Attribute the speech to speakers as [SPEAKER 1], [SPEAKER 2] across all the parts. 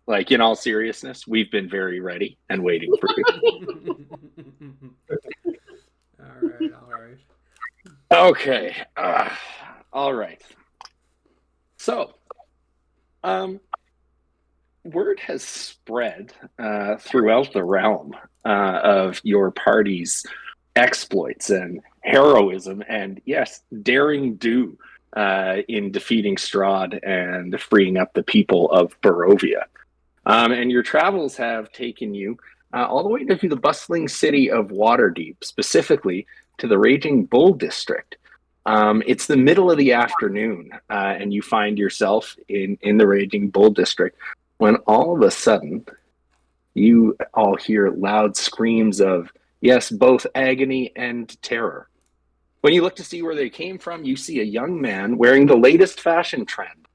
[SPEAKER 1] Like, in all seriousness, we've been very ready and waiting for you.
[SPEAKER 2] All right.
[SPEAKER 1] Okay. All right. So, um, word has spread throughout the realm of your party's exploits and heroism and, yes, daring do in defeating Strahd and freeing up the people of Barovia. And your travels have taken you all the way to the bustling city of Waterdeep, specifically to the Raging Bull District. It's the middle of the afternoon, and you find yourself in the Raging Bull District when all of a sudden you all hear loud screams of, yes, both agony and terror. When you look to see where they came from, you see a young man wearing the latest fashion trend.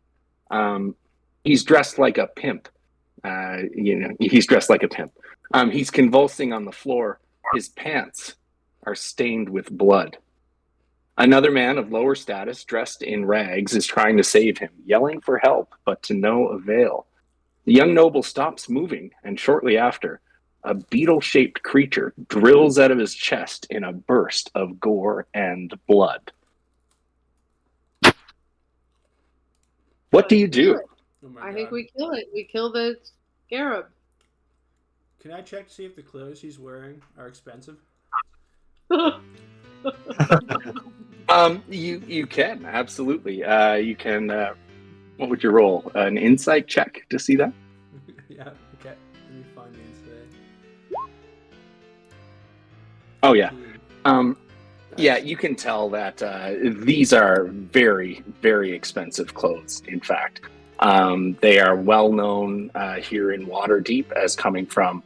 [SPEAKER 1] Um, he's dressed like a pimp. He's dressed like a pimp. He's convulsing on the floor. His pants are stained with blood. Another man of lower status, dressed in rags, is trying to save him, yelling for help, but to no avail. The young noble stops moving, and shortly after, a beetle shaped creature drills out of his chest in a burst of gore and blood. What do you do?
[SPEAKER 2] Oh my
[SPEAKER 3] I
[SPEAKER 2] god.
[SPEAKER 3] think we kill it. We kill the scarab.
[SPEAKER 2] Can I check to see if the clothes he's wearing are expensive?
[SPEAKER 1] You can absolutely. You can. What would you roll? An insight check to see that?
[SPEAKER 2] Yeah. Okay. Let me find the insight.
[SPEAKER 1] Oh yeah. Yeah, you can tell that these are very, very expensive clothes. In fact, they are well known here in Waterdeep as coming from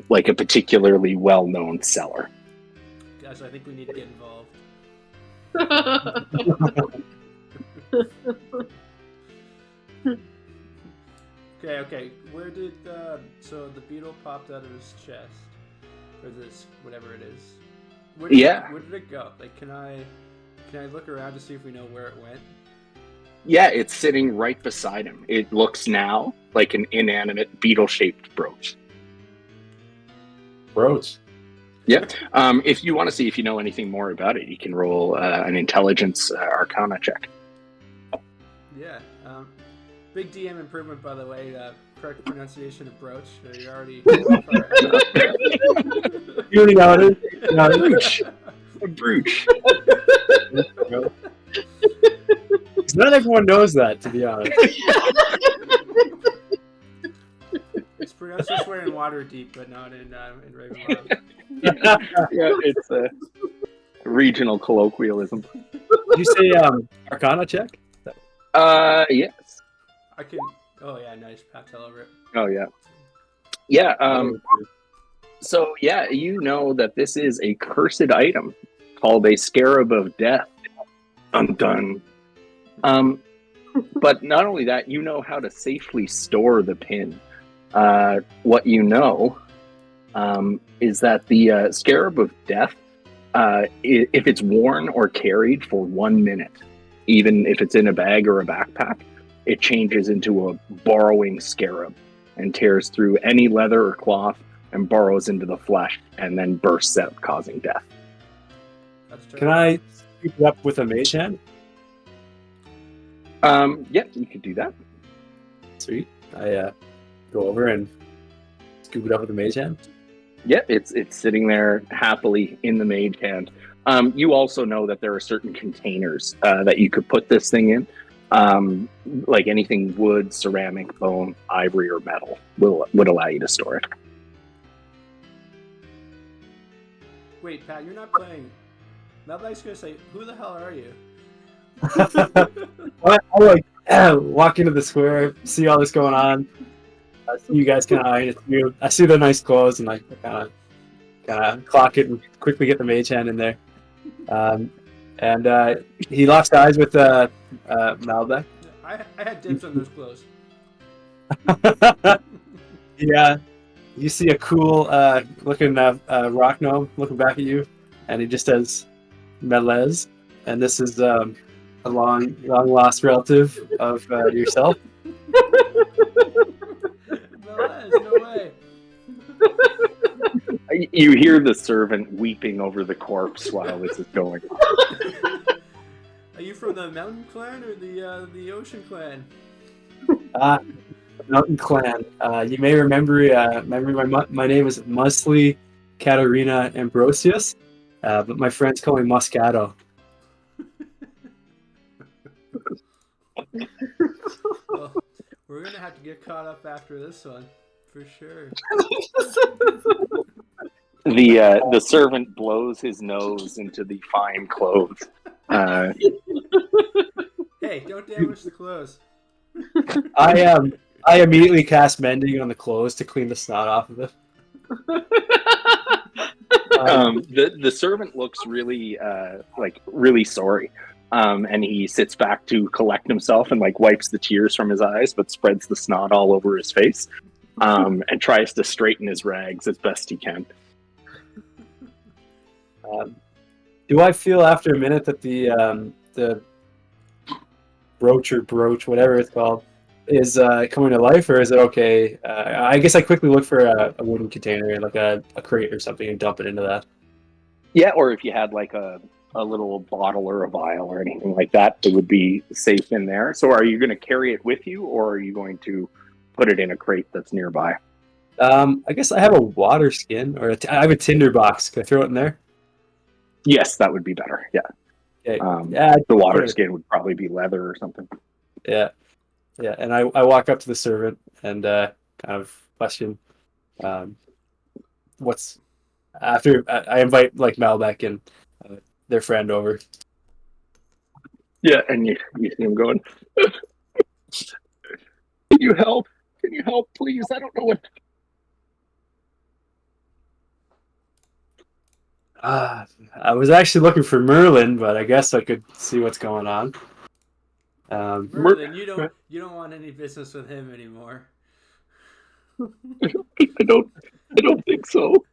[SPEAKER 1] like a particularly well known seller.
[SPEAKER 2] Guys, I think we need to get involved. Okay. Where did so the beetle popped out of his chest, or this whatever it is? Where did it go? Like, can I look around to see if we know where it went?
[SPEAKER 1] Yeah, it's sitting right beside him. It looks now like an inanimate beetle-shaped brooch.
[SPEAKER 4] Brooch.
[SPEAKER 1] Yep. If you want to see if you know anything more about it, you can roll an intelligence arcana check.
[SPEAKER 2] Yeah. Big DM improvement, by the way. Correct pronunciation of brooch. You're already.
[SPEAKER 4] You already got it.
[SPEAKER 1] Brooch. A brooch.
[SPEAKER 4] Not everyone knows that, to be honest.
[SPEAKER 2] It's pronounced this way in Waterdeep, but not in Ravenloft.
[SPEAKER 1] Yeah, it's a regional colloquialism.
[SPEAKER 4] Did you say Arcana check?
[SPEAKER 1] Yes.
[SPEAKER 2] I can. Oh yeah, nice. Patel over it.
[SPEAKER 1] Oh yeah. Yeah. So yeah, you know that this is a cursed item called a Scarab of Death. Dun dun. But not only that, you know how to safely store the pin. What you know is that the Scarab of Death, if it's worn or carried for 1 minute, even if it's in a bag or a backpack, it changes into a burrowing scarab and tears through any leather or cloth and burrows into the flesh and then bursts out, causing death.
[SPEAKER 4] Can I scoop it up with a mage hand?
[SPEAKER 1] Yeah, you could do that.
[SPEAKER 4] Sweet. I go over and scoop it up with a mage hand.
[SPEAKER 1] Yeah, it's sitting there happily in the mage hand. You also know that there are certain containers that you could put this thing in. Like anything wood, ceramic, bone, ivory, or metal would allow you to store it.
[SPEAKER 2] Wait, Pat, you're not playing. Melback's gonna say, "Who the hell are you?"
[SPEAKER 4] I walk into the square, see all this going on. I see you guys kind of. I see the nice clothes, and I kind of clock it and quickly get the mage hand in there. And he locks eyes with Malbec.
[SPEAKER 2] I had dibs on those clothes.
[SPEAKER 4] Yeah, you see a cool looking rock gnome looking back at you, and he just says Melez, and this is a long lost relative of yourself.
[SPEAKER 1] You hear the servant weeping over the corpse while this is going on.
[SPEAKER 2] Are you from the Mountain Clan or the Ocean Clan?
[SPEAKER 4] Mountain Clan. You may remember my name is Musli Katerina Ambrosius, but my friends call me Moscato.
[SPEAKER 2] Well, we're gonna have to get caught up after this one, for sure.
[SPEAKER 1] The servant blows his nose into the fine clothes.
[SPEAKER 2] Hey, don't damage the clothes.
[SPEAKER 4] I immediately cast mending on the clothes to clean the snot off of it.
[SPEAKER 1] The servant looks really really sorry, and he sits back to collect himself and like wipes the tears from his eyes, but spreads the snot all over his face, and tries to straighten his rags as best he can.
[SPEAKER 4] Do I feel after a minute that the brooch, whatever it's called, is coming to life, or is it okay? I guess I quickly look for a wooden container, like a crate or something, and dump it into that.
[SPEAKER 1] Yeah, or if you had like a little bottle or a vial or anything like that, it would be safe in there. So are you going to carry it with you, or are you going to put it in a crate that's nearby?
[SPEAKER 4] I guess I have a water skin, or I have a tinder box. Can I throw it in there?
[SPEAKER 1] Yes, that would be better. Yeah.
[SPEAKER 4] Okay.
[SPEAKER 1] The water skin would probably be leather or something.
[SPEAKER 4] Yeah. Yeah, and I walk up to the servant and kind of question, what's after I invite like Malbec and their friend over.
[SPEAKER 1] Yeah, and you see him going, Can you help? Can you help, please? I don't know what.
[SPEAKER 4] I was actually looking for Merlin, but I guess I could see what's going on.
[SPEAKER 2] Merlin, you don't want any business with him anymore.
[SPEAKER 1] I don't think so.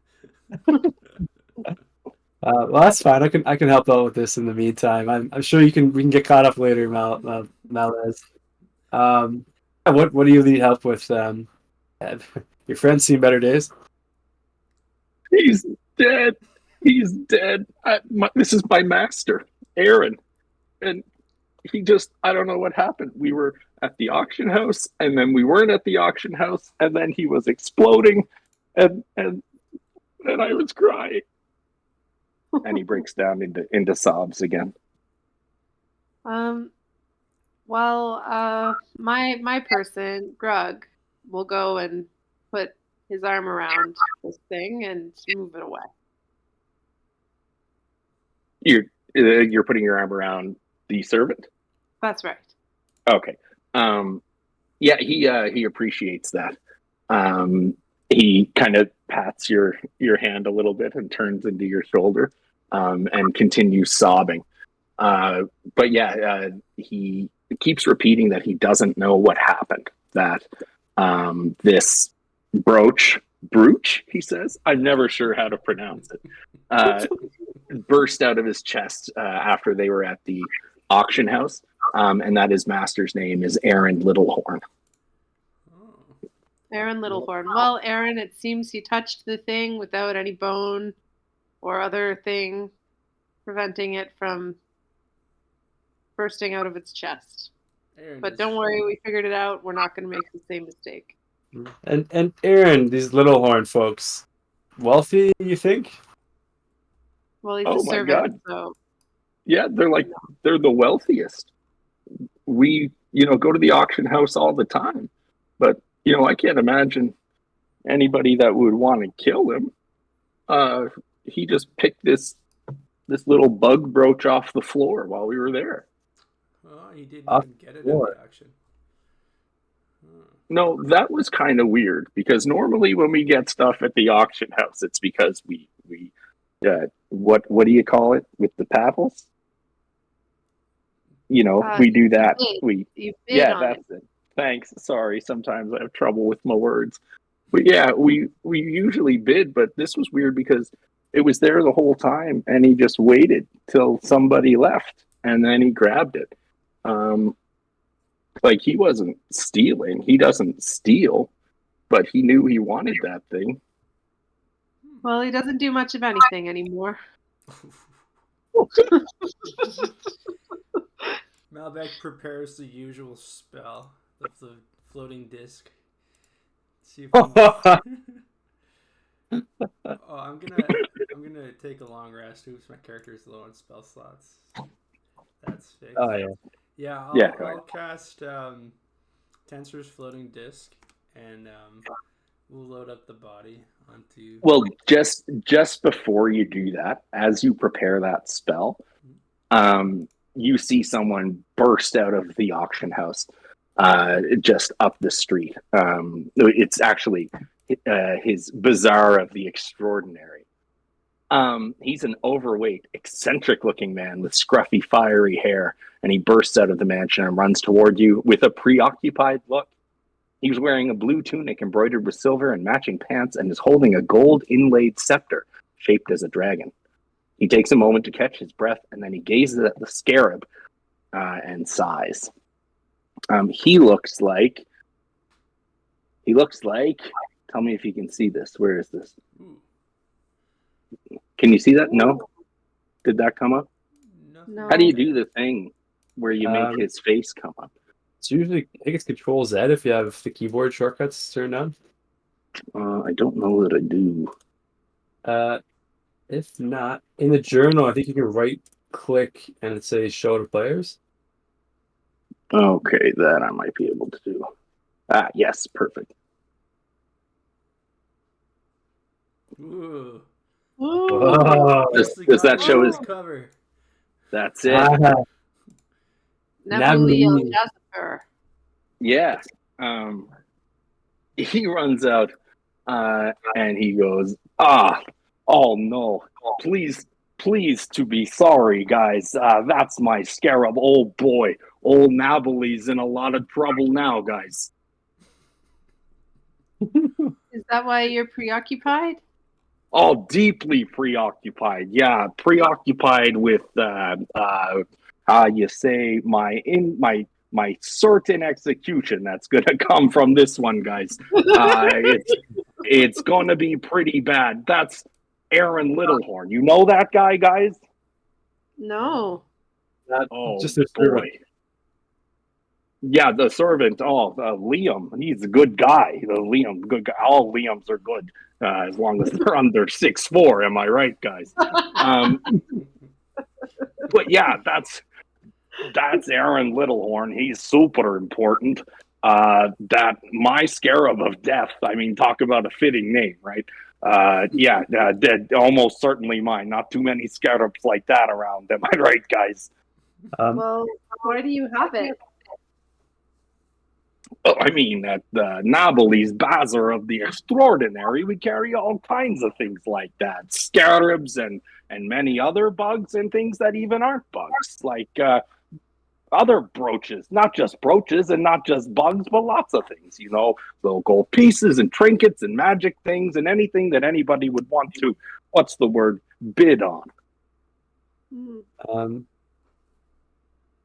[SPEAKER 4] Well, that's fine. I can help out with this in the meantime. I'm sure we can get caught up later, Malez. What do you need help with? Your friend's seen better days.
[SPEAKER 1] He's dead. He's dead. This is my master, Aaron, and he just, I don't know what happened. We were at the auction house, and then we weren't at the auction house, and then he was exploding, and I was crying. And he breaks down into sobs again.
[SPEAKER 3] Well, my person, Grug, will go and put his arm around this thing and move it away.
[SPEAKER 1] You're putting your arm around the servant?
[SPEAKER 3] That's right.
[SPEAKER 1] Okay. Yeah, he appreciates that. He kind of pats your hand a little bit and turns into your shoulder, and continues sobbing. But yeah, he keeps repeating that he doesn't know what happened. That this brooch, he says, I'm never sure how to pronounce it, burst out of his chest after they were at the auction house, and that his master's name is Aaron Littlehorn.
[SPEAKER 3] Aaron Littlehorn. Well, Aaron, it seems he touched the thing without any bone or other thing preventing it from bursting out of its chest. But don't worry, we figured it out. We're not going to make the same mistake.
[SPEAKER 4] And Aaron, these Littlehorn folks, wealthy, you think?
[SPEAKER 3] Well, he's a servant, so
[SPEAKER 1] yeah, they're the wealthiest. We go to the auction house all the time, but I can't imagine anybody that would want to kill him. He just picked this little bug brooch off the floor while we were there.
[SPEAKER 2] Oh, he didn't even get it in the auction.
[SPEAKER 1] No, that was kind of weird, because normally when we get stuff at the auction house, it's because we what do you call it with the paddles? We do that. That's it. Thanks. Sorry, sometimes I have trouble with my words. But yeah, we usually bid, but this was weird because it was there the whole time, and he just waited till somebody left, and then he grabbed it. Like, he wasn't stealing. He doesn't steal, but he knew he wanted that thing.
[SPEAKER 3] Well, he doesn't do much of anything anymore.
[SPEAKER 2] Malbec prepares the usual spell of the floating disc. See if I'm gonna take a long rest. Oops, my character is low on spell slots. That's fixed.
[SPEAKER 4] Oh yeah.
[SPEAKER 2] Yeah, I'll cast Tensor's floating disc, and we'll load up the body onto.
[SPEAKER 1] Well, just before you do that, as you prepare that spell, you see someone burst out of the auction house, just up the street. It's actually his Bazaar of the Extraordinary. He's an overweight, eccentric-looking man with scruffy, fiery hair, and he bursts out of the mansion and runs toward you with a preoccupied look. He was wearing a blue tunic embroidered with silver and matching pants and is holding a gold inlaid scepter shaped as a dragon. He takes a moment to catch his breath, and then he gazes at the scarab and sighs. He looks like... Tell me if you can see this. Where is this? Can you see that? No? Did that come up?
[SPEAKER 3] No.
[SPEAKER 1] How do you do the thing where you make his face come up?
[SPEAKER 4] It's usually, I think it's Control Z if you have the keyboard shortcuts turned on.
[SPEAKER 1] I don't know that I do.
[SPEAKER 4] If not, in the journal, I think you can right click and it says show to players.
[SPEAKER 1] Okay, that I might be able to do. Yes, perfect.
[SPEAKER 2] Ooh.
[SPEAKER 3] Ooh.
[SPEAKER 1] Does that show his
[SPEAKER 2] cover?
[SPEAKER 1] That's it.
[SPEAKER 3] Nabali Jasper.
[SPEAKER 1] Yeah. He runs out and he goes, oh no, please to be sorry, guys. That's my Scarab. Oh boy, old Nabali's in a lot of trouble now, guys.
[SPEAKER 3] Is that why you're preoccupied?
[SPEAKER 1] Oh, deeply preoccupied. Yeah, preoccupied with you say my certain execution that's gonna come from this one, guys. It's gonna be pretty bad. That's Aaron Littlehorn. You know that guy, guys?
[SPEAKER 3] No.
[SPEAKER 4] Just a
[SPEAKER 1] boy. Yeah, the servant. Liam. He's a good guy. Liam, good guy. All Liams are good as long as they're under 6'4". Am I right, guys? But yeah, that's Aaron Littlehorn. He's super important. That my Scarab of Death. I mean, talk about a fitting name, right? Dead. Almost certainly mine. Not too many scarabs like that around. Am I right, guys?
[SPEAKER 3] Well, why do you have it?
[SPEAKER 1] I mean, at the Nabali's Bazaar of the Extraordinary, we carry all kinds of things like that. Scarabs and many other bugs and things that even aren't bugs. Like other brooches. Not just brooches and not just bugs, but lots of things. You know, little gold pieces and trinkets and magic things and anything that anybody would want to, what's the word, bid on.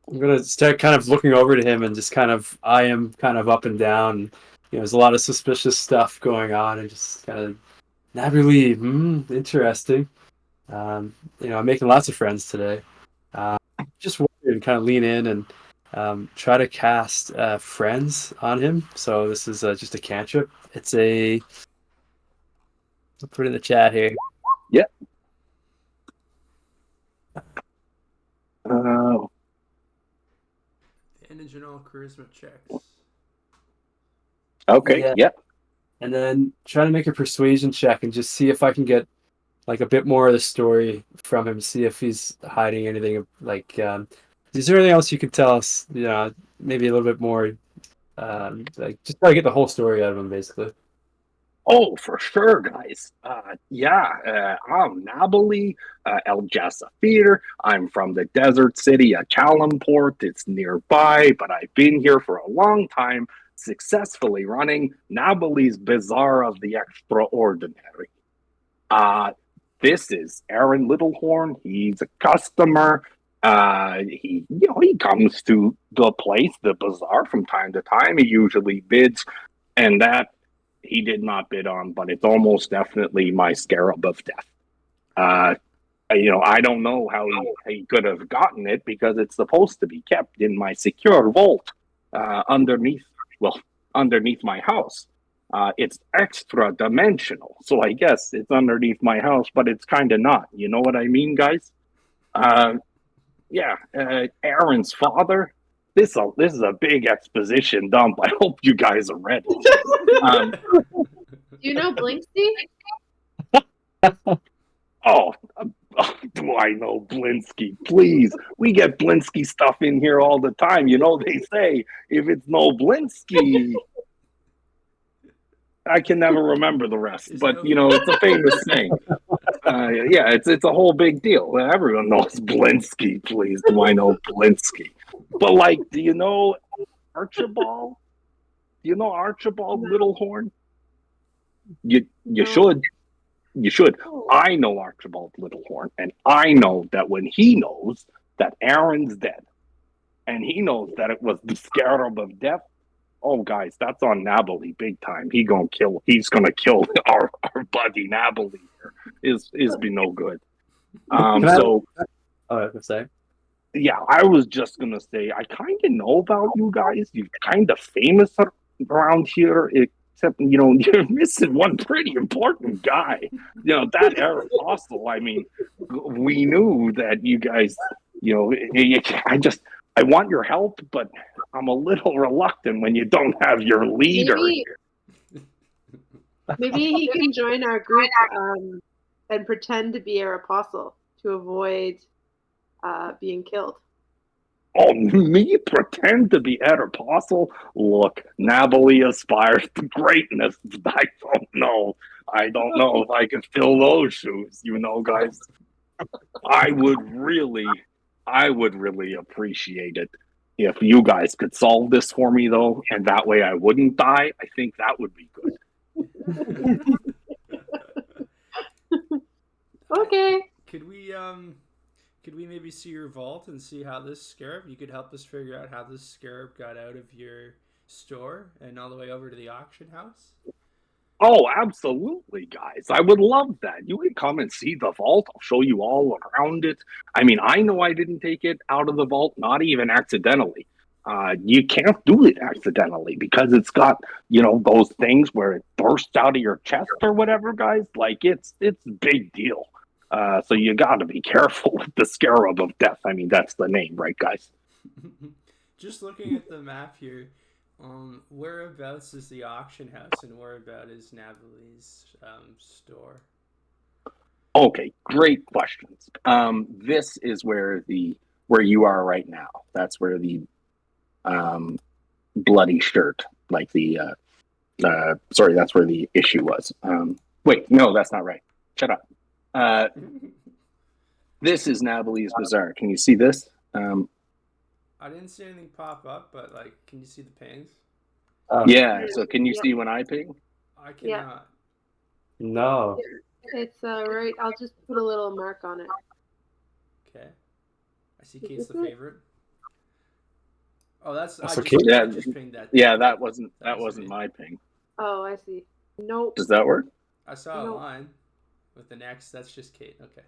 [SPEAKER 4] I'm going to start kind of looking over to him and just kind of eye him kind of up and down. You know, there's a lot of suspicious stuff going on and just kind of not really interesting. I'm making lots of friends today. Just wanted to kind of lean in and try to cast friends on him. So this is just a cantrip. It's I'll put it in the chat here.
[SPEAKER 1] Yep.
[SPEAKER 2] Advantage in all charisma checks.
[SPEAKER 1] Okay,
[SPEAKER 4] yeah.
[SPEAKER 1] Yep.
[SPEAKER 4] And then try to make a persuasion check and just see if I can get like a bit more of the story from him, see if he's hiding anything. Like, is there anything else you could tell us? You know, maybe a little bit more. Just try to get the whole story out of him, basically.
[SPEAKER 1] Oh, for sure, guys. I'm Nabali El Jassafir. I'm from the desert city of Calamport. It's nearby, but I've been here for a long time, successfully running Nabali's Bazaar of the Extraordinary. This is Aaron Littlehorn. He's a customer. He comes to the place, the bazaar, from time to time. He usually bids, and that he did not bid on, but it's almost definitely my Scarab of Death. I don't know how he could have gotten it because it's supposed to be kept in my secure vault underneath my house. It's extra dimensional, so I guess it's underneath my house, but it's kind of not. You know what I mean, guys? Aaron's father. This is a big exposition dump. I hope you guys are ready.
[SPEAKER 3] Do you know Blinksy?
[SPEAKER 1] Oh, do I know Blinsky? Please, we get Blinsky stuff in here all the time. They say if it's no Blinsky, I can never remember the rest. But it's a famous saying. It's a whole big deal. Everyone knows Blinsky. Please, do I know Blinsky? But do you know Archibald? Do you know Archibald Littlehorn? You should. You should. I know Archibald Littlehorn, and I know that when he knows that Aaron's dead, and he knows that it was the Scarab of Death, oh, guys, that's on Nabali big time. He's gonna kill our buddy Nabali here. Is be no good.
[SPEAKER 4] I have to say.
[SPEAKER 1] Yeah, I was just gonna say I kind of know about you guys. You're kind of famous around here. Except, you're missing one pretty important guy. That Apostle. I mean, we knew that you guys. I want your help, but I'm a little reluctant when you don't have your leader here.
[SPEAKER 3] Maybe he can join our group and pretend to be our apostle to avoid being killed.
[SPEAKER 1] Oh, me pretend to be Ed Apostle? Look, Nabali aspires to greatness. I don't know. I don't know if I can fill those shoes, guys. I would really appreciate it if you guys could solve this for me, though, and that way I wouldn't die. I think that would be good.
[SPEAKER 3] Okay.
[SPEAKER 2] Could we maybe see your vault and see how this scarab? You could help us figure out how this scarab got out of your store and all the way over to the auction house?
[SPEAKER 1] Oh, absolutely, guys. I would love that. You can come and see the vault. I'll show you all around it. I mean, I know I didn't take it out of the vault, not even accidentally. You can't do it accidentally because it's got, those things where it bursts out of your chest or whatever, guys. It's a big deal. So you got to be careful with the Scarab of Death. I mean, that's the name, right, guys?
[SPEAKER 2] Just looking at the map here, whereabouts is the auction house and whereabouts is Navali's store?
[SPEAKER 1] Okay, great questions. This is where you are right now. That's where the bloody shirt, that's where the issue was. Wait, no, that's not right. Shut up. This is Nabali's Bazaar. Can you see this?
[SPEAKER 2] I didn't see anything pop up, but can you see the pings?
[SPEAKER 1] Yeah. So can you see when I ping?
[SPEAKER 2] I cannot.
[SPEAKER 4] No.
[SPEAKER 3] It's right. I'll just put a little mark on it.
[SPEAKER 2] Okay. I see Kate's the favorite. Oh, that's
[SPEAKER 4] okay.
[SPEAKER 2] I just pinged that.
[SPEAKER 1] Yeah, that wasn't my ping.
[SPEAKER 3] Oh, I see. Nope.
[SPEAKER 1] Does that work?
[SPEAKER 2] I saw a line with the next. That's just Kate. Okay.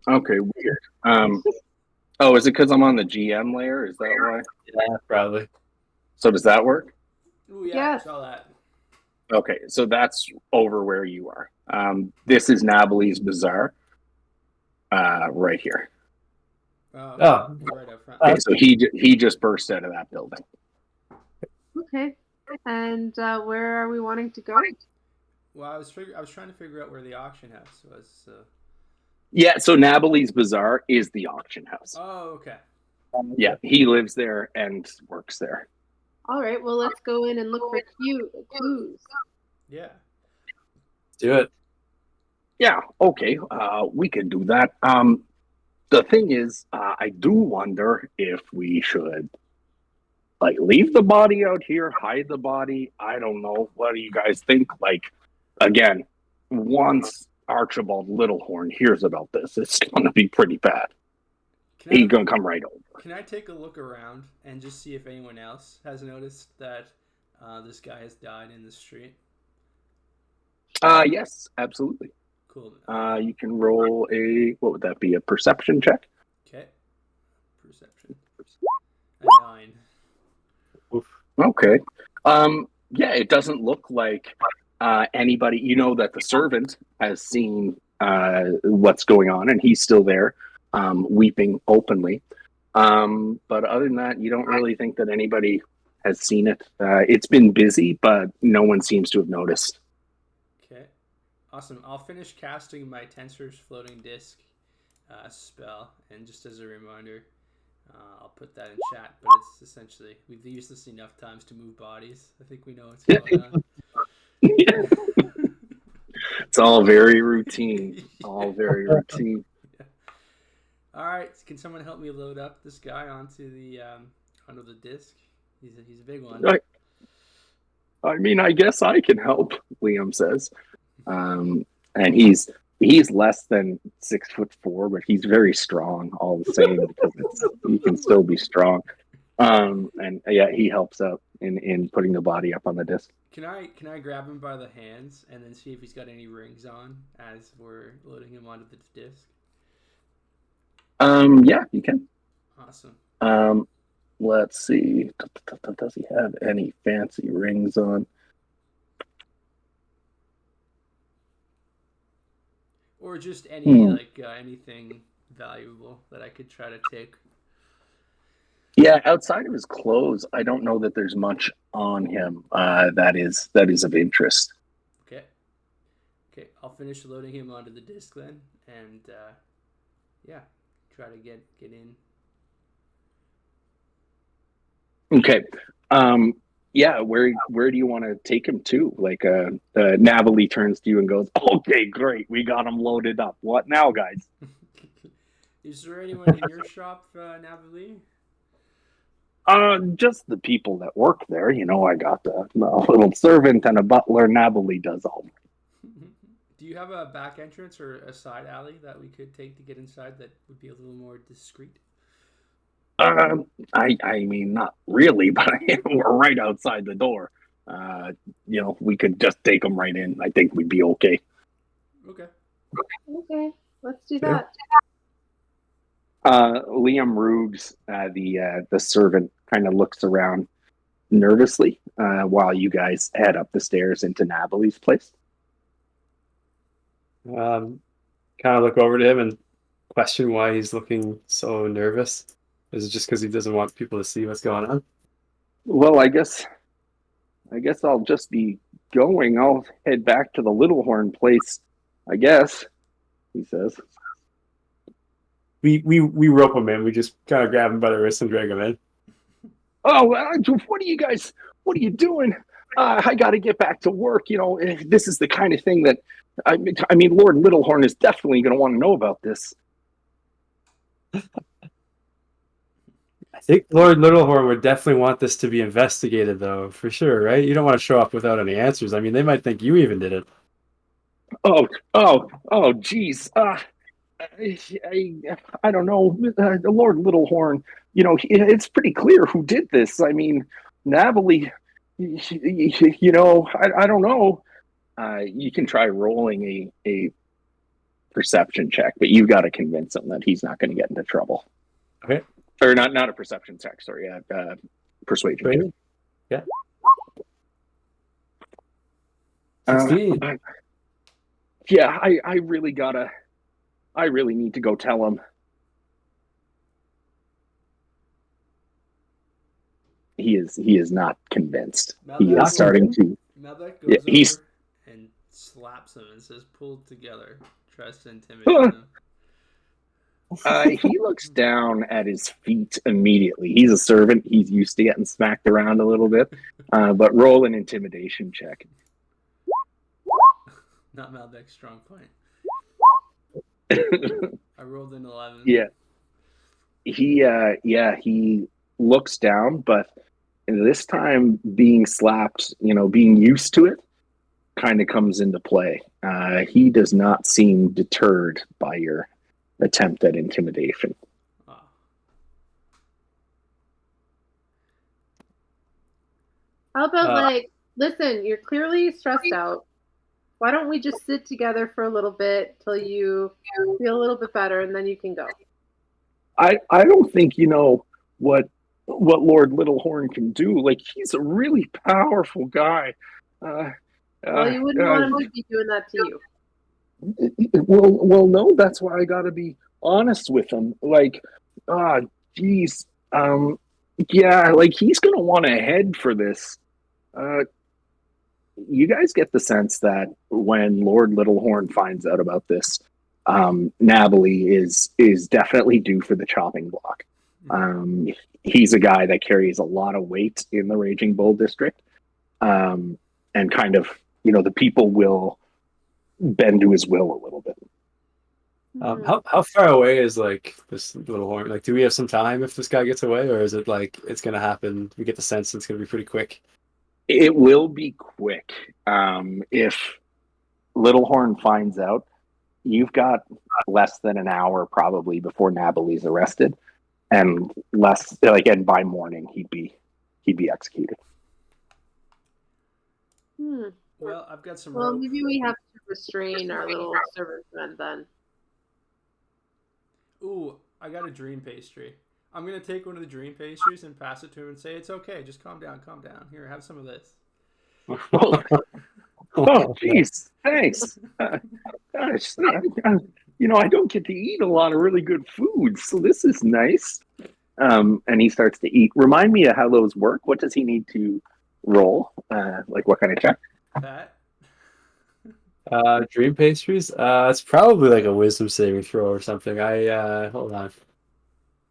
[SPEAKER 1] Okay, weird. Oh, is it because I'm on the GM layer? Is that why?
[SPEAKER 4] Yeah, probably.
[SPEAKER 1] So does that work?
[SPEAKER 2] Oh yeah,
[SPEAKER 3] yes.
[SPEAKER 2] I saw that.
[SPEAKER 1] Okay, so that's over where you are. This is Nabali's Bazaar. Right here.
[SPEAKER 2] Right up front.
[SPEAKER 1] Okay, so he just burst out of that building.
[SPEAKER 3] Okay. And where are we wanting to go?
[SPEAKER 2] Well, I was trying to figure out where the auction house was.
[SPEAKER 1] Yeah, so Nabali's Bazaar is the auction house.
[SPEAKER 2] Oh, okay.
[SPEAKER 1] Yeah, he lives there and works there.
[SPEAKER 3] All right. Well, let's go in and look for clues.
[SPEAKER 2] Yeah.
[SPEAKER 4] Let's do it.
[SPEAKER 1] Yeah. Okay. We can do that. The thing is, I do wonder if we should leave the body out here, hide the body. I don't know. What do you guys think? Again, once Archibald Littlehorn hears about this, it's going to be pretty bad. He's going to come right over.
[SPEAKER 2] Can I take a look around and just see if anyone else has noticed that this guy has died in the street?
[SPEAKER 1] Yes, absolutely.
[SPEAKER 2] Cool.
[SPEAKER 1] You can roll what would that be? A perception check?
[SPEAKER 2] Okay. Perception. A 9.
[SPEAKER 4] Oof.
[SPEAKER 1] Okay. Yeah, it doesn't look like anybody. You know that the servant has seen what's going on, and he's still there, weeping openly. But other than that, you don't really think that anybody has seen it. It's been busy, but no one seems to have noticed.
[SPEAKER 2] Okay. Awesome. I'll finish casting my Tensor's floating disc spell, and just as a reminder, I'll put that in chat. But it's essentially we've used this enough times to move bodies. I think we know what's going on.
[SPEAKER 1] It's all very routine.
[SPEAKER 2] Yeah.
[SPEAKER 1] All very routine.
[SPEAKER 2] Yeah. All right. Can someone help me load up this guy onto the disc? He's a big one.
[SPEAKER 1] I mean, I guess I can help. Liam says, and he's less than 6'4", but he's very strong all the same because he can still be strong. And yeah, he helps out in putting the body up on the disc.
[SPEAKER 2] Can I grab him by the hands and then see if he's got any rings on as we're loading him onto the disc?
[SPEAKER 1] Yeah, you can.
[SPEAKER 2] Awesome.
[SPEAKER 1] Let's see. Does he have any fancy rings on?
[SPEAKER 2] Or just anything valuable that I could try to take.
[SPEAKER 1] Yeah, outside of his clothes, I don't know that there's much on him that is of interest.
[SPEAKER 2] Okay. Okay, I'll finish loading him onto the disc then, and yeah, try to get in.
[SPEAKER 1] Okay. Yeah, where do you want to take him to? Like Natalie turns to you and goes, "Okay, great. We got him loaded up. What now, guys?"
[SPEAKER 2] Is there anyone in your shop, Natalie?
[SPEAKER 1] Just the people that work there. You know, I got a little servant and a butler. Natalie does all.
[SPEAKER 2] Do you have a back entrance or a side alley that we could take to get inside that would be a little more discreet?
[SPEAKER 1] I mean, not really, but we're right outside the door. You know, we could just take them right in. I think we'd be okay.
[SPEAKER 2] Okay.
[SPEAKER 3] Okay, let's do that.
[SPEAKER 1] Liam Roogs, the servant, kind of looks around nervously while you guys head up the stairs into Natalie's place.
[SPEAKER 4] Kind of look over to him and question why he's looking so nervous. Is it just because he doesn't want people to see what's going on?
[SPEAKER 1] Well, I guess I'll just be going. I'll head back to the Little Horn place, I guess, he says.
[SPEAKER 4] We rope him in. We just kind of grab him by the wrist and drag him in.
[SPEAKER 1] Oh, what are you doing? I got to get back to work. You know, this is the kind of thing that, I mean, Lord Littlehorn is definitely going to want to know about this.
[SPEAKER 4] I think Lord Littlehorn would definitely want this to be investigated, though, for sure, right? You don't want to show up without any answers. I mean, they might think you even did it.
[SPEAKER 1] Geez. I don't know. Lord Littlehorn, you know, it's pretty clear who did this. I mean, Natalie, you know, I don't know. You can try rolling a perception check, but you've got to convince him that he's not going to get into trouble.
[SPEAKER 4] Okay.
[SPEAKER 1] Or not a perception check, sorry, persuasion check.
[SPEAKER 4] Yeah.
[SPEAKER 1] 16. Yeah, I really need to go tell him. He is not convinced. He is starting to.
[SPEAKER 2] Malbec goes over and slaps him and says, "Pull together." Tries to intimidate him.
[SPEAKER 1] He looks down at his feet immediately. He's a servant. He's used to getting smacked around a little bit. But roll an intimidation check.
[SPEAKER 2] Not Malbec's strong point. I rolled an 11.
[SPEAKER 1] Yeah. He looks down, but this time being slapped, you know, being used to it kind of comes into play. He does not seem deterred by your attempt at intimidation.
[SPEAKER 2] Oh.
[SPEAKER 3] How about listen, you're clearly stressed out. Why don't we just sit together for a little bit till you feel a little bit better, and then you can go.
[SPEAKER 1] I don't think you know what Lord Littlehorn can do. Like he's a really powerful guy. Uh,
[SPEAKER 3] Well,
[SPEAKER 1] uh,
[SPEAKER 3] you wouldn't
[SPEAKER 1] uh,
[SPEAKER 3] want him to be doing that to you.
[SPEAKER 1] no, that's why I got to be honest with him. Like, ah, geez, yeah, like he's gonna want to head for this. Uh, you guys get the sense that when Lord Littlehorn finds out about this, Nabali is definitely due for the chopping block. Um, he's a guy that carries a lot of weight in the Raging Bull district, and kind of the people will bend to his will a little bit.
[SPEAKER 4] How far away is like this Littlehorn? Like, do we have some time if this guy gets away, or is it like it's gonna happen? We get the sense it's gonna be pretty quick.
[SPEAKER 1] It will be quick. If Littlehorn finds out, you've got less than an hour probably before Nabali's arrested, and and by morning he'd be executed.
[SPEAKER 2] Well, I've got some
[SPEAKER 3] Well,
[SPEAKER 2] rope.
[SPEAKER 3] maybe we have to restrain our little servantmen then.
[SPEAKER 2] Ooh, I got a dream pastry. I'm gonna take one of the dream pastries and pass it to him and say, "It's okay. Just calm down. Calm down. Here, have some of this."
[SPEAKER 1] Oh, jeez, thanks. Gosh, I don't get to eat a lot of really good food, so this is nice. And he starts to eat. Remind me of how those work. What does he need to roll? Like what kind of check?
[SPEAKER 2] Pat?
[SPEAKER 4] Dream pastries? It's probably like a wisdom saving throw or something. I hold on.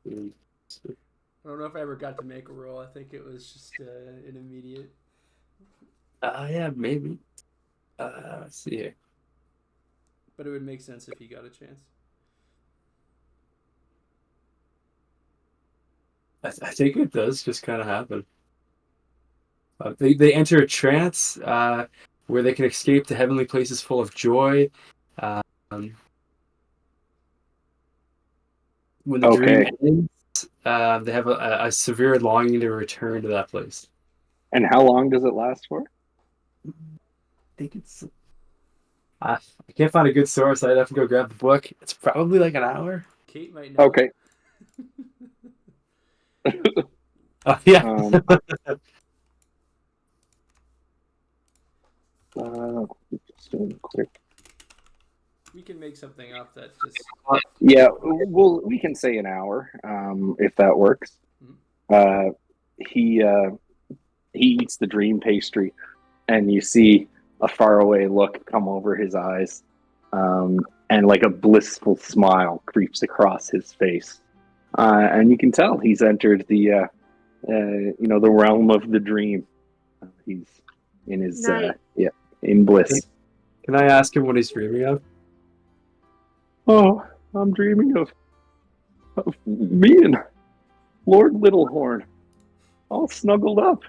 [SPEAKER 2] I don't know if I ever got to make a roll. I think it was just an immediate.
[SPEAKER 4] Yeah, maybe. Let's see here.
[SPEAKER 2] But it would make sense if he got a chance.
[SPEAKER 4] I think it does just kind of happen. They enter a trance where they can escape to heavenly places full of joy. Um, when the dream
[SPEAKER 1] Okay.
[SPEAKER 4] ends, they have a severe longing to return to that place.
[SPEAKER 1] And how long does it last for?
[SPEAKER 4] I think it's. I can't find a good source. I'd have to go grab the book. It's probably like an hour.
[SPEAKER 2] Kate might know.
[SPEAKER 1] Okay.
[SPEAKER 4] Yeah.
[SPEAKER 1] Just doing quick.
[SPEAKER 2] We can make something up that just.
[SPEAKER 1] Yeah, we can say an hour, if that works. He eats the dream pastry, and you see a faraway look come over his eyes, and like a blissful smile creeps across his face, and you can tell he's entered the realm of the dream. He's in his
[SPEAKER 3] Nice.
[SPEAKER 1] in bliss.
[SPEAKER 4] Can I ask him what he's dreaming of?
[SPEAKER 1] Oh, I'm dreaming of me and Lord Littlehorn, all snuggled up.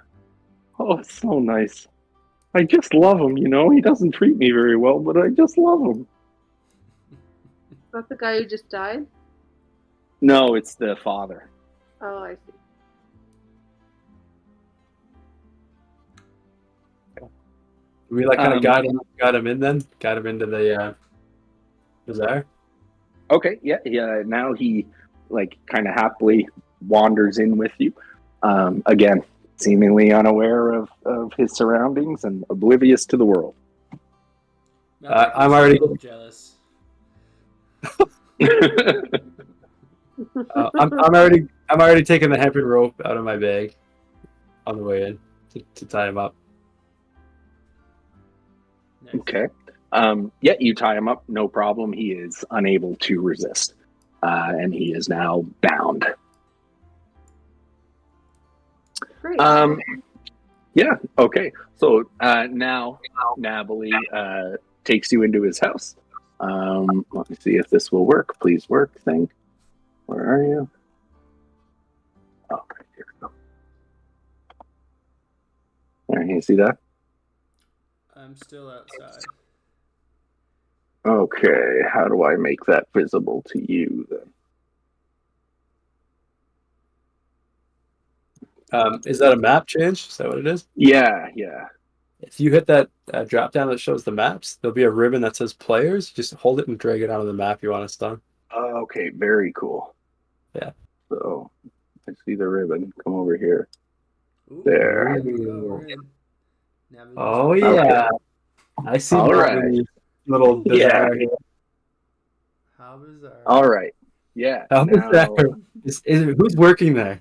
[SPEAKER 1] Oh, it's so nice. I just love him, He doesn't treat me very well, but I just love him.
[SPEAKER 3] Is that the guy who just died?
[SPEAKER 1] No, it's the father.
[SPEAKER 3] Oh, I see.
[SPEAKER 4] We like kind of got him in then? Got him into the bazaar?
[SPEAKER 1] Okay, yeah. Now he kind of happily wanders in with you. Again, seemingly unaware of his surroundings and oblivious to the world.
[SPEAKER 4] I'm already
[SPEAKER 2] jealous.
[SPEAKER 4] I'm already taking the hempen rope out of my bag on the way in to tie him up.
[SPEAKER 2] Nice.
[SPEAKER 1] Okay. You tie him up, no problem. He is unable to resist, and he is now bound.
[SPEAKER 3] Great.
[SPEAKER 1] Yeah. Okay. So now Nabali takes you into his house. Let me see if this will work. Please work thing. Where are you? Okay, here we go. All right, you see that?
[SPEAKER 2] I'm still outside.
[SPEAKER 1] Okay, how do I make that visible to you then?
[SPEAKER 4] Is that a map change? Is that what it is?
[SPEAKER 1] Yeah.
[SPEAKER 4] If you hit that drop down that shows the maps, there'll be a ribbon that says players. Just hold it and drag it onto the map you want us on.
[SPEAKER 1] Okay, very cool.
[SPEAKER 4] Yeah.
[SPEAKER 1] So I see the ribbon. Come over here.
[SPEAKER 2] Ooh,
[SPEAKER 1] There.
[SPEAKER 2] we're in.
[SPEAKER 4] Oh yeah, I see
[SPEAKER 1] All right.
[SPEAKER 4] Natalie's little bizarre.
[SPEAKER 1] Yeah.
[SPEAKER 2] How bizarre.
[SPEAKER 1] All right. Yeah.
[SPEAKER 4] How
[SPEAKER 1] now...
[SPEAKER 4] bizarre. Who's working there?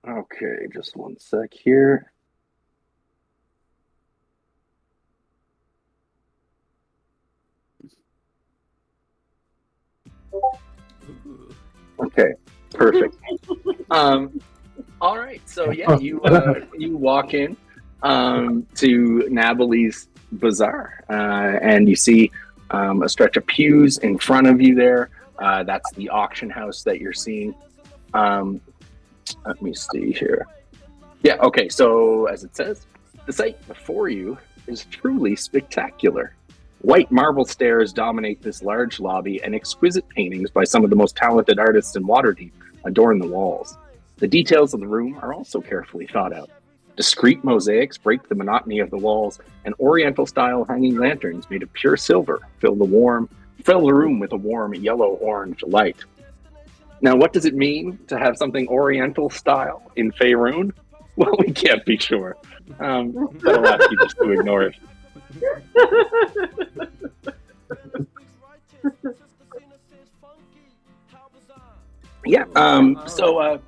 [SPEAKER 1] Okay, just one sec here.
[SPEAKER 2] Ooh.
[SPEAKER 1] Okay, perfect. All right, so yeah, you walk in to Nabalie's Bazaar, and you see a stretch of pews in front of you there. That's the auction house that you're seeing. Let me see here. Yeah, okay, so as it says, the sight before you is truly spectacular. White marble stairs dominate this large lobby, and exquisite paintings by some of the most talented artists in Waterdeep adorn the walls. The details of the room are also carefully thought out. Discrete mosaics break the monotony of the walls, and Oriental-style hanging lanterns made of pure silver fill the room with a warm yellow-orange light. Now, what does it mean to have something Oriental style in Faerun? Well, we can't be sure. I'll ask you just to ignore it. Yeah. So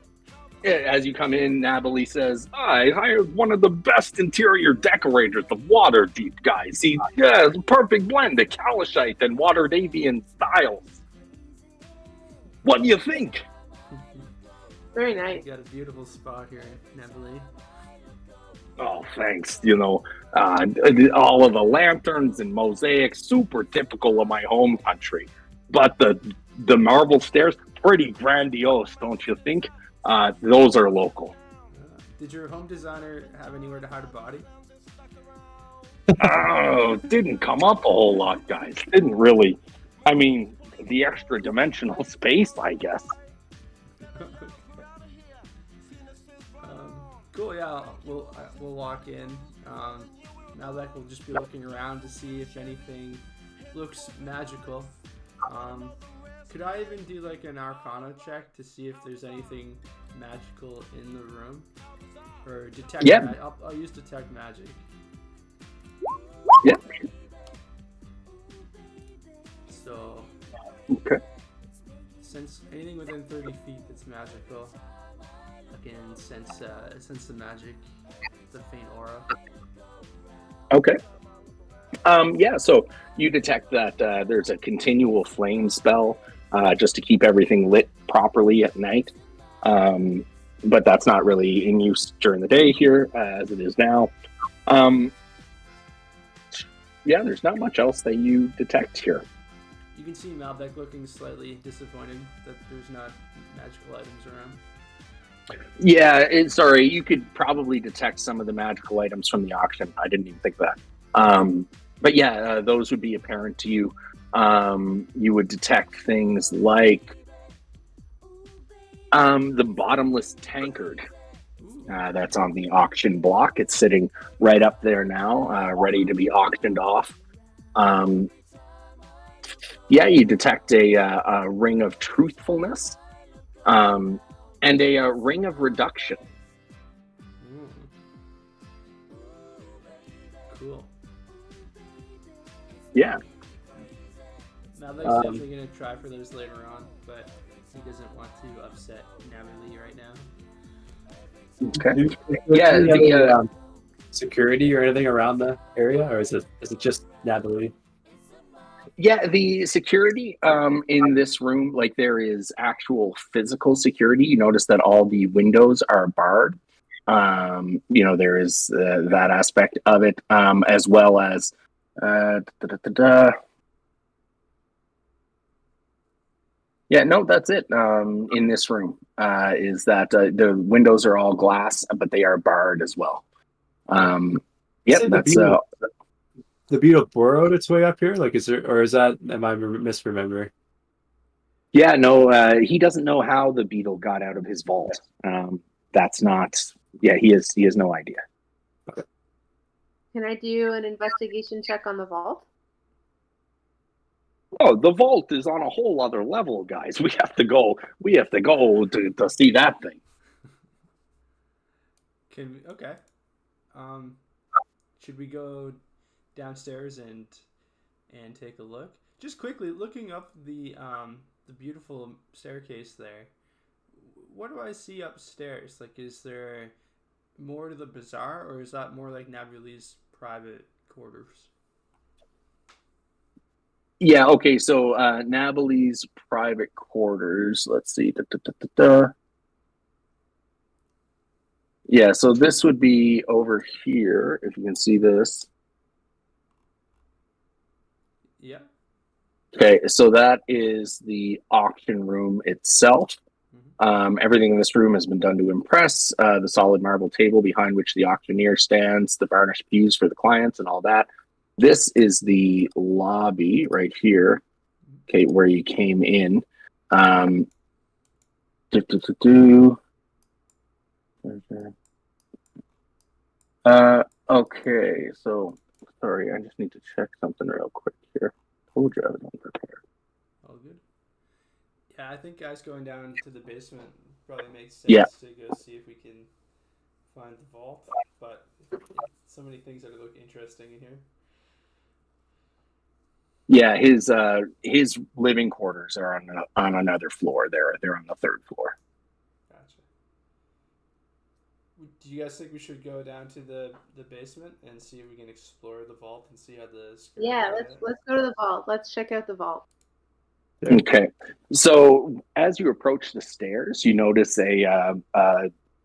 [SPEAKER 1] as you come in, Nabalie says, "I hired one of the best interior decorators of Waterdeep, guys. He has a perfect blend of Kalashite and Waterdavian styles. What do you think?"
[SPEAKER 3] Very nice.
[SPEAKER 2] You got a beautiful spot here, Nabalie.
[SPEAKER 1] Oh, thanks. All of the lanterns and mosaics, super typical of my home country. But the marble stairs, pretty grandiose, don't you think? Those are local.
[SPEAKER 2] Did your home designer have anywhere to hide a body?
[SPEAKER 1] Oh, didn't come up a whole lot, guys. Didn't really. I mean, the extra dimensional space, I guess.
[SPEAKER 2] Cool, yeah, we'll walk in. Now that we'll just be looking around to see if anything looks magical. Could I even do like an Arcana check to see if there's anything magical in the room? Or detect I'll use detect magic.
[SPEAKER 1] Yeah.
[SPEAKER 2] So,
[SPEAKER 1] okay.
[SPEAKER 2] Since anything within 30 feet that's magical, I can sense the magic, the faint aura.
[SPEAKER 1] Okay. Yeah, so you detect that there's a continual flame spell just to keep everything lit properly at night. But that's not really in use during the day here as it is now. Yeah, there's not much else that you detect here.
[SPEAKER 2] You can see Malbec looking slightly disappointed that there's not magical items around.
[SPEAKER 1] Yeah, sorry, you could probably detect some of the magical items from the auction. I didn't even think of that. But yeah, those would be apparent to you. You would detect things like the bottomless tankard that's on the auction block. It's sitting right up there now, ready to be auctioned off. Yeah, you detect a ring of truthfulness. And a ring of reduction.
[SPEAKER 2] Cool.
[SPEAKER 1] Yeah.
[SPEAKER 2] Malbec's definitely going to try for those later on, but he doesn't want to upset Nabalie right now.
[SPEAKER 1] Okay.
[SPEAKER 4] Yeah. Security or anything around the area, or is it just Nabalie?
[SPEAKER 1] Yeah, the security in this room, like there is actual physical security. You notice that all the windows are barred. There is that aspect of it, as well as Yeah, no, that's it. In this room, is that the windows are all glass, but they are barred as well. Yep, that's
[SPEAKER 4] the beetle burrowed its way up here. Like, is there, or is that? Am I misremembering?
[SPEAKER 1] Yeah, no, he doesn't know how the beetle got out of his vault. that's not. Yeah, he has no idea.
[SPEAKER 3] Can I do an investigation check on the vault?
[SPEAKER 1] Oh, the vault is on a whole other level, guys. We have to go. We have to go to see that thing.
[SPEAKER 2] Okay. Should we go downstairs and take a look? Just quickly looking up the beautiful staircase there. What do I see upstairs? Like, is there more to the bazaar, or is that more like Nabuli's private quarters?
[SPEAKER 1] Yeah. Okay. So Nabuli's private quarters. Let's see. Yeah. So this would be over here. If you can see this.
[SPEAKER 2] Yeah.
[SPEAKER 1] Okay. So that is the auction room itself. Everything in this room has been done to impress. The solid marble table behind which the auctioneer stands, the varnished pews for the clients, and all that. This is the lobby right here, okay, where you came in. Okay, so sorry, I just need to check something real quick here. Told you I was unprepared.
[SPEAKER 2] All good. Yeah, I think guys going down to the basement probably makes sense to go see if we can find the vault. But so many things that look interesting in here.
[SPEAKER 1] Yeah, his living quarters are on another floor. They're on the third floor.
[SPEAKER 2] Gotcha. Do you guys think we should go down to the basement and see if we can explore the vault and see how the
[SPEAKER 3] let's go to the vault. Let's check out the vault.
[SPEAKER 1] Okay, so as you approach the stairs, you notice a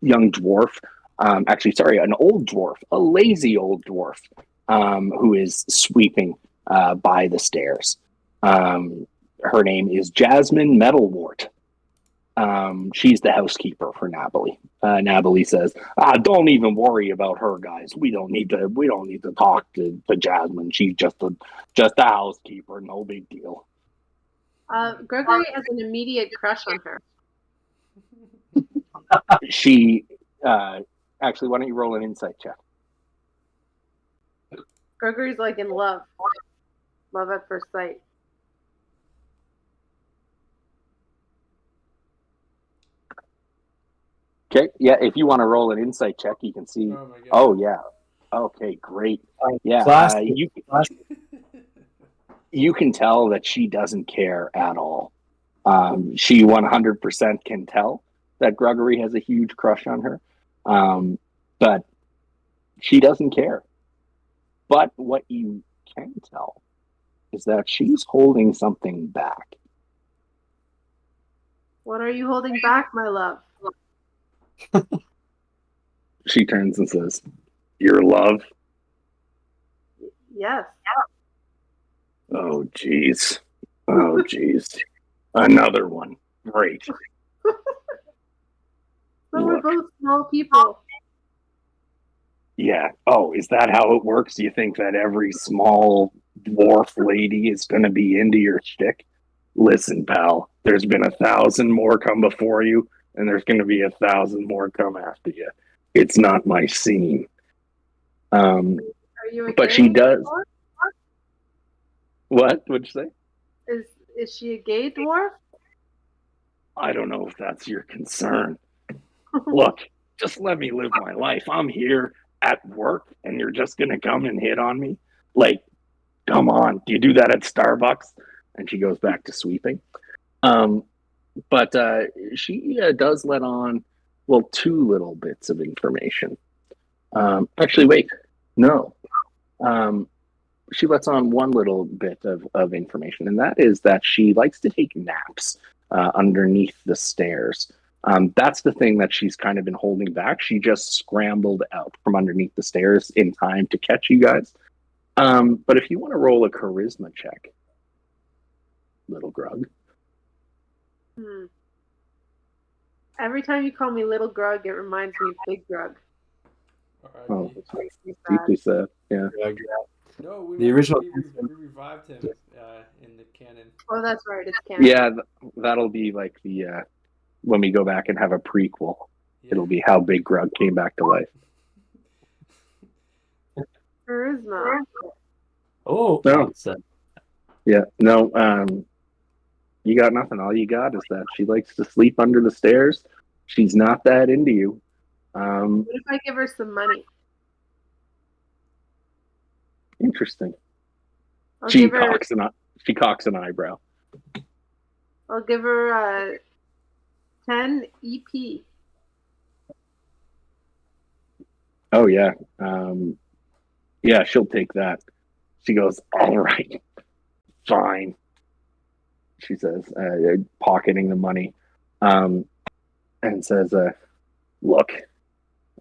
[SPEAKER 1] young dwarf. Actually, sorry, an old dwarf, a lazy old dwarf, who is sweeping by the stairs. Her name is Jasmine Metalwort. She's the housekeeper for Nabali. Nabali says, "Don't even worry about her, guys. We don't need to talk to Jasmine. She's just a housekeeper. No big deal."
[SPEAKER 3] Gregory has an immediate crush on her.
[SPEAKER 1] She actually, why don't you roll an insight check?
[SPEAKER 3] Gregory's like in love. Love at first sight.
[SPEAKER 1] Okay, yeah, if you want to roll an insight check, you can see.
[SPEAKER 2] Oh my god.
[SPEAKER 1] Oh yeah. Okay, great. Yeah, you can tell that she doesn't care at all. She 100% can tell that Gregory has a huge crush on her, but she doesn't care. But what you can tell is that she's holding something back.
[SPEAKER 3] What are you holding back, my love?
[SPEAKER 1] She turns and says, "Your love?"
[SPEAKER 3] Yes.
[SPEAKER 1] Oh, jeez. Oh, jeez. Another one. Great.
[SPEAKER 3] So we're both small people.
[SPEAKER 1] Yeah. Oh, is that how it works? You think that every small dwarf lady is going to be into your shtick? Listen, pal, there's been 1,000 more come before you, and there's going to be 1,000 more come after you. It's not my scene.
[SPEAKER 3] Are you a
[SPEAKER 1] but
[SPEAKER 3] gay
[SPEAKER 1] she does.
[SPEAKER 3] dwarf?
[SPEAKER 1] What? What'd you say?
[SPEAKER 3] Is she a gay dwarf?
[SPEAKER 1] I don't know if that's your concern. Look, just let me live my life. I'm here at work, and you're just going to come and hit on me? Like, come on. Do you do that at Starbucks? And she goes back to sweeping. But she does let on, well, 2 little bits of information. Actually, wait. No. She lets on 1 little bit of information, and that is that she likes to take naps underneath the stairs. That's the thing that she's kind of been holding back. She just scrambled out from underneath the stairs in time to catch you guys. But if you want to roll a charisma check, little Grug.
[SPEAKER 3] Every time you call me Little Grug, it reminds me of Big Grug.
[SPEAKER 1] Oh, deeply sad. Yeah.
[SPEAKER 2] No, we revived him in the canon.
[SPEAKER 3] Oh, that's right. It's canon.
[SPEAKER 1] Yeah, that'll be like the when we go back and have a prequel. It'll be how Big Grug came back to life.
[SPEAKER 3] Charisma.
[SPEAKER 4] Oh,
[SPEAKER 1] no. Yeah, no. You got nothing. All you got is that she likes to sleep under the stairs. She's not that into you.
[SPEAKER 3] What if I give her some money?
[SPEAKER 1] Interesting. She cocks an eyebrow.
[SPEAKER 3] I'll give her 10 EP.
[SPEAKER 1] Oh yeah. Yeah, she'll take that. She goes, all right, fine. She says, pocketing the money, and says, look,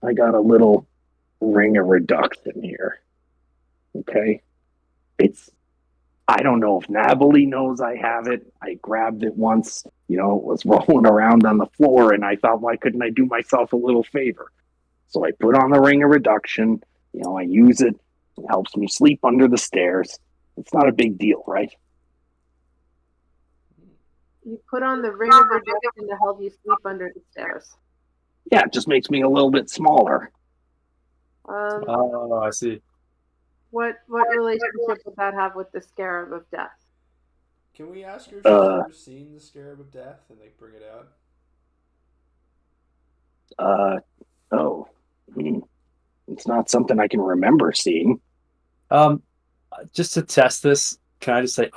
[SPEAKER 1] I got a little ring of reduction here. Okay? I don't know if Natalie knows I have it. I grabbed it once, it was rolling around on the floor, and I thought, why couldn't I do myself a little favor? So I put on the ring of reduction. I use it. It helps me sleep under the stairs. It's not a big deal, right?
[SPEAKER 3] You put on the ring of reduction to help you sleep under the stairs.
[SPEAKER 1] Yeah, it just makes me a little bit smaller.
[SPEAKER 4] I see.
[SPEAKER 3] What relationship would that have with the Scarab of Death?
[SPEAKER 2] Can we ask her if she's ever seen the Scarab of Death and bring it out?
[SPEAKER 1] It's not something I can remember seeing.
[SPEAKER 4] Just to test this, can I just say,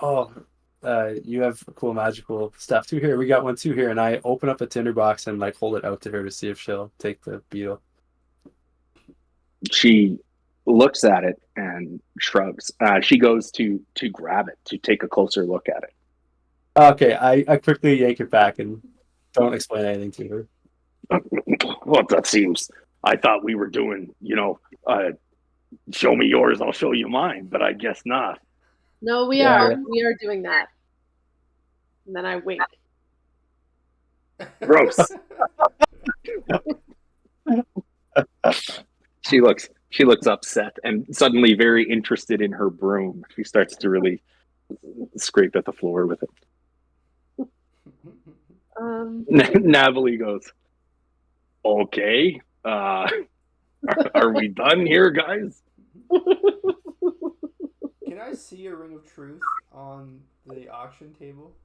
[SPEAKER 4] you have cool magical stuff too here. We got one too here, and I open up a tinderbox and hold it out to her to see if she'll take the beetle.
[SPEAKER 1] She looks at it and shrugs. She goes to grab it, to take a closer look at it.
[SPEAKER 4] Okay, I quickly yank it back and don't explain anything to her.
[SPEAKER 1] Well, that seems. I thought we were doing, show me yours, I'll show you mine, but I guess not.
[SPEAKER 3] No, we are. We are doing that. And then I wink.
[SPEAKER 1] Gross. She looks upset and suddenly very interested in her broom. She starts to really scrape at the floor with it. Natalie goes, okay, are we done here, guys?
[SPEAKER 2] Can I see a ring of truth on the auction table?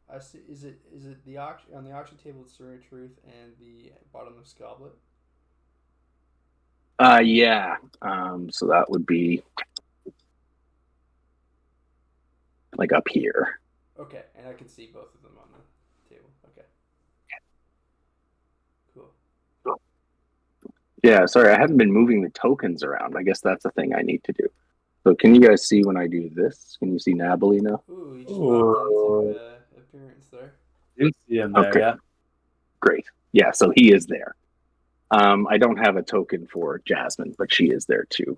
[SPEAKER 2] I see. Is it the auction on the auction table? It's the ring of truth and the bottomless goblet.
[SPEAKER 1] Yeah. So that would be up here.
[SPEAKER 2] Okay, and I can see both of them on the table. Okay. Cool.
[SPEAKER 1] Yeah, sorry, I haven't been moving the tokens around. I guess that's a thing I need to do. So can you guys see when I do this? Can you see Natalie now?
[SPEAKER 2] Ooh, he just popped into appearance there.
[SPEAKER 4] You see him there, yeah.
[SPEAKER 1] Great. Yeah, so he is there. I don't have a token for Jasmine, but she is there too.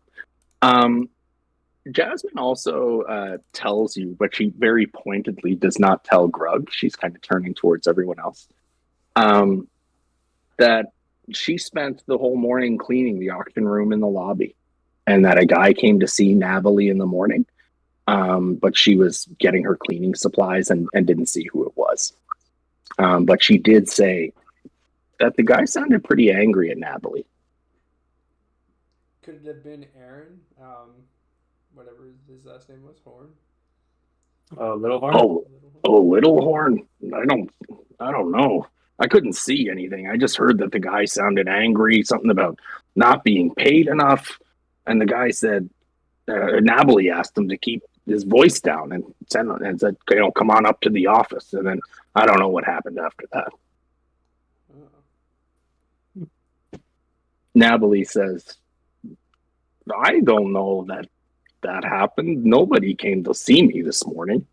[SPEAKER 1] Jasmine also tells you, but she very pointedly does not tell Grug. She's kind of turning towards everyone else. That she spent the whole morning cleaning the auction room in the lobby, and that a guy came to see Natalie in the morning, but she was getting her cleaning supplies and didn't see who it was. But she did say that the guy sounded pretty angry at Natalie.
[SPEAKER 2] Could it have been Aaron? Whatever his last name was, Horn.
[SPEAKER 4] Little Horn.
[SPEAKER 1] Little Horn. I don't know. I couldn't see anything. I just heard that the guy sounded angry, something about not being paid enough, and the guy said, Natalie asked him to keep his voice down and said, come on up to the office. And then I don't know what happened after that. Natalie says, I don't know that happened. Nobody came to see me this morning.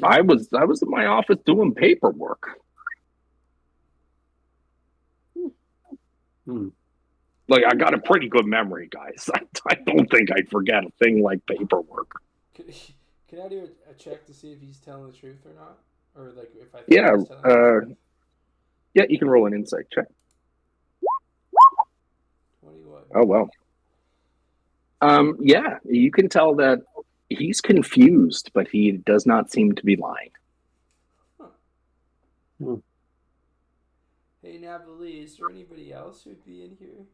[SPEAKER 1] I was in my office doing paperwork. I got a pretty good memory, guys. I don't think I'd forget a thing like paperwork.
[SPEAKER 2] Can I do a check to see if he's telling the truth or not? Or if I think
[SPEAKER 1] yeah,
[SPEAKER 2] he's telling the truth?
[SPEAKER 1] Yeah, you can roll an insight check.
[SPEAKER 2] 21.
[SPEAKER 1] Oh, well. Yeah, you can tell that he's confused, but he does not seem to be lying.
[SPEAKER 2] Hey, Natalie, is there anybody else who'd be in here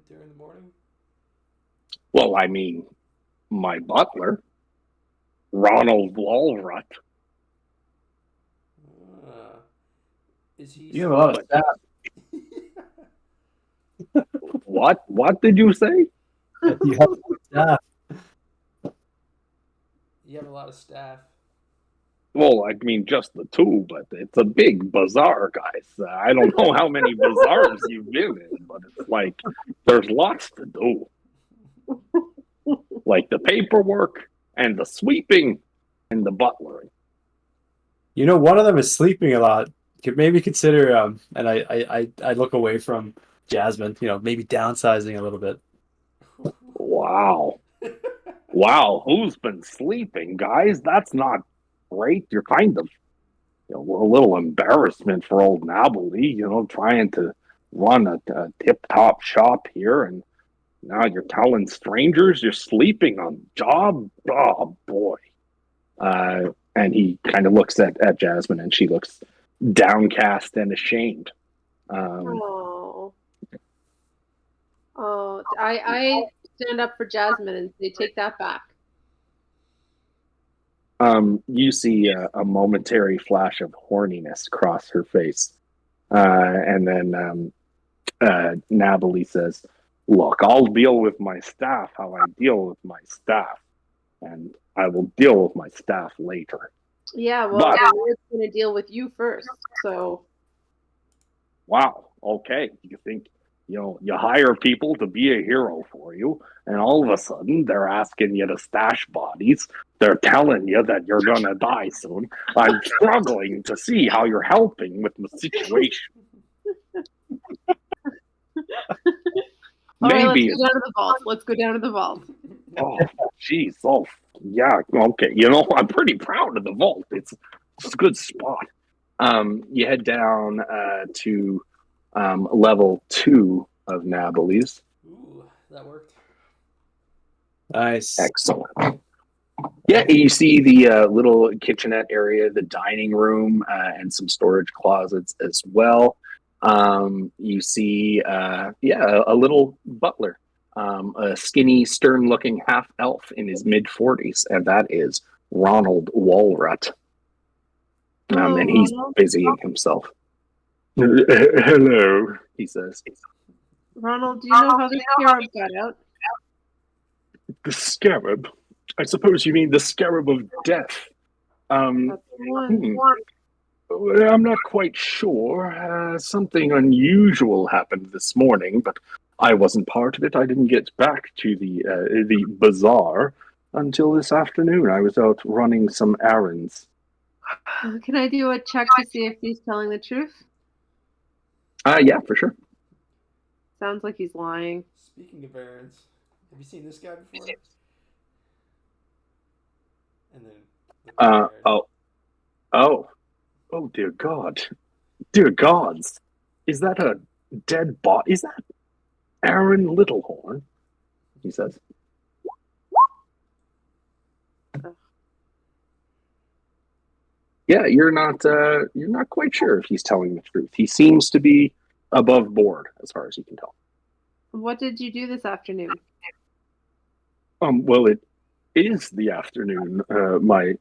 [SPEAKER 2] during the morning?
[SPEAKER 1] Well, I mean, my butler, Ronald Walrut.
[SPEAKER 2] Uh, is he
[SPEAKER 4] You have a lot of
[SPEAKER 1] But
[SPEAKER 4] staff.
[SPEAKER 1] what? What did you say?
[SPEAKER 4] You have a lot of staff.
[SPEAKER 2] You have a lot of staff.
[SPEAKER 1] Well, I mean, just the two, but it's a big bazaar, guys. I don't know how many bazaars you've been in, but it's like there's lots to do. Like the paperwork and the sweeping and the butlering.
[SPEAKER 4] You know, one of them is sleeping a lot. Could maybe consider, and I look away from Jasmine. You know, maybe downsizing a little bit.
[SPEAKER 1] Wow. Wow, who's been sleeping, guys? That's not great. You're kind of a little embarrassment for old Nabby, trying to run a tip-top shop here, and now you're telling strangers you're sleeping on the job. Oh boy! And he kind of looks at Jasmine, and she looks downcast and ashamed.
[SPEAKER 3] Oh. I stand up for Jasmine and say, take that back.
[SPEAKER 1] You see a momentary flash of horniness cross her face, and then Natalie says, "Look, I'll deal with my staff how I deal with my staff, and I will deal with my staff later."
[SPEAKER 3] Yeah, well,
[SPEAKER 1] But
[SPEAKER 3] the Lord's going to deal with you first, so...
[SPEAKER 1] wow, okay, you think you hire people to be a hero for you, and all of a sudden they're asking you to stash bodies. They're telling you that you're gonna die soon. I'm struggling to see how you're helping with the situation.
[SPEAKER 3] All right, let's
[SPEAKER 1] Maybe
[SPEAKER 3] go down to the vault. Let's go down to the vault.
[SPEAKER 1] oh, jeez. Oh, yeah. Okay. I'm pretty proud of the vault. It's a good spot. You head down to level 2 of Nabalie's.
[SPEAKER 2] Ooh, that worked.
[SPEAKER 4] Nice.
[SPEAKER 1] Excellent. Yeah, you see the little kitchenette area, the dining room, and some storage closets as well. You see, a little butler, a skinny, stern-looking half-elf in his mid-40s, and that is Ronald Walrut. And he's
[SPEAKER 3] Ronald?
[SPEAKER 1] busying himself. Hello, he says.
[SPEAKER 3] Ronald, do you know how the scarab got out?
[SPEAKER 1] The scarab? I suppose you mean the Scarab of Death.
[SPEAKER 3] That's the one.
[SPEAKER 1] I'm not quite sure. Something unusual happened this morning, but I wasn't part of it. I didn't get back to the bazaar until this afternoon. I was out running some errands.
[SPEAKER 3] Can I do a check to see if he's telling the truth?
[SPEAKER 1] Yeah, for sure.
[SPEAKER 3] Sounds like he's lying.
[SPEAKER 2] Speaking of errands, have you seen this guy before? And then
[SPEAKER 1] oh, dear God. Dear gods. Is that a dead bot? Is that Aaron Littlehorn? He says. Yeah, you're not quite sure if he's telling the truth. He seems to be above board as far as you can tell.
[SPEAKER 3] What did you do this afternoon?
[SPEAKER 1] Well, it is the afternoon, my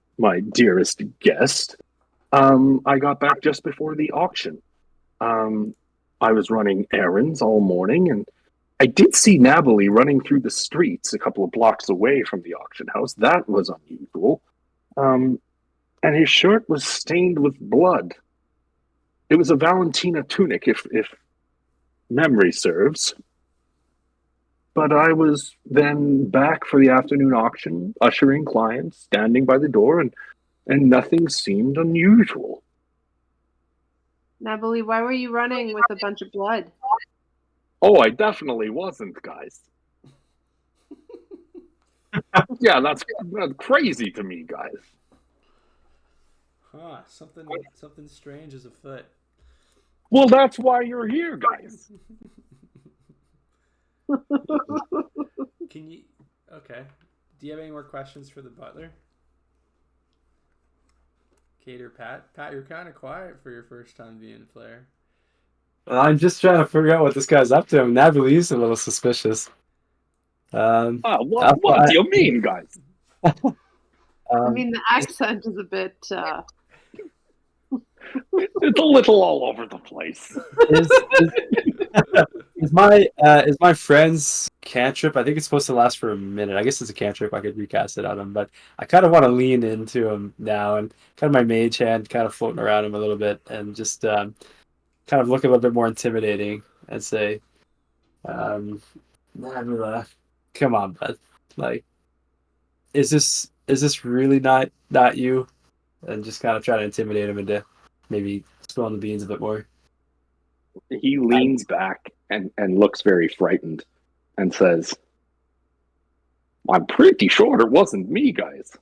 [SPEAKER 1] dearest guest. I got back just before the auction. I was running errands all morning, and I did see Natalie running through the streets a couple of blocks away from the auction house. That was unusual. And his shirt was stained with blood. It was a Valentina tunic, if memory serves. But I was then back for the afternoon auction, ushering clients, standing by the door, and nothing seemed unusual.
[SPEAKER 3] Natalie, why were you running with a bunch of blood?
[SPEAKER 1] Oh, I definitely wasn't, guys. Yeah, that's crazy to me, guys.
[SPEAKER 2] Huh, something strange is afoot.
[SPEAKER 1] Well, that's why you're here, guys.
[SPEAKER 2] Okay. Do you have any more questions for the butler? Cater, Pat. Pat, you're kind of quiet for your first time being a player.
[SPEAKER 4] I'm just trying to figure out what this guy's up to. Nabalie's a little suspicious.
[SPEAKER 1] What do you mean, guys?
[SPEAKER 3] I mean, the accent is a bit.
[SPEAKER 1] It's a little all over the place.
[SPEAKER 4] Is my friend's cantrip? I think it's supposed to last for a minute. I guess it's a cantrip. I could recast it on him, but I kind of want to lean into him now and kind of my mage hand kind of floating around him a little bit and just kind of look a little bit more intimidating and say, Nabula, come on, bud. Like, is this really not you? And just kind of try to intimidate him into maybe spilling the beans a bit more.
[SPEAKER 1] He leans back and looks very frightened and says, I'm pretty sure it wasn't me, guys.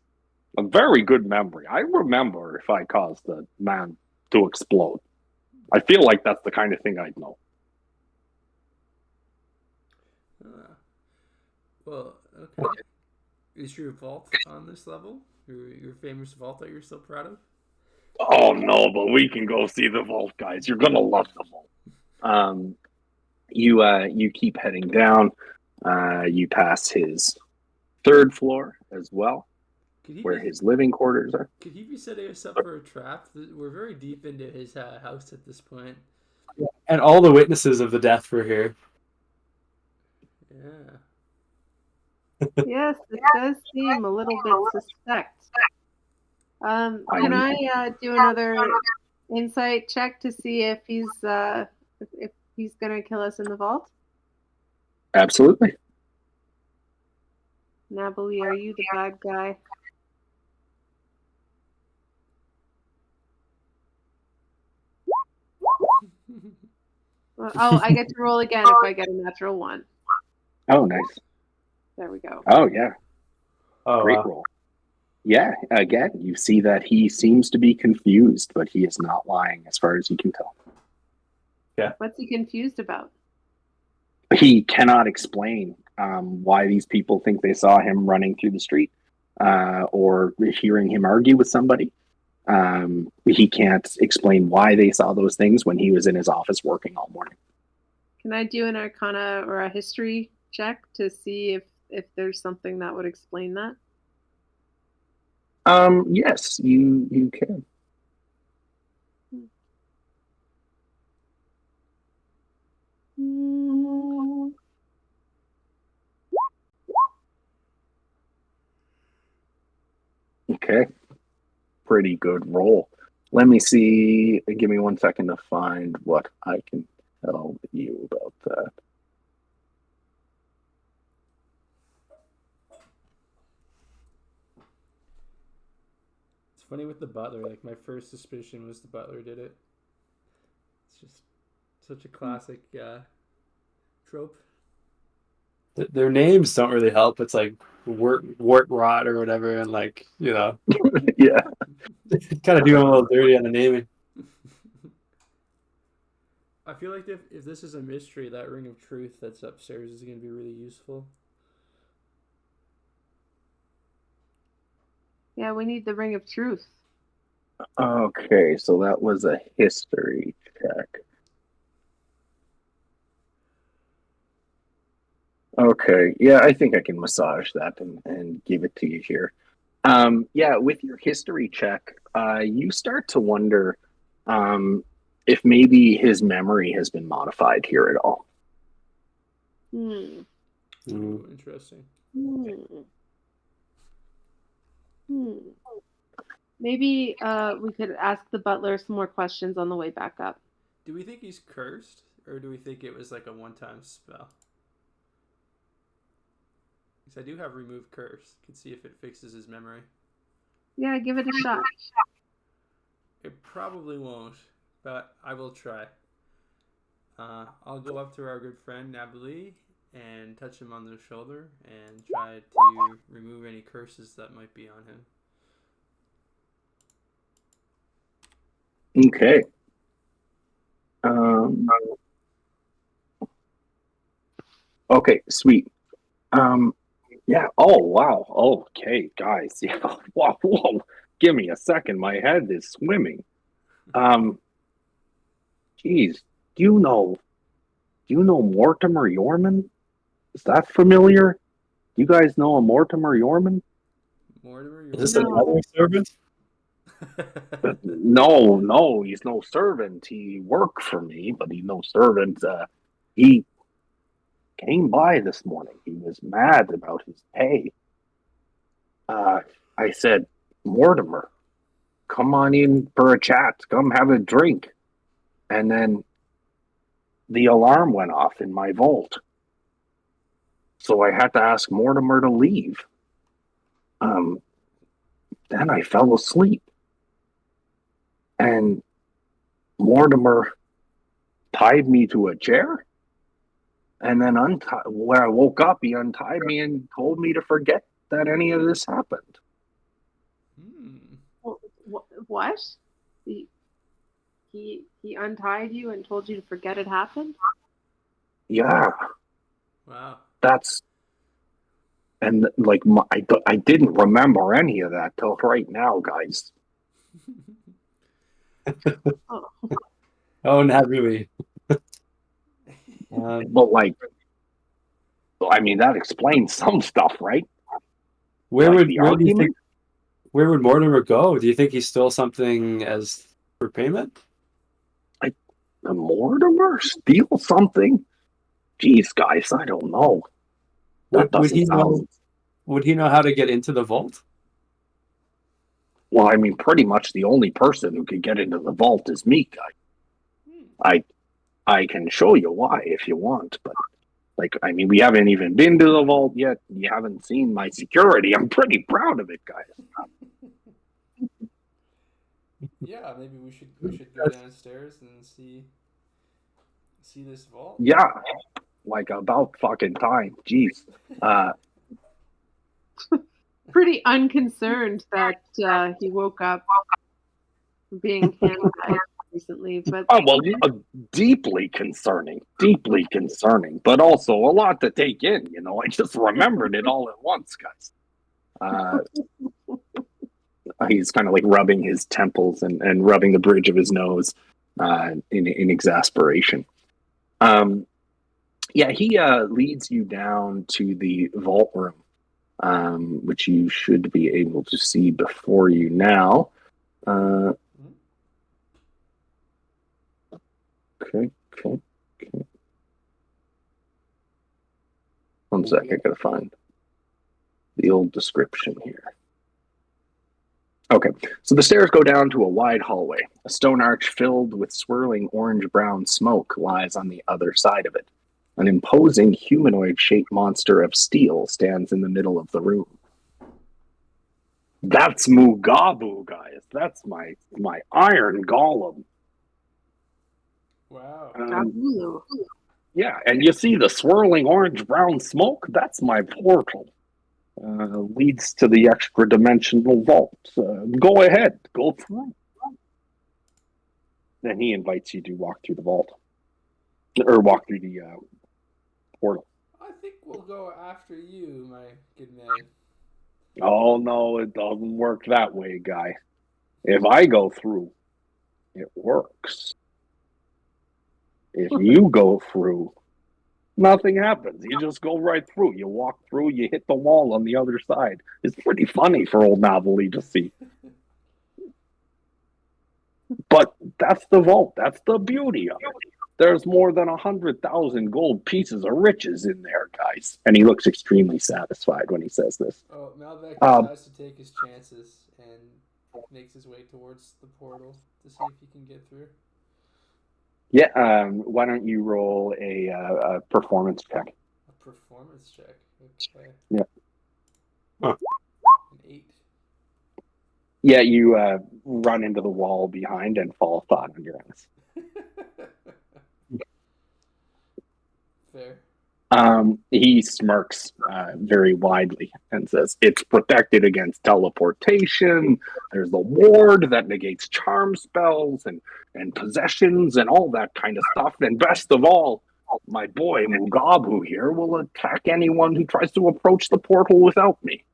[SPEAKER 1] A very good memory. I remember if I caused the man to explode. I feel like that's the kind of thing I'd know.
[SPEAKER 2] Well, okay. Is your vault on this level? Your famous vault that you're so proud of?
[SPEAKER 1] Oh no, but we can go see the vault, guys. You're gonna love the vault. You keep heading down. You pass his third floor as well, where his living quarters are.
[SPEAKER 2] Could he be setting us up for a trap? We're very deep into his house at this point.
[SPEAKER 4] Yeah. And all the witnesses of the death were here.
[SPEAKER 2] Yeah.
[SPEAKER 3] Yes, it does seem a little bit suspect. Can I do another insight check to see if he's gonna kill us in the vault?
[SPEAKER 1] Absolutely.
[SPEAKER 3] Nabali, are you the bad guy? Oh, I get to roll again if I get a natural 1.
[SPEAKER 1] Oh, nice.
[SPEAKER 3] There we go.
[SPEAKER 1] Oh, yeah.
[SPEAKER 4] Oh,
[SPEAKER 1] great roll. Yeah, again, you see that he seems to be confused, but he is not lying as far as you can tell.
[SPEAKER 4] Yeah.
[SPEAKER 3] What's he confused about?
[SPEAKER 1] He cannot explain why these people think they saw him running through the street or hearing him argue with somebody. He can't explain why they saw those things when he was in his office working all morning.
[SPEAKER 3] Can I do an arcana or a history check to see if there's something that would explain that?
[SPEAKER 1] Yes, you can. Okay. Pretty good roll. Let me see. Give me 1 second to find what I can tell you about that.
[SPEAKER 2] It's funny with the butler. Like, my first suspicion was the butler did it. It's just such a classic trope.
[SPEAKER 4] Their names don't really help. It's like wort rot or whatever, and like, you know,
[SPEAKER 1] yeah,
[SPEAKER 4] kind of doing a little dirty on the naming.
[SPEAKER 2] I feel like if this is a mystery, that ring of truth that's upstairs is going to be really useful.
[SPEAKER 3] Yeah, we need the ring of truth.
[SPEAKER 1] Okay, so that was a history check. Okay, yeah, I think I can massage that and give it to you here. Yeah, with your history check, you start to wonder if maybe his memory has been modified here at all.
[SPEAKER 2] Interesting.
[SPEAKER 3] Maybe we could ask the butler some more questions on the way back up.
[SPEAKER 2] Do we think he's cursed, or do we think it was like a one-time spell? Because I do have remove curse. Could see if it fixes his memory.
[SPEAKER 3] Yeah, give it a shot.
[SPEAKER 2] It probably won't, but I will try. I'll go up to our good friend Nabali and touch him on the shoulder and try to remove any curses that might be on him.
[SPEAKER 1] Okay. Okay, sweet. Yeah. Oh, wow. Okay, guys. Yeah. Whoa. give me a second. My head is swimming. Geez, do you know Mortimer Yorman? Is that familiar? You guys know a Mortimer Yorman?
[SPEAKER 2] Mortimer,
[SPEAKER 4] Is this another servant?
[SPEAKER 1] No, he's no servant. He worked for me, but he's no servant. He came by this morning. He was mad about his pay. I said, Mortimer, come on in for a chat. Come have a drink. And then the alarm went off in my vault. So I had to ask Mortimer to leave. Then I fell asleep. And Mortimer tied me to a chair. And then when I woke up, he untied me and told me to forget that any of this happened.
[SPEAKER 3] What? He untied you and told you to forget it happened?
[SPEAKER 1] Yeah.
[SPEAKER 2] Wow.
[SPEAKER 1] I didn't remember any of that till right now, guys.
[SPEAKER 4] Oh, not really.
[SPEAKER 1] But that explains some stuff, right?
[SPEAKER 4] Where do you think? Where would Mortimer go? Do you think he stole something as for payment?
[SPEAKER 1] Mortimer steal something? Jeez, guys, I don't know.
[SPEAKER 4] Would he know how to get into the vault?
[SPEAKER 1] Well, pretty much the only person who could get into the vault is me, guy. I can show you why if you want, but we haven't even been to the vault yet. You haven't seen my security. I'm pretty proud of it, guys.
[SPEAKER 2] Yeah, maybe we should go downstairs and see this vault.
[SPEAKER 1] Yeah, about fucking time. Jeez.
[SPEAKER 3] Pretty unconcerned that he woke up being handcuffed recently, but
[SPEAKER 1] deeply concerning, but also a lot to take in. I just remembered it all at once, guys. He's kind of rubbing his temples and rubbing the bridge of his nose in exasperation. He leads you down to the vault room, which you should be able to see before you now. Okay. One sec, I gotta find the old description here. Okay, so the stairs go down to a wide hallway. A stone arch filled with swirling orange-brown smoke lies on the other side of it. An imposing humanoid-shaped monster of steel stands in the middle of the room. That's Mugabu, guys. That's my iron golem.
[SPEAKER 2] Wow.
[SPEAKER 1] Yeah, and you see the swirling orange-brown smoke? That's my portal. Leads to the extra-dimensional vault. Go ahead. Go through. Then he invites you to walk through the vault. Or walk through the portal.
[SPEAKER 2] I think we'll go after you, my good man.
[SPEAKER 1] Oh, no, it doesn't work that way, guy. If I go through, it works. If you go through, nothing happens. You just go right through. You walk through, you hit the wall on the other side. It's pretty funny for old Novelty to see. But that's the vault. That's the beauty of it. There's more than 100,000 gold pieces of riches in there, guys. And he looks extremely satisfied when he says this.
[SPEAKER 2] Oh, Malbec decides to take his chances and makes his way towards the portal to see if he can get through.
[SPEAKER 1] Yeah, why don't you roll a performance check?
[SPEAKER 2] A performance check? Okay.
[SPEAKER 1] Yeah.
[SPEAKER 2] An 8.
[SPEAKER 1] Yeah, you run into the wall behind and fall flat on your ass.
[SPEAKER 2] Fair.
[SPEAKER 1] He smirks very widely and says, it's protected against teleportation. There's a ward that negates charm spells and possessions and all that kind of stuff. And best of all, my boy Mugabu here will attack anyone who tries to approach the portal without me.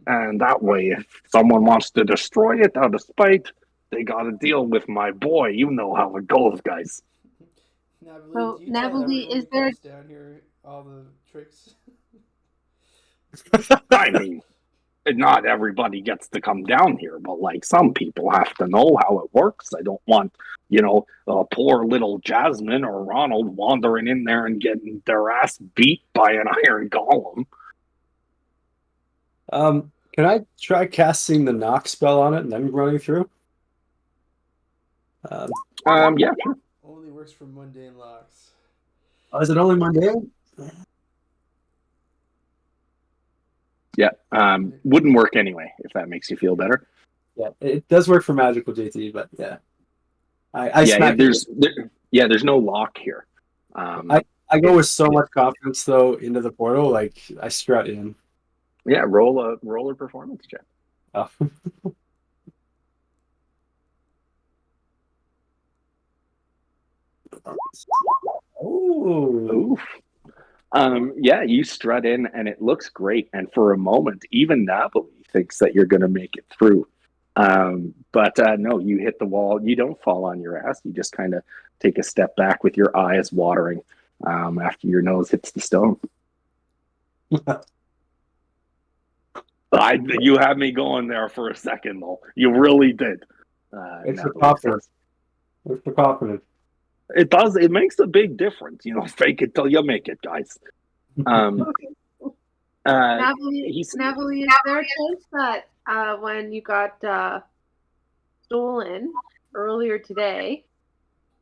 [SPEAKER 1] And that way, if someone wants to destroy it out of spite, they got to deal with my boy. You know how it goes, guys.
[SPEAKER 2] Natalie,
[SPEAKER 3] So,
[SPEAKER 2] do you tell
[SPEAKER 3] Natalie,
[SPEAKER 2] everyone
[SPEAKER 3] is
[SPEAKER 2] who
[SPEAKER 3] there?
[SPEAKER 2] comes down here all the tricks?
[SPEAKER 1] I mean, not everybody gets to come down here, but like some people have to know how it works. I don't want, poor little Jasmine or Ronald wandering in there and getting their ass beat by an iron golem.
[SPEAKER 4] Can I try casting the knock spell on it and then running through?
[SPEAKER 1] Yeah, sure.
[SPEAKER 2] Only works for mundane locks.
[SPEAKER 4] Oh, is it only mundane?
[SPEAKER 1] Yeah, wouldn't work anyway, if that makes you feel better.
[SPEAKER 4] Yeah, it does work for magical JT, but yeah. I smack
[SPEAKER 1] there's no lock here.
[SPEAKER 4] I go with so much confidence though into the portal, like I strut in.
[SPEAKER 1] Yeah, roll a performance check.
[SPEAKER 4] Oh.
[SPEAKER 1] Ooh. Yeah, you strut in and it looks great. And for a moment, even Napoli thinks that you're going to make it through. But no, you hit the wall. You don't fall on your ass. You just kind of take a step back with your eyes watering after your nose hits the stone. You had me going there for a second, though. You really did.
[SPEAKER 4] It's the confidence. It's the confidence.
[SPEAKER 1] It does. It makes a big difference. Fake it till you make it, guys.
[SPEAKER 3] Natalie, is there a chance that when you got stolen earlier today,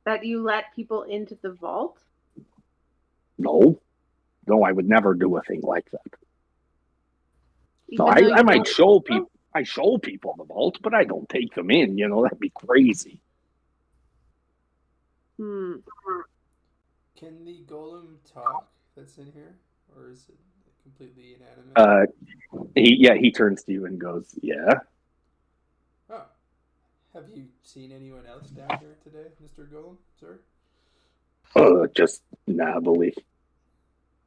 [SPEAKER 3] that you let people into the vault?
[SPEAKER 1] No, I would never do a thing like that. No, I might show people. I show people the vault, but I don't take them in. That'd be crazy.
[SPEAKER 2] Can the golem talk that's in here, or is it completely inanimate?
[SPEAKER 1] He turns to you and goes, "Yeah."
[SPEAKER 2] Oh, have you seen anyone else down here today, Mr. Golem, sir?
[SPEAKER 1] Just Natalie.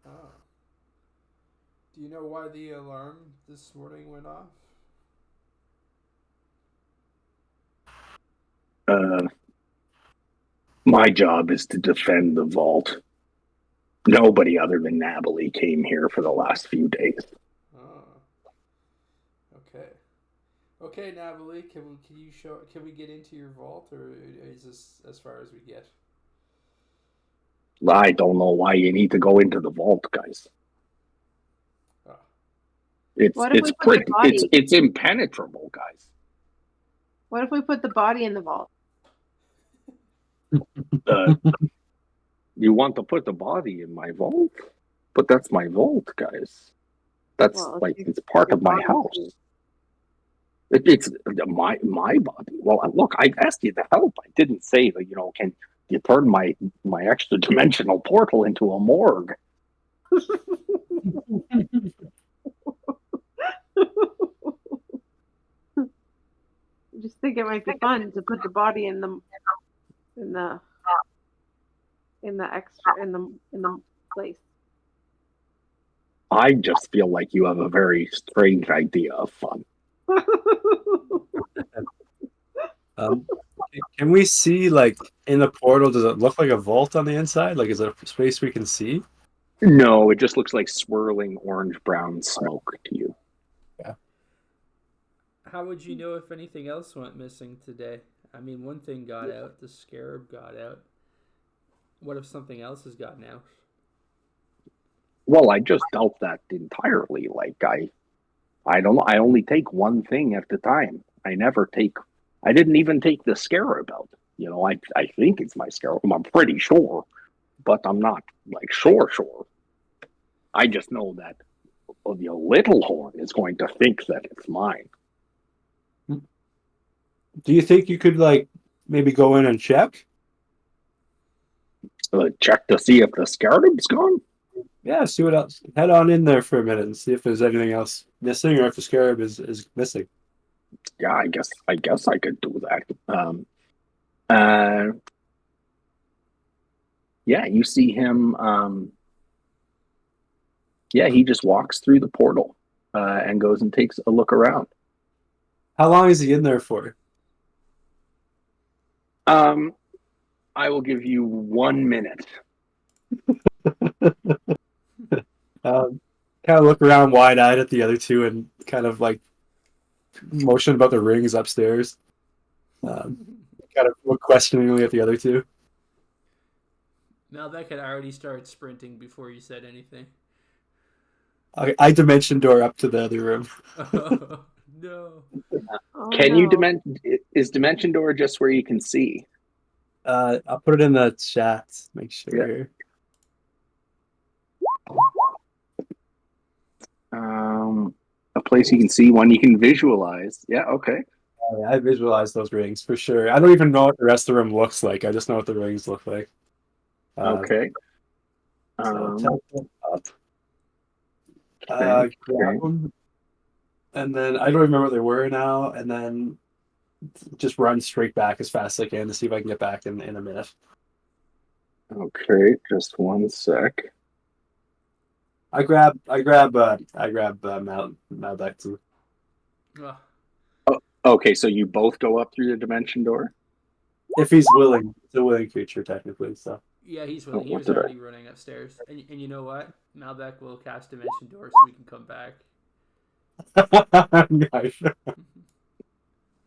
[SPEAKER 2] Oh. Do you know why the alarm this morning went off?
[SPEAKER 1] My job is to defend the vault. Nobody other than Natalie came here for the last few days.
[SPEAKER 2] Oh. Okay. Okay, Natalie, can we get into your vault, or is this as far as we get?
[SPEAKER 1] I don't know why you need to go into the vault, guys. Oh. It's impenetrable, guys.
[SPEAKER 3] What if we put the body in the vault?
[SPEAKER 1] You want to put the body in my vault? But that's my vault, guys. That's it's part of my house. It's my body. Well, look, I asked you to help. I didn't say that, can you turn my extra dimensional portal into a morgue?
[SPEAKER 3] I just think it might be fun to put the body in the place.
[SPEAKER 1] I just feel like you have a very strange idea of fun.
[SPEAKER 4] Can we see, like, in the portal, does it look like a vault on the inside? Like, is it a space we can see?
[SPEAKER 1] No, it just looks like swirling orange-brown smoke to you.
[SPEAKER 4] Yeah.
[SPEAKER 2] How would you know if anything else went missing today? I mean, one thing got out. The Scarab got out. What if something else has gotten out?
[SPEAKER 1] Well, I just doubt that entirely. Like, I don't know. I only take one thing at a time. I didn't even take the Scarab out. I think it's my Scarab. I'm pretty sure, but I'm not, like, sure. I just know that the little horn is going to think that it's mine.
[SPEAKER 4] Do you think you could, like, maybe go in and check?
[SPEAKER 1] Check to see if the Scarab's gone?
[SPEAKER 4] Yeah, see what else. Head on in there for a minute and see if there's anything else missing, or if the Scarab is missing.
[SPEAKER 1] Yeah, I guess I could do that. Yeah, you see him. Yeah, he just walks through the portal. and goes and takes a look around.
[SPEAKER 4] How long is he in there for?
[SPEAKER 1] I will give you 1 minute.
[SPEAKER 4] Kind of look around wide-eyed at the other two and kind of like motion about the rings upstairs. Kind of look questioningly at the other two.
[SPEAKER 2] Malbec had already started sprinting before you said anything.
[SPEAKER 4] I dimension door up to the other room.
[SPEAKER 2] Oh, no.
[SPEAKER 3] Oh,
[SPEAKER 1] Can
[SPEAKER 3] no.
[SPEAKER 1] you is dimension door just where you can see?
[SPEAKER 4] I'll put it in the chat. Make sure.
[SPEAKER 1] Yeah. A place you can see, one you can visualize. Yeah, okay.
[SPEAKER 4] Oh, yeah, I visualize those rings for sure. I don't even know what the rest of the room looks like. I just know what the rings look like.
[SPEAKER 1] Okay.
[SPEAKER 4] So teleport up.
[SPEAKER 1] Okay.
[SPEAKER 4] Grab them. And then I don't remember what they were now. And then just run straight back as fast as I can to see if I can get back in a minute.
[SPEAKER 1] Okay, just 1 sec.
[SPEAKER 4] I grab Malbec too.
[SPEAKER 2] Oh,
[SPEAKER 1] Oh, okay, so you both go up through the dimension door?
[SPEAKER 4] If he's willing. It's a willing creature technically, so.
[SPEAKER 2] yeah, he's willing. He
[SPEAKER 1] what
[SPEAKER 2] was
[SPEAKER 1] did I-
[SPEAKER 2] already running upstairs. And you know what? Malbec will cast Dimension Door so we can come back.
[SPEAKER 4] Nice.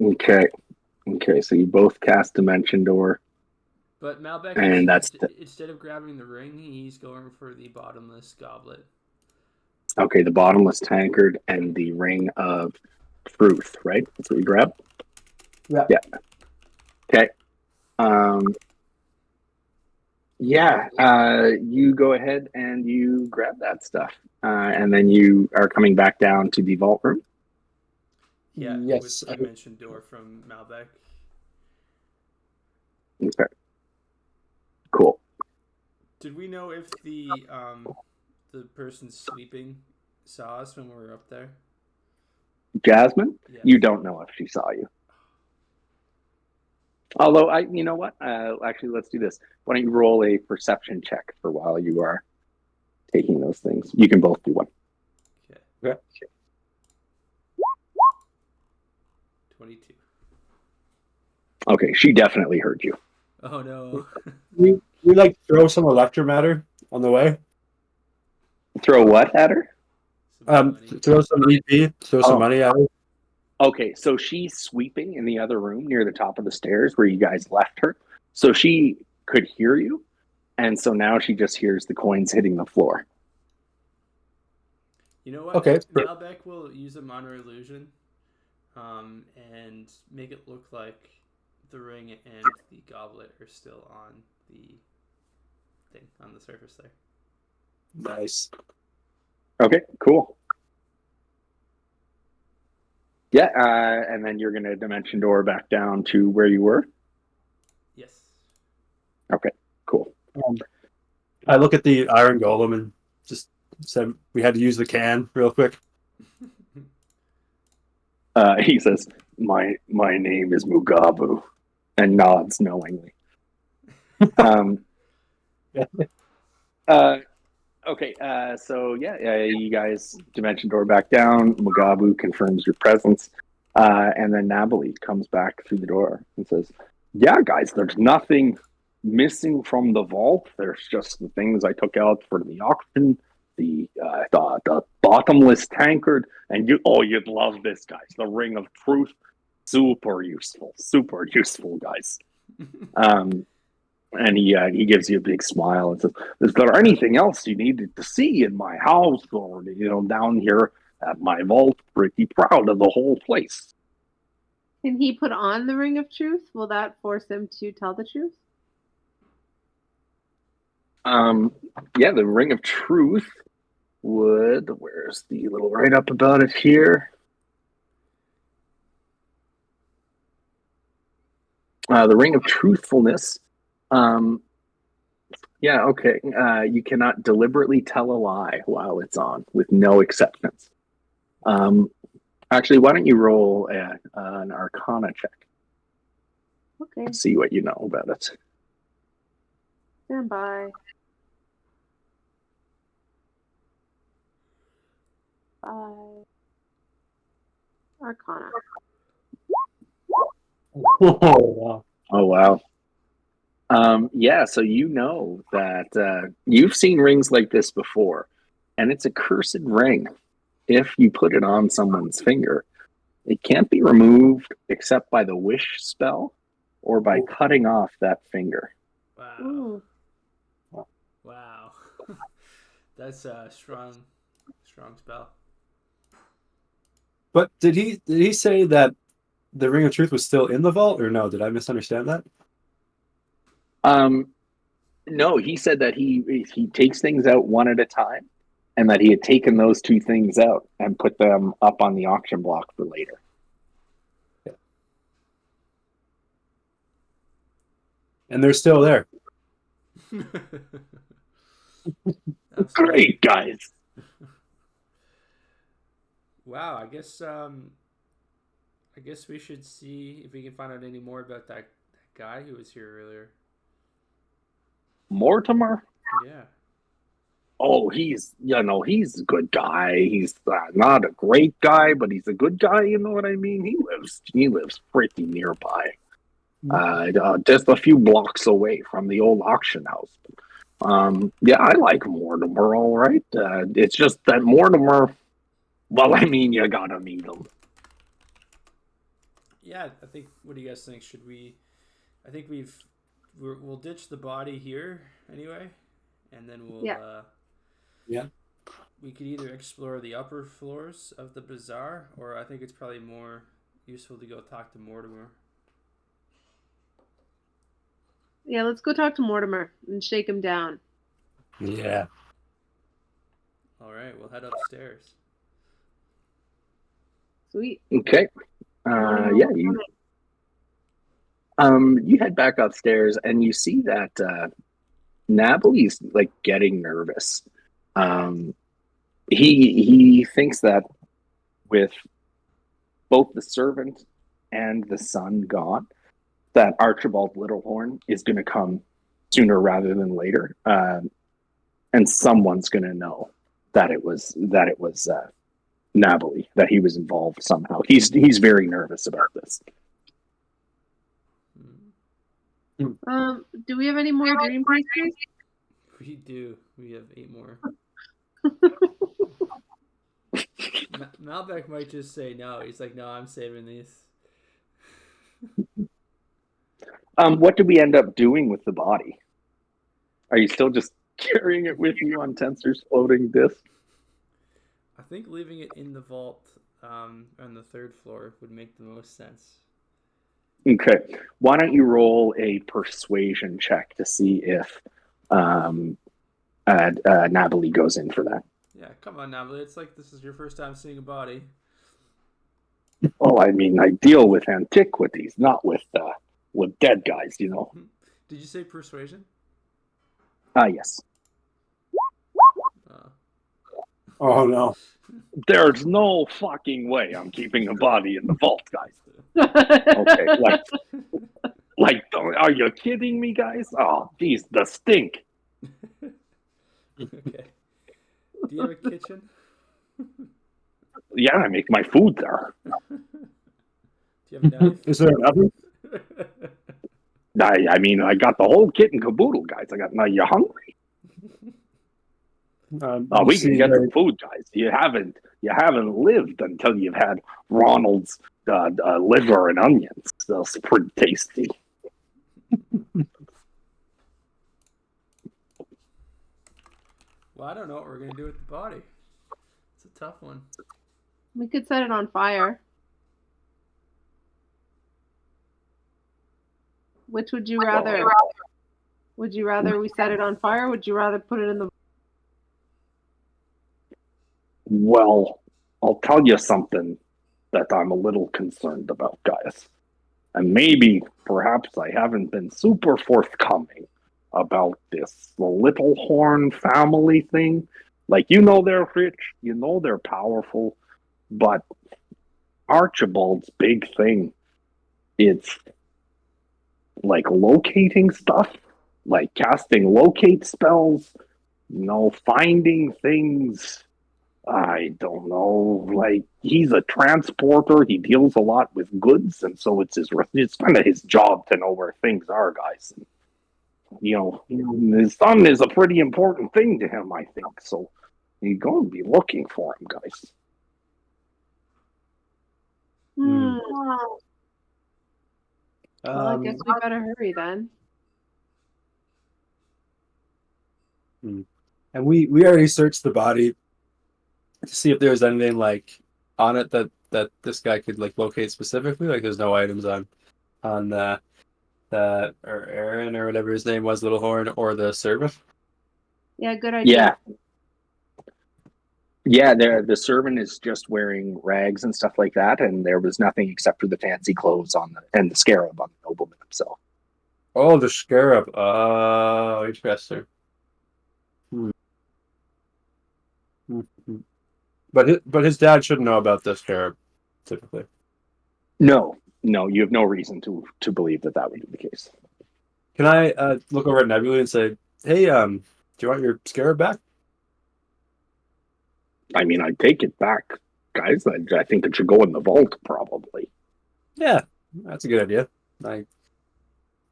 [SPEAKER 1] Okay. Okay, so you both cast dimension door.
[SPEAKER 2] But Malbec,
[SPEAKER 1] And
[SPEAKER 2] instead of grabbing the ring, he's going for the bottomless goblet.
[SPEAKER 1] Okay, the bottomless tankard and the ring of truth, right? That's what you grab?
[SPEAKER 4] Yeah.
[SPEAKER 1] Okay. You go ahead and you grab that stuff. And then you are coming back down to the vault room.
[SPEAKER 2] Yeah,
[SPEAKER 4] Yes.
[SPEAKER 2] with Dimension Door from Malbec.
[SPEAKER 1] Okay. Cool.
[SPEAKER 2] Did we know if the person sleeping saw us when we were up there?
[SPEAKER 1] Jasmine,
[SPEAKER 2] Yes.
[SPEAKER 1] You don't know if she saw you. Although, you know what? Actually, let's do this. Why don't you roll a perception check for while you are taking those things? You can both do one.
[SPEAKER 2] Okay. 22.
[SPEAKER 1] Okay, she definitely heard you.
[SPEAKER 2] Oh no.
[SPEAKER 4] We like throw some electromatter on the way.
[SPEAKER 1] Throw what at her?
[SPEAKER 2] Some money.
[SPEAKER 4] Throw some EP, throw some money at her.
[SPEAKER 1] Okay, so she's sweeping in the other room near the top of the stairs where you guys left her. So she could hear you, and so now she just hears the coins hitting the floor.
[SPEAKER 2] You know what?
[SPEAKER 4] Okay.
[SPEAKER 2] Malbec will use a minor illusion, and make it look like the ring and the goblet are still on the thing on the surface there.
[SPEAKER 4] Nice.
[SPEAKER 1] Okay, cool. Yeah, and then you're going to dimension door back down to where you were?
[SPEAKER 2] Yes.
[SPEAKER 1] Okay, cool.
[SPEAKER 4] I look at the iron golem and just said we had to use the can real quick.
[SPEAKER 1] He says, my name is Mugabu, and nods knowingly. Okay, so you guys dimension door back down. Mugabu confirms your presence, and then Nabali comes back through the door and says, "Yeah, guys, there's nothing missing from the vault. There's just the things I took out for the auction, the bottomless tankard, and you'd love this, guys. The ring of truth, super useful, guys." And he gives you a big smile and says, "Is there anything else you needed to see in my house or down here at my vault? Pretty proud of the whole place."
[SPEAKER 3] Can he put on the ring of truth? Will that force him to tell the truth?
[SPEAKER 1] The ring of truth would. Where's the little write up about it here? The ring of truthfulness. You cannot deliberately tell a lie while it's on with no acceptance. Actually, why don't you roll an Arcana check?
[SPEAKER 3] Okay.
[SPEAKER 1] And see what you know about it.
[SPEAKER 3] Stand by. 5. Arcana.
[SPEAKER 4] Oh, wow.
[SPEAKER 1] Oh, wow. Yeah, so you know that you've seen rings like this before, and it's a cursed ring. If you put it on someone's finger, it can't be removed except by the wish spell or by cutting off that finger.
[SPEAKER 2] Wow.
[SPEAKER 3] Ooh.
[SPEAKER 2] Wow. That's a strong spell.
[SPEAKER 4] But did he say that the Ring of Truth was still in the vault, or no? Did I misunderstand that?
[SPEAKER 1] No, he said that he takes things out one at a time, and that he had taken those two things out and put them up on the auction block for later.
[SPEAKER 4] And they're still there.
[SPEAKER 1] Great, guys.
[SPEAKER 2] Wow, I guess we should see if we can find out any more about that guy who was here earlier.
[SPEAKER 1] Mortimer?
[SPEAKER 2] Yeah.
[SPEAKER 1] Oh, he's a good guy. He's not a great guy, but he's a good guy. You know what I mean? He lives pretty nearby, just a few blocks away from the old auction house. Yeah, I like Mortimer. All right. It's just that Mortimer. Well, I mean, you gotta meet him.
[SPEAKER 2] Yeah, I think. What do you guys think? Should we? I think we'll ditch the body here anyway, and then we'll.
[SPEAKER 4] Yeah.
[SPEAKER 2] We could either explore the upper floors of the bazaar, or I think it's probably more useful to go talk to Mortimer.
[SPEAKER 3] Yeah, let's go talk to Mortimer and shake him down.
[SPEAKER 4] Yeah.
[SPEAKER 2] All right, we'll head upstairs.
[SPEAKER 3] Sweet.
[SPEAKER 1] Okay. Yeah, you head back upstairs and you see that Napoli's like getting nervous. He thinks that with both the servant and the son gone, that Archibald Littlehorn is going to come sooner rather than later, and someone's going to know that it was Napoli, that he was involved somehow. He's very nervous about this.
[SPEAKER 3] Do we have any more dream pieces?
[SPEAKER 2] We do. We have 8 more. Malbec might just say no. He's like, no, I'm saving these.
[SPEAKER 1] What did we end up doing with the body? Are you still just carrying it with you on Tensor's floating disc?
[SPEAKER 2] I think leaving it in the vault on the 3rd floor would make the most sense.
[SPEAKER 1] Okay. Why don't you roll a persuasion check to see if Napoli goes in for that?
[SPEAKER 2] Yeah, come on, Napoli. It's like this is your first time seeing a body.
[SPEAKER 1] Oh, I mean, I deal with antiquities, not with dead guys, you know.
[SPEAKER 2] Did you say persuasion?
[SPEAKER 1] Yes.
[SPEAKER 4] Oh, no.
[SPEAKER 1] There's no fucking way I'm keeping a body in the vault, guys. Okay, are you kidding me, guys? Oh, geez, the stink.
[SPEAKER 2] Okay. Do you have a kitchen?
[SPEAKER 1] Yeah, I make my food there.
[SPEAKER 2] Do you have a knife?
[SPEAKER 4] Is there an oven?
[SPEAKER 1] I mean, I got the whole kit and caboodle, guys. Now, you hungry? We can get some food, guys. You haven't lived until you've had Ronald's liver and onions. That's pretty tasty.
[SPEAKER 2] Well, I don't know what we're gonna do with the body. It's a tough one.
[SPEAKER 3] We could set it on fire. Which would you rather? Would you rather we set it on fire? Or would you rather put it in the...
[SPEAKER 1] Well, I'll tell you something that I'm a little concerned about, guys. And maybe, perhaps I haven't been super forthcoming about this Littlehorn family thing. Like, you know they're rich, you know they're powerful, but Archibald's big thing, it's like locating stuff, like casting locate spells, finding things I don't know. Like he's a transporter. He deals a lot with goods, and so it's kind of his job to know where things are, guys. And, his son is a pretty important thing to him, I think. So you're going to be looking for him, guys.
[SPEAKER 3] Hmm. Well, I guess we better hurry then.
[SPEAKER 4] And we already searched the body to see if there was anything like on it that this guy could like locate specifically. Like there's no items on that or Aaron or whatever his name was, Little Horn, or the servant.
[SPEAKER 3] Yeah, good idea.
[SPEAKER 1] Yeah, the servant is just wearing rags and stuff like that, and there was nothing except for the fancy clothes and the scarab on the nobleman himself.
[SPEAKER 4] Oh, the scarab. Oh, interesting. But his dad should know about this scarab, typically.
[SPEAKER 1] No, you have no reason to believe that would be the case.
[SPEAKER 4] Can I look over at Nebula and say, "Hey, do you want your scarab back?"
[SPEAKER 1] I mean, I'd take it back, guys. I think it should go in the vault, probably.
[SPEAKER 4] Yeah, that's a good idea.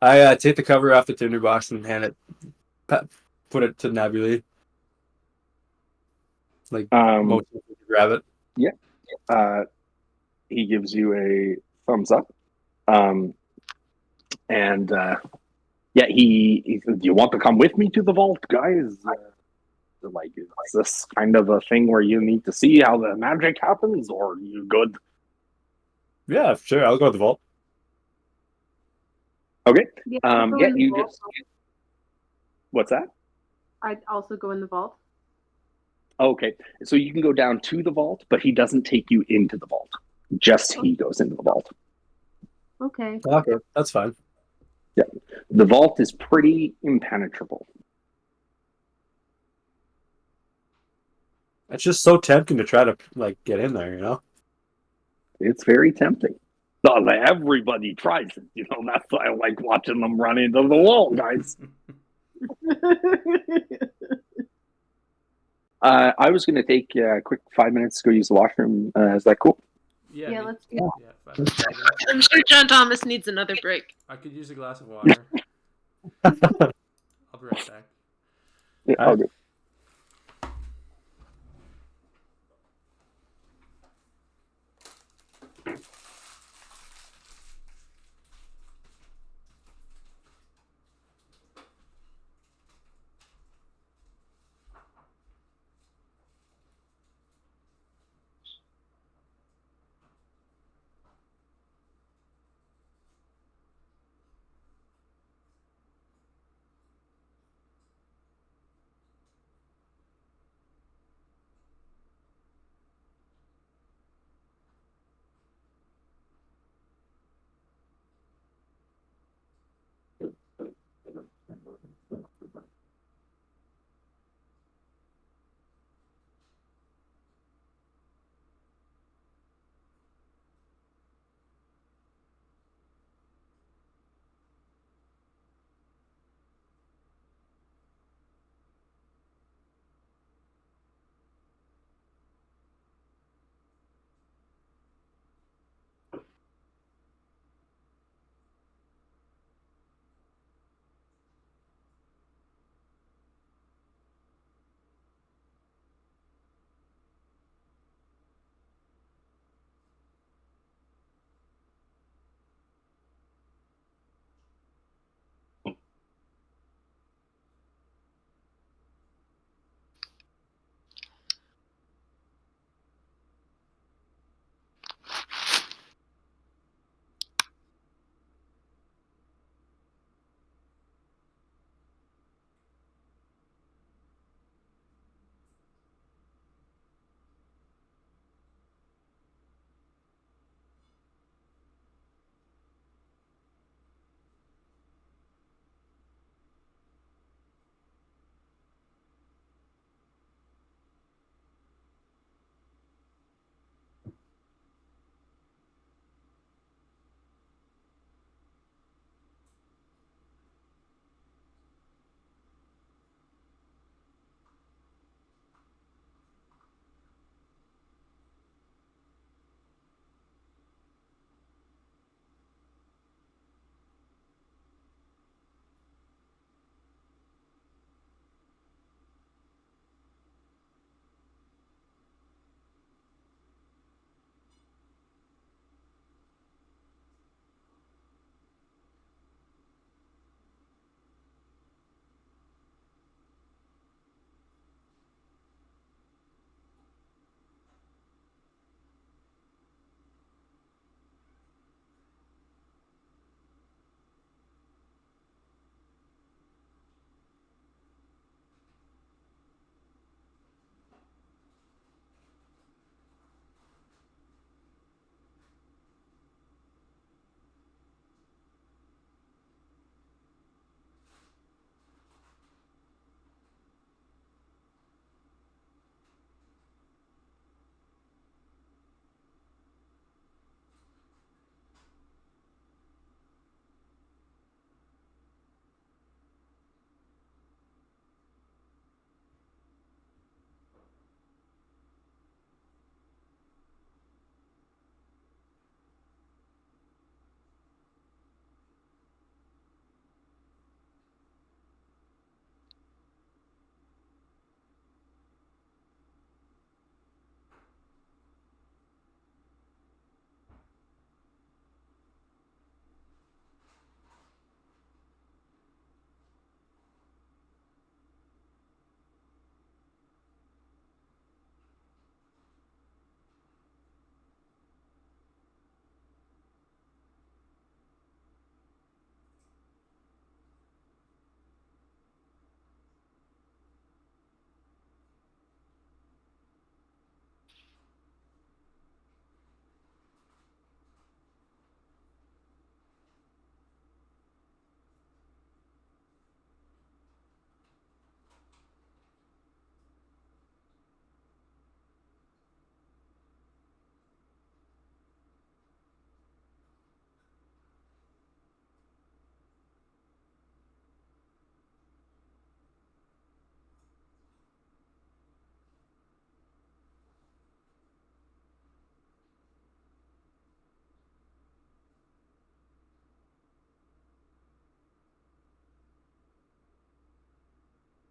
[SPEAKER 4] I take the cover off the tinderbox and hand it, put it to Nebula. Like, most people grab it.
[SPEAKER 1] Yeah. He gives you a thumbs up. And yeah, he do you want to come with me to the vault, guys? Like, is this kind of a thing where you need to see how the magic happens, or are you good?
[SPEAKER 4] Yeah, sure. I'll go to the vault.
[SPEAKER 1] Okay.
[SPEAKER 3] Yeah,
[SPEAKER 1] you just. What's that?
[SPEAKER 3] I'd also go in the vault.
[SPEAKER 1] Okay, so you can go down to the vault, but he doesn't take you into the vault. Just he goes into the vault.
[SPEAKER 3] Okay.
[SPEAKER 4] Okay, that's fine.
[SPEAKER 1] Yeah, the vault is pretty impenetrable.
[SPEAKER 4] It's just so tempting to try to like get in there, you know?
[SPEAKER 1] It's very tempting. So everybody tries it, that's why I like watching them run into the wall, guys. I was going to take a quick 5 minutes to go use the washroom. Is that cool?
[SPEAKER 3] Yeah, let's do that.
[SPEAKER 2] Yeah,
[SPEAKER 3] I'm sure John Thomas needs another break.
[SPEAKER 2] I could use a glass of water. I'll be right back.
[SPEAKER 1] Yeah, all good.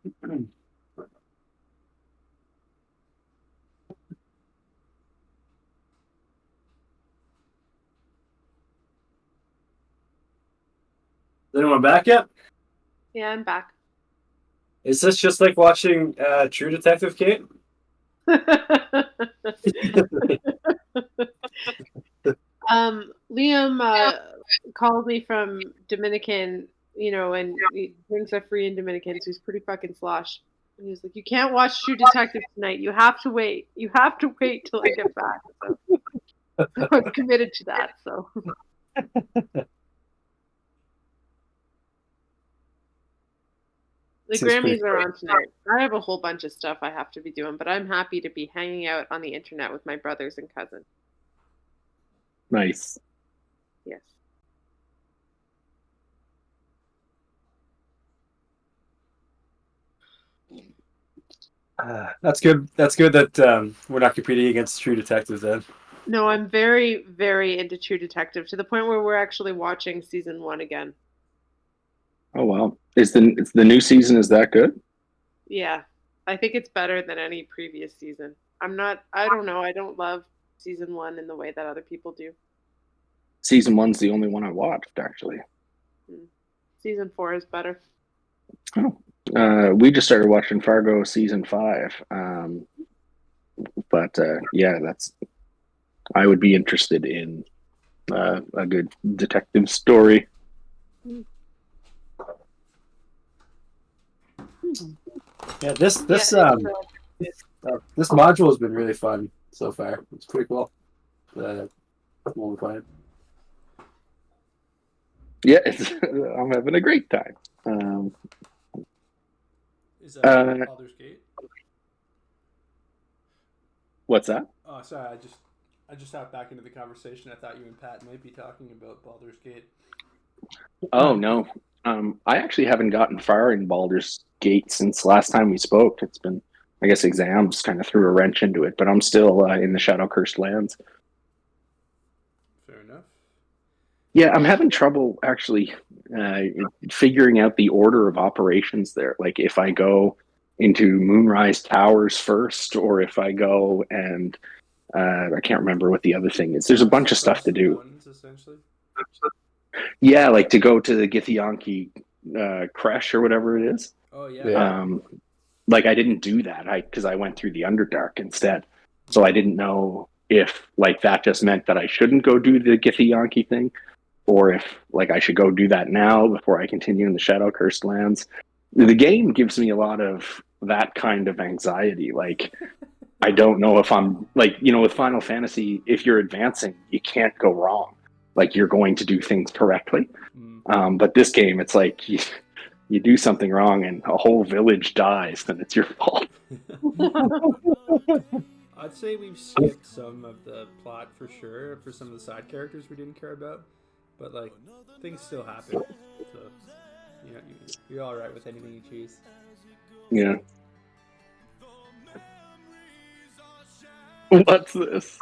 [SPEAKER 4] Is anyone back yet?
[SPEAKER 3] Yeah, I'm back.
[SPEAKER 4] Is this just like watching True Detective, Kate?
[SPEAKER 3] Liam called me from Dominican, and he drinks are free in Dominican, so he's pretty fucking slosh. And he was like, "You can't watch True Detective tonight. You have to wait. You have to wait till I get back." So I'm committed to that. So the Grammys are on tonight. I have a whole bunch of stuff I have to be doing, but I'm happy to be hanging out on the internet with my brothers and cousins.
[SPEAKER 1] Nice.
[SPEAKER 3] Yes.
[SPEAKER 4] That's good. That's good that we're not competing against True Detective then.
[SPEAKER 3] No, I'm very, very into True Detective to the point where we're actually watching season 1 again.
[SPEAKER 1] Oh wow! Is the new season, is that good?
[SPEAKER 3] Yeah, I think it's better than any previous season. I don't know. I don't love season 1 in the way that other people do.
[SPEAKER 1] Season 1's the only one I watched, actually.
[SPEAKER 3] Season 4 is better.
[SPEAKER 1] Oh, we just started watching Fargo season 5. But yeah, I would be interested in a good detective story.
[SPEAKER 4] Yeah, this module has been really fun so far. It's pretty cool.
[SPEAKER 1] Yeah, I'm having a great time.
[SPEAKER 2] Is that Baldur's Gate?
[SPEAKER 1] What's that?
[SPEAKER 2] Oh, sorry. I just hopped back into the conversation. I thought you and Pat might be talking about Baldur's Gate.
[SPEAKER 1] Oh no, I actually haven't gotten far in Baldur's Gate since last time we spoke. It's been, I guess, exams kind of threw a wrench into it, but I'm still in the Shadow Cursed Lands.
[SPEAKER 2] Fair enough.
[SPEAKER 1] Yeah, I'm having trouble actually figuring out the order of operations there. Like if I go into Moonrise Towers first, or if I go and I can't remember what the other thing is. There's a bunch of stuff to do.
[SPEAKER 2] Essentially.
[SPEAKER 1] Yeah, like to go to the Githyanki Creche or whatever it is.
[SPEAKER 2] Oh yeah.
[SPEAKER 1] Like I didn't do that because I went through the Underdark instead. So I didn't know if like that just meant that I shouldn't go do the Githyanki thing, or if like I should go do that now before I continue in the Shadow Cursed Lands. The game gives me a lot of that kind of anxiety. Like I don't know if I'm like, with Final Fantasy, if you're advancing, you can't go wrong. Like you're going to do things correctly. But this game, it's like you do something wrong and a whole village dies, then it's your fault.
[SPEAKER 2] I'd say we've skipped some of the plot for sure for some of the side characters we didn't care about, but like things still happen. So you're all right with anything you choose.
[SPEAKER 1] Yeah. What's this?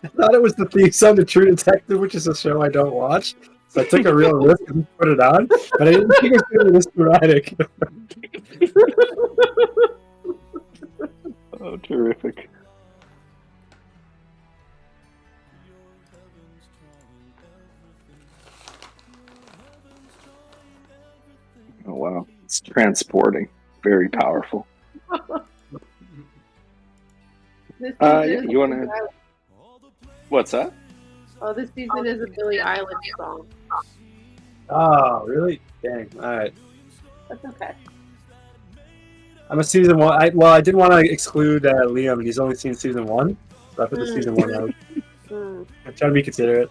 [SPEAKER 4] I thought it was the theme song to True Detective, which is a show I don't watch. So I took a real risk and put it on, but I didn't think it was going to be this sporadic.
[SPEAKER 1] Oh, terrific. Oh, wow. It's transporting. Very powerful. You want to... What's that?
[SPEAKER 3] Oh, this season is a Billie Eilish song.
[SPEAKER 4] Oh, really? Dang. All right.
[SPEAKER 3] That's okay.
[SPEAKER 4] I'm a season 1. I didn't want to exclude Liam, and he's only seen season 1. So I put the season 1 out. I'm trying to be considerate.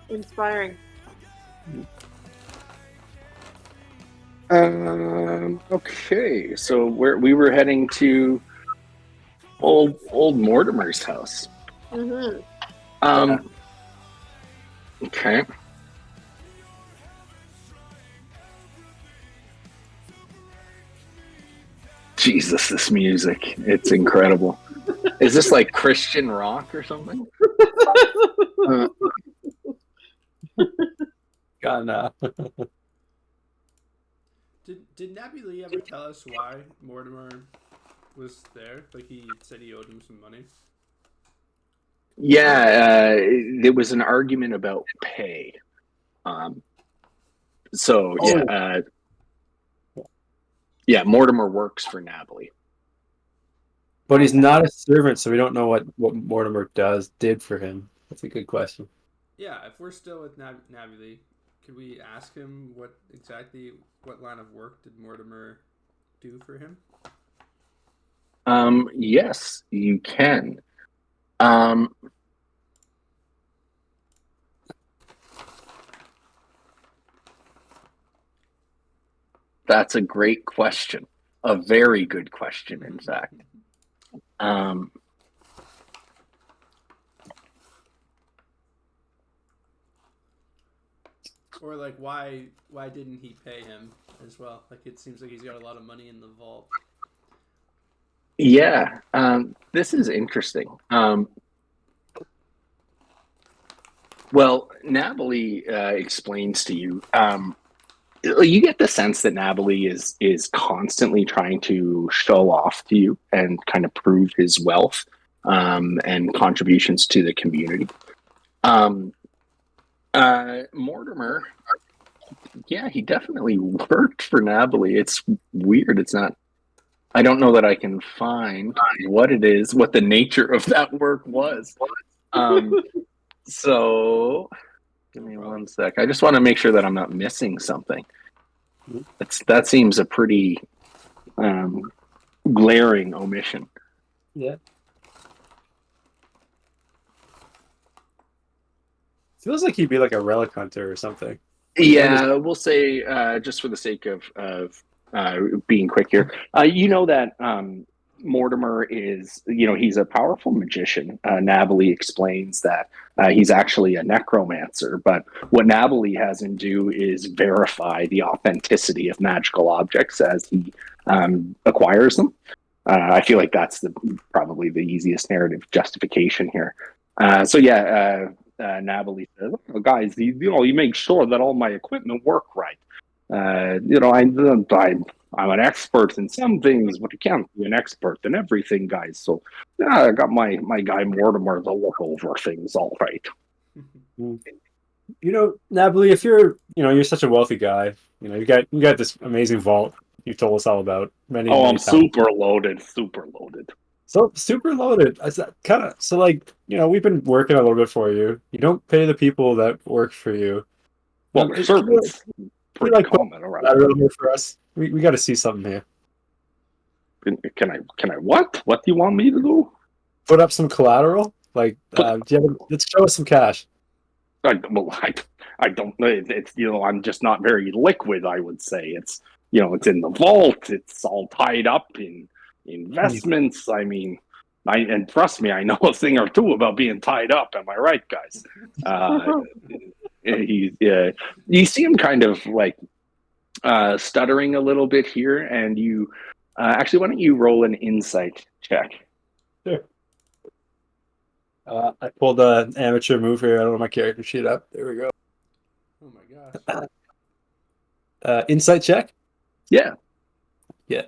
[SPEAKER 3] Inspiring.
[SPEAKER 1] Okay, so we were heading to old Mortimer's house. Okay. Jesus, this music. It's incredible. Is this like Christian rock or something?
[SPEAKER 4] God, no.
[SPEAKER 2] Did Nabby Lee ever tell us why Mortimer was there? Like he said he owed him some money.
[SPEAKER 1] Yeah, there was an argument about pay. So yeah, Mortimer works for Nabby.
[SPEAKER 4] But he's not a servant, so we don't know what Mortimer did for him. That's a good question.
[SPEAKER 2] Yeah, if we're still with Nabby Lee, could we ask him what line of work did Mortimer do for him?
[SPEAKER 1] Yes, you can. That's a great question. A very good question, in fact.
[SPEAKER 2] Or like why didn't he pay him as well? Like it seems like he's got a lot of money in the vault.
[SPEAKER 1] Yeah, this is interesting. Well, Nabby explains to you. You get the sense that Nabby is constantly trying to show off to you and kind of prove his wealth and contributions to the community. Mortimer, yeah, he definitely worked for Nabby. It's weird. It's not. I don't know that I can find what it is, what the nature of that work was. So, give me 1 sec. I just want to make sure that I'm not missing something. That seems a pretty glaring omission.
[SPEAKER 4] Yeah. Feels like he'd be like a relic hunter or something.
[SPEAKER 1] Yeah, we'll say just for the sake of being quick here, you know that Mortimer is, he's a powerful magician. Nabby explains that he's actually a necromancer, but what Nabby has him do is verify the authenticity of magical objects as he acquires them. I feel like that's probably the easiest narrative justification here. Nabby says, oh, guys, you make sure that all my equipment work right. I'm an expert in some things, but you can't be an expert in everything, guys. So, yeah, I got my guy Mortimer to look over things, all right.
[SPEAKER 4] Nabby, if you're such a wealthy guy, you got this amazing vault you've told us all about many
[SPEAKER 1] I'm
[SPEAKER 4] times.
[SPEAKER 1] super loaded.
[SPEAKER 4] So super loaded. We've been working a little bit for you. You don't pay the people that work for you.
[SPEAKER 1] Well, servants. Pretty common, all right.
[SPEAKER 4] Here for us. We got to see something here.
[SPEAKER 1] Can I what? What do you want me to do?
[SPEAKER 4] Put up some collateral. Let's show us some cash.
[SPEAKER 1] I don't know. It's I'm just not very liquid. I would say it's it's in the vault. It's all tied up in investments. I mean, and trust me, I know a thing or two about being tied up. Am I right, guys? You see him kind of like stuttering a little bit here, and you actually, why don't you roll an insight check?
[SPEAKER 4] Sure. I pulled an amateur move here. I don't know my character sheet up. There we go.
[SPEAKER 2] Oh my
[SPEAKER 4] gosh. Insight check?
[SPEAKER 1] Yeah.
[SPEAKER 4] Yeah.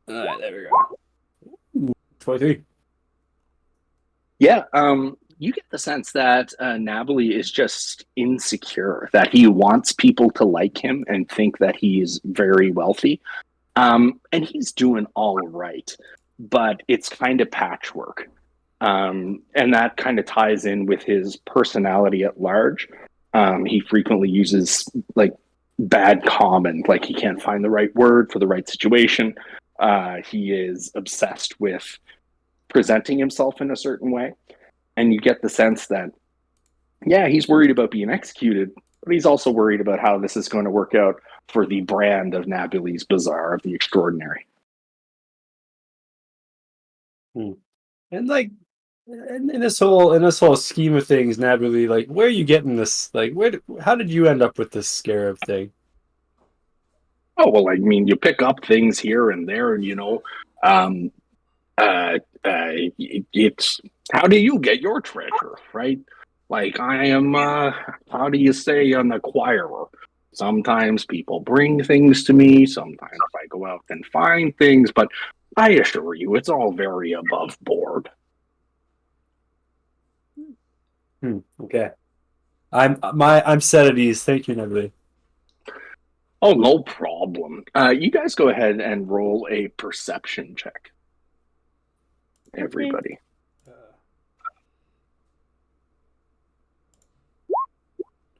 [SPEAKER 4] All right, there we go. 23.
[SPEAKER 1] Yeah. You get the sense that Nabby is just insecure, that he wants people to like him and think that he is very wealthy. And he's doing all right, but it's kind of patchwork. And that kind of ties in with his personality at large. He frequently uses like bad common, like he can't find the right word for the right situation. He is obsessed with presenting himself in a certain way. And you get the sense that, yeah, he's worried about being executed, but he's also worried about how this is going to work out for the brand of Nabby's Bazaar of the Extraordinary.
[SPEAKER 4] And like in this whole scheme of things, Nabby, like where are you getting this? Like how did you end up with this Scarab thing?
[SPEAKER 1] Oh, well, I mean, you pick up things here and there, and it's how do you get your treasure, right? Like I am, how do you say, an acquirer? Sometimes people bring things to me. Sometimes I go out and find things, but I assure you, it's all very above board.
[SPEAKER 4] Okay. I'm set at ease. Thank you, Nebby.
[SPEAKER 1] Oh, no problem. You guys go ahead and roll a perception check. Everybody.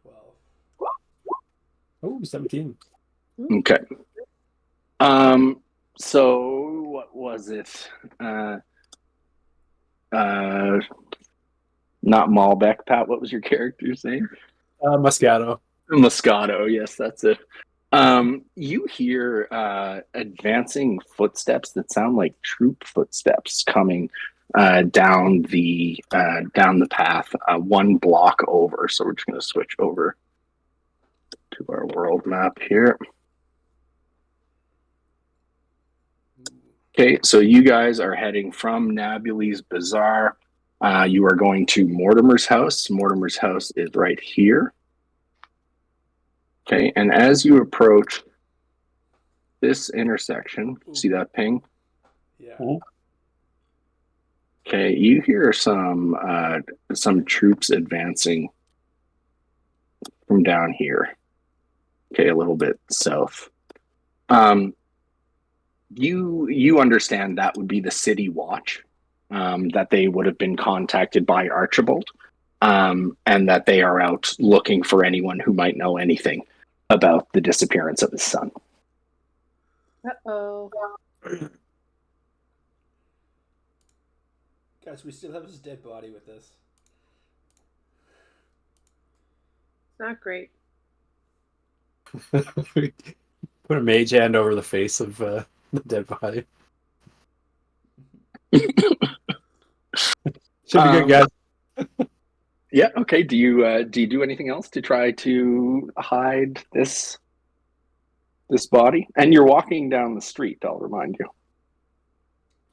[SPEAKER 2] 12.
[SPEAKER 4] Oh, 17.
[SPEAKER 1] Okay. So what was it? Not Malbec, Pat. What was your character's name?
[SPEAKER 4] Moscato.
[SPEAKER 1] Moscato. Yes, that's it. You hear advancing footsteps that sound like troop footsteps coming down the path, one block over. So we're just going to switch over to our world map here. Okay, so you guys are heading from Nabuli's Bazaar. You are going to Mortimer's house. Mortimer's house is right here. Okay, and as you approach this intersection, see that ping?
[SPEAKER 2] Yeah.
[SPEAKER 1] Okay, you hear some troops advancing from down here. Okay, a little bit south. You understand that would be the city watch, that they would have been contacted by Archibald, and that they are out looking for anyone who might know anything about the disappearance of his son.
[SPEAKER 3] Uh-oh.
[SPEAKER 2] Guys, we still have his dead body with us.
[SPEAKER 3] Not great.
[SPEAKER 4] Put a mage hand over the face of the dead body. Should be good, guys.
[SPEAKER 1] Yeah. Okay. Do you do anything else to try to hide this body? And you're walking down the street. I'll remind you,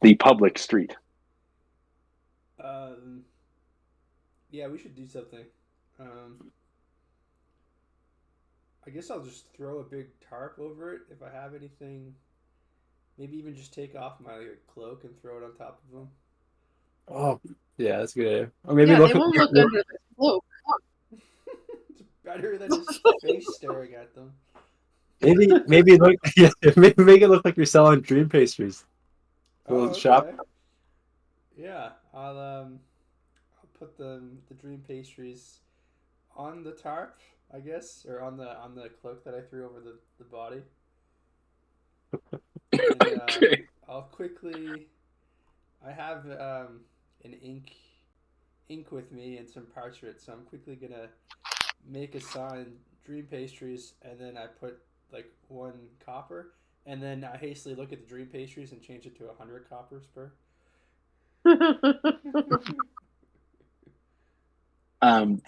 [SPEAKER 1] the public street.
[SPEAKER 2] Yeah, we should do something. I guess I'll just throw a big tarp over it if I have anything. Maybe even just take off my cloak and throw it on top of them.
[SPEAKER 4] Oh, yeah, that's a good idea. Or maybe
[SPEAKER 3] they won't look under the cloak.
[SPEAKER 2] It's better than his face staring at them.
[SPEAKER 4] Maybe look, yeah, maybe make it look like you're selling dream pastries.
[SPEAKER 2] Oh, okay.
[SPEAKER 4] Shop.
[SPEAKER 2] Yeah, I'll put the dream pastries on the tarp, I guess, or on the cloak that I threw over the body. And,
[SPEAKER 1] Okay.
[SPEAKER 2] I'll quickly. I have an ink with me and some parchment, so I'm quickly gonna make a sign, dream pastries, and then I put like 1 copper, and then I hastily look at the dream pastries and change it to 100 coppers per.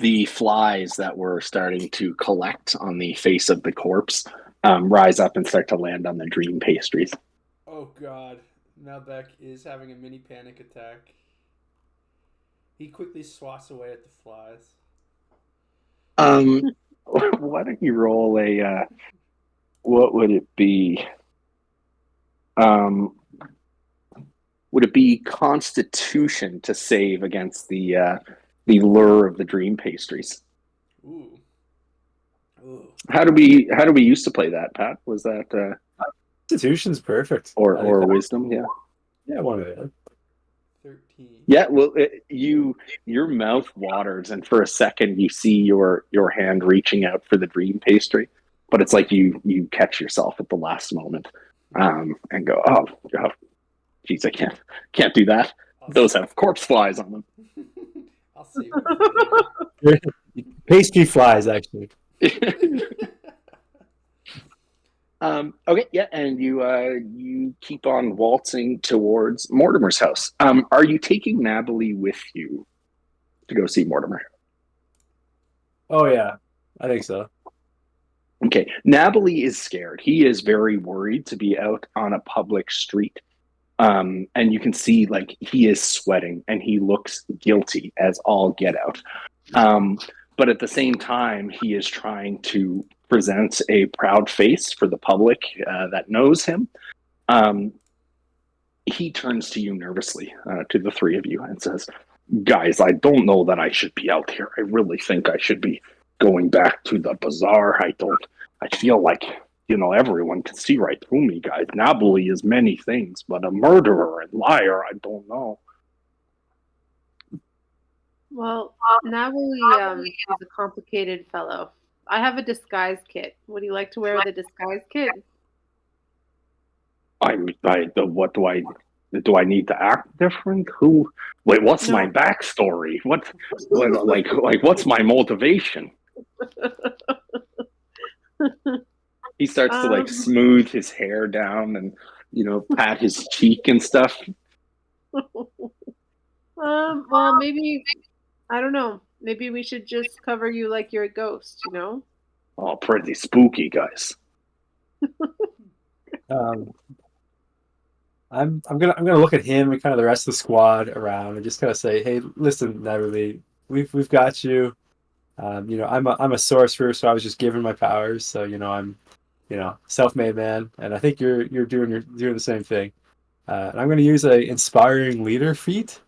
[SPEAKER 1] The flies that were starting to collect on the face of the corpse rise up and start to land on the dream pastries.
[SPEAKER 2] Oh God, Malbec is having a mini panic attack. He quickly swats away at the flies.
[SPEAKER 1] Why don't you roll a? What would it be? Would it be Constitution to save against the lure of the dream pastries?
[SPEAKER 2] Ooh.
[SPEAKER 1] How do we used to play that, Pat? Was that
[SPEAKER 4] Constitution's perfect.
[SPEAKER 1] or wisdom? Yeah.
[SPEAKER 4] Yeah, one of them.
[SPEAKER 2] 13.
[SPEAKER 1] Yeah. Well, your mouth waters, and for a second you see your hand reaching out for the dream pastry, but it's like you catch yourself at the last moment, and go, oh, geez, I can't do that. Those have corpse flies on them.
[SPEAKER 2] I'll see.
[SPEAKER 4] Pastry flies, actually.
[SPEAKER 1] Okay, yeah, and you keep on waltzing towards Mortimer's house. Are you taking Nabily with you to go see Mortimer?
[SPEAKER 4] Oh yeah, I think so.
[SPEAKER 1] Okay, Nabily is scared. He is very worried to be out on a public street. And you can see, like, he is sweating and he looks guilty as all get out. But at the same time, he is trying to presents a proud face for the public that knows him. He turns to you nervously, to the three of you, and says, "Guys, I don't know that I should be out here. I really think I should be going back to the bazaar. I feel like, everyone can see right through me, guys. Naboli is many things, but a murderer and liar, I don't know."
[SPEAKER 3] Well, Natalie is a complicated fellow. I have a disguise kit. Would you like to wear the disguise kit?
[SPEAKER 1] What do I need to act different? Wait, what's my backstory? What's my motivation? He starts to smooth his hair down and, pat his cheek and stuff.
[SPEAKER 3] Well, maybe, I don't know. Maybe we should just cover you like you're a ghost,
[SPEAKER 1] Oh, pretty spooky, guys.
[SPEAKER 4] I'm gonna look at him and kind of the rest of the squad around and just kind of say, "Hey, listen, Natalie, we've got you. I'm a sorcerer, so I was just given my powers. So I'm self-made man, and I think you're doing the same thing. And I'm gonna use a inspiring leader feat.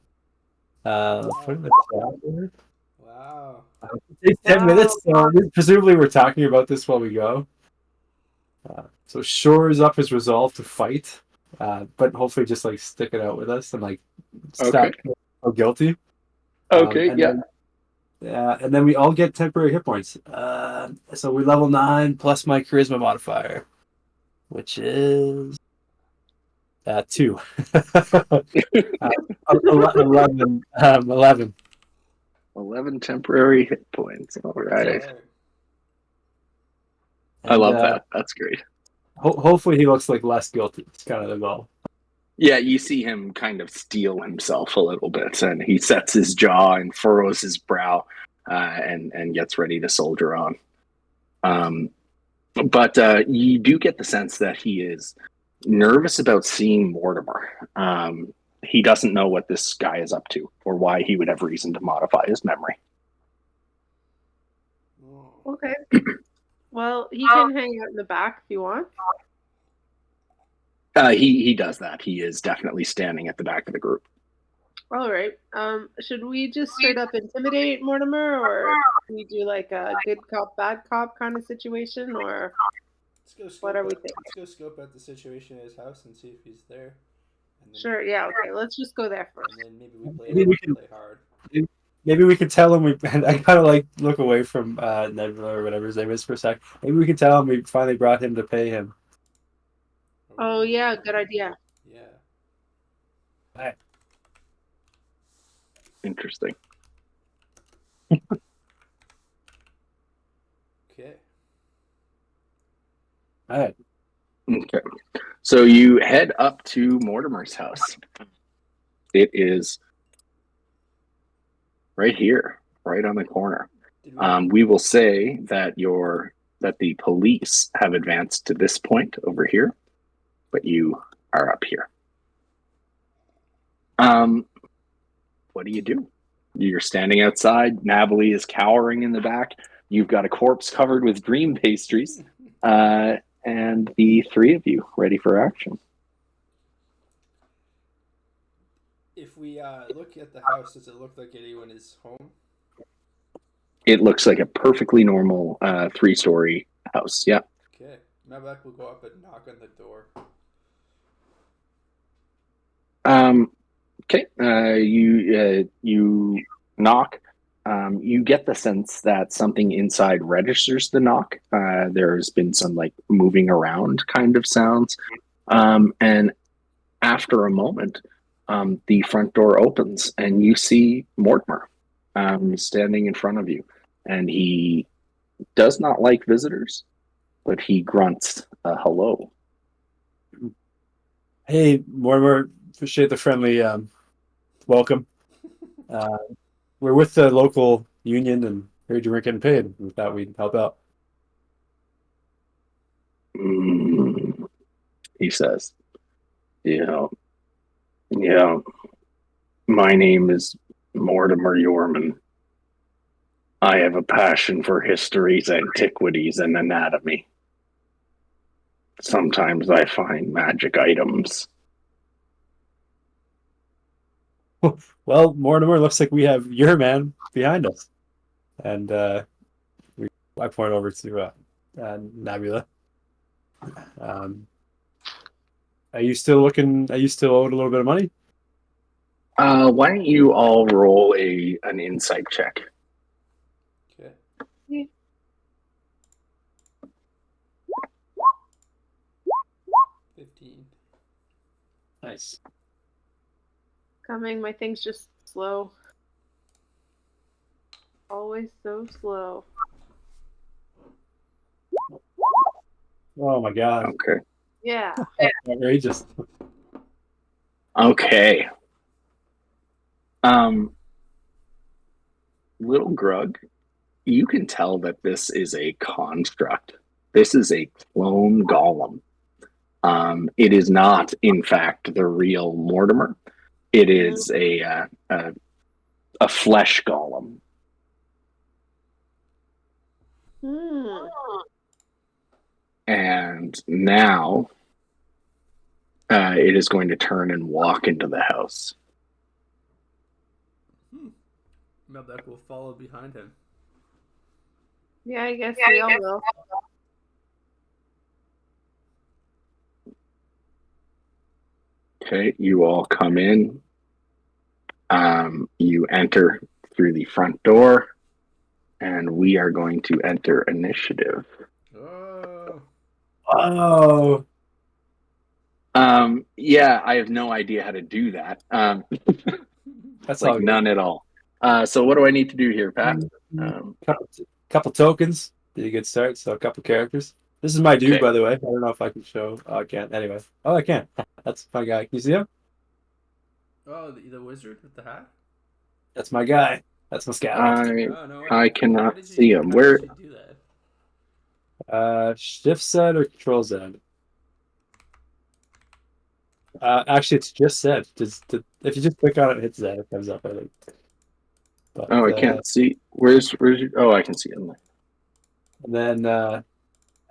[SPEAKER 4] Put in the chat here.
[SPEAKER 2] Wow.
[SPEAKER 4] It takes 10 minutes, so presumably we're talking about this while we go. So shores up his resolve to fight, but hopefully just stick it out with us and stop feeling guilty.
[SPEAKER 1] Okay,
[SPEAKER 4] and then we all get temporary hit points. So we level 9 plus my charisma modifier, which is 2. 11. 11.
[SPEAKER 1] 11 temporary hit points. All right.
[SPEAKER 4] And,
[SPEAKER 1] I love that. That's great.
[SPEAKER 4] Hopefully he looks less guilty. It's kind of the goal.
[SPEAKER 1] Yeah, you see him kind of steel himself a little bit, and he sets his jaw and furrows his brow, and gets ready to soldier on. But you do get the sense that he is nervous about seeing Mortimer. He doesn't know what this guy is up to or why he would have reason to modify his memory.
[SPEAKER 3] Okay. Well, he can hang out in the back if you want.
[SPEAKER 1] He does that. He is definitely standing at the back of the group.
[SPEAKER 3] All right. Should we just straight up intimidate Mortimer, or can we do a good cop, bad cop kind of situation, or what are we thinking?
[SPEAKER 2] Let's go scope out the situation at his house and see if he's there.
[SPEAKER 3] Sure. Yeah. Okay. Let's just go there first.
[SPEAKER 2] And then maybe we play hard.
[SPEAKER 4] Maybe we could tell him and I kind of look away from Nebula or whatever his name is for a sec. Maybe we could tell him we finally brought him to pay him.
[SPEAKER 3] Oh yeah, good idea.
[SPEAKER 2] Yeah.
[SPEAKER 4] All right.
[SPEAKER 1] Interesting.
[SPEAKER 2] Okay.
[SPEAKER 4] All right.
[SPEAKER 1] Okay. So you head up to Mortimer's house. It is right here, right on the corner. We will say that the police have advanced to this point over here, but you are up here. What do? You're standing outside. Natalie is cowering in the back. You've got a corpse covered with dream pastries, and the three of you ready for action.
[SPEAKER 2] If we look at the house, does it look like anyone is home?
[SPEAKER 1] It looks like a perfectly normal 3-story house. Yeah.
[SPEAKER 2] Okay. Mabak will go up and knock on the door.
[SPEAKER 1] Okay. You knock. You get the sense that something inside registers the knock. There's been some moving around kind of sounds. And after a moment, the front door opens and you see Mortimer standing in front of you. And he does not like visitors, but he grunts hello.
[SPEAKER 4] Hey, Mortimer, appreciate the friendly welcome. We're with the local union and heard you weren't getting paid. We thought we'd help out.
[SPEAKER 1] He says, my name is Mortimer Yorman. I have a passion for histories, antiquities, and anatomy. Sometimes I find magic items.
[SPEAKER 4] Well, Mortimer, looks like we have your man behind us. And I point over to Nebula. Are you still looking? Are you still owed a little bit of money?
[SPEAKER 1] Why don't you all roll an insight check?
[SPEAKER 2] Okay.
[SPEAKER 3] Yeah.
[SPEAKER 2] 15.
[SPEAKER 4] Nice.
[SPEAKER 3] Coming, my thing's just slow. Always so slow.
[SPEAKER 4] Oh my god.
[SPEAKER 1] Okay.
[SPEAKER 3] Yeah.
[SPEAKER 4] Outrageous.
[SPEAKER 1] Okay. Little Grug, you can tell that this is a construct. This is a clone golem. It is not, in fact, the real Mortimer. It is a flesh golem.
[SPEAKER 3] Hmm.
[SPEAKER 1] And now it is going to turn and walk into the house.
[SPEAKER 2] Melbeck will follow behind him.
[SPEAKER 3] Yeah, I guess we all will.
[SPEAKER 1] Okay, you all come in. You enter through the front door, and we are going to enter initiative.
[SPEAKER 2] Oh.
[SPEAKER 1] Yeah, I have no idea how to do that.
[SPEAKER 4] That's
[SPEAKER 1] like
[SPEAKER 4] all good.
[SPEAKER 1] none at all. So what do I need to do here, Pat?
[SPEAKER 4] Couple tokens. Did a good start. So a couple characters. This is my dude,
[SPEAKER 1] Okay.
[SPEAKER 4] by the way. I don't know if I can show. Oh, I can't. Anyway. Oh, I can. That's my guy. Can you see him?
[SPEAKER 2] Oh, the wizard with the hat?
[SPEAKER 4] That's my guy. That's my scout.
[SPEAKER 1] I cannot see him. Where?
[SPEAKER 2] Did you do that?
[SPEAKER 4] Shift Z or Control Z? Actually, it's just Z. If you just click on it and hit Z, it comes up, I think. But,
[SPEAKER 1] Oh, I can't see. Where's your? Oh, I can see him.
[SPEAKER 4] And then I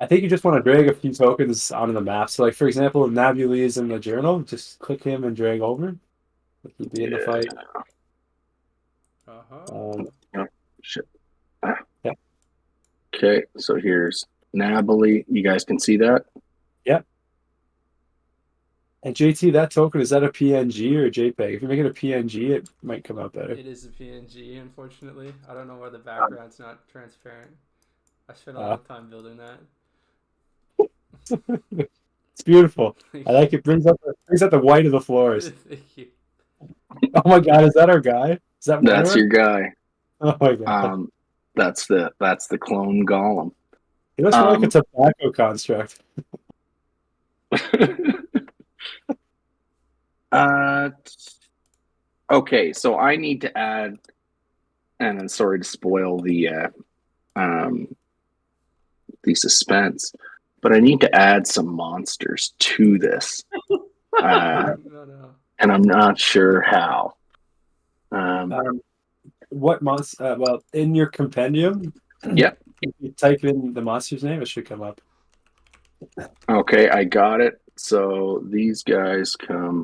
[SPEAKER 4] think you just want to drag a few tokens onto the map. So, like for example, if Nabuli is in the journal, just click him and drag over. He'd be in the fight.
[SPEAKER 2] Uh-huh.
[SPEAKER 1] Oh, shit.
[SPEAKER 4] Yeah.
[SPEAKER 1] Okay, so here's Nabali. You guys can see that?
[SPEAKER 4] Yep. And JT, that token, is that a PNG or a JPEG? If you make it a PNG, it might come out better.
[SPEAKER 2] It is a PNG, unfortunately. I don't know why the background's not transparent. I spent a lot of time building that.
[SPEAKER 4] It's beautiful. I like it. Brings out the white of the floors.
[SPEAKER 2] Thank you.
[SPEAKER 4] Oh my god, is that our guy? Is that
[SPEAKER 1] That's your guy?
[SPEAKER 4] Oh my god.
[SPEAKER 1] That's the clone golem.
[SPEAKER 4] It looks more like a tobacco construct.
[SPEAKER 1] Okay, so I need to add, and I'm sorry to spoil the suspense, but I need to add some monsters to this.
[SPEAKER 2] No.
[SPEAKER 1] And I'm not sure how.
[SPEAKER 4] What monster? Well, in your compendium,
[SPEAKER 1] Yep.
[SPEAKER 4] If you type in the monster's name, it should come up.
[SPEAKER 1] Okay, I got it. So these guys come.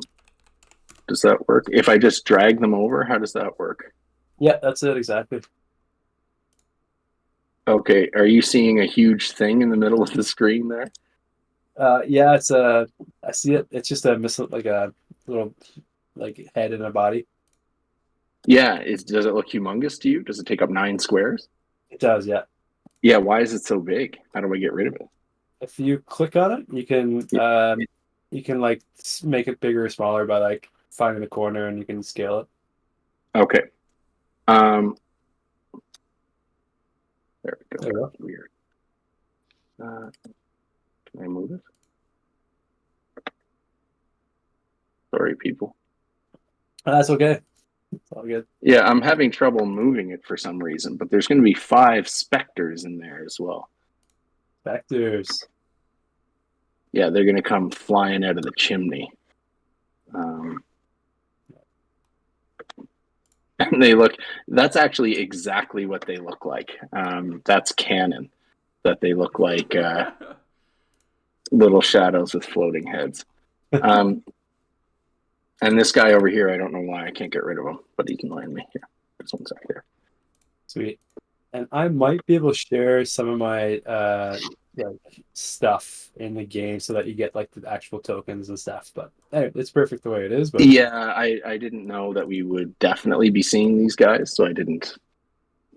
[SPEAKER 1] Does that work? If I just drag them over, how does that work?
[SPEAKER 4] Yeah, that's it exactly.
[SPEAKER 1] Okay, are you seeing a huge thing in the middle of the screen there?
[SPEAKER 4] Yeah, it's I see it. It's just a like a little like head and a body.
[SPEAKER 1] Yeah, does it look humongous to you? Does it take up 9 squares?
[SPEAKER 4] It does, yeah.
[SPEAKER 1] Yeah, why is it so big? How do I get rid of it?
[SPEAKER 4] If you click on it, you can like make it bigger or smaller by like finding the corner, and you can scale it.
[SPEAKER 1] Okay. There we go.
[SPEAKER 4] There we go.
[SPEAKER 1] Weird. Can I move it? Sorry, people.
[SPEAKER 4] That's okay. It's all good.
[SPEAKER 1] Yeah, I'm having trouble moving it for some reason, but there's going to be 5 specters in there as well.
[SPEAKER 4] Specters.
[SPEAKER 1] Yeah, they're going to come flying out of the chimney. And that's actually exactly what they look like. That's canon, that they look like little shadows with floating heads. And this guy over here, I don't know why I can't get rid of him, but he can land me here. This one's up here.
[SPEAKER 4] Sweet. And I might be able to share some of my like stuff in the game so that you get like the actual tokens and stuff. But anyway, it's perfect the way it is. But
[SPEAKER 1] yeah, I didn't know that we would definitely be seeing these guys, so I didn't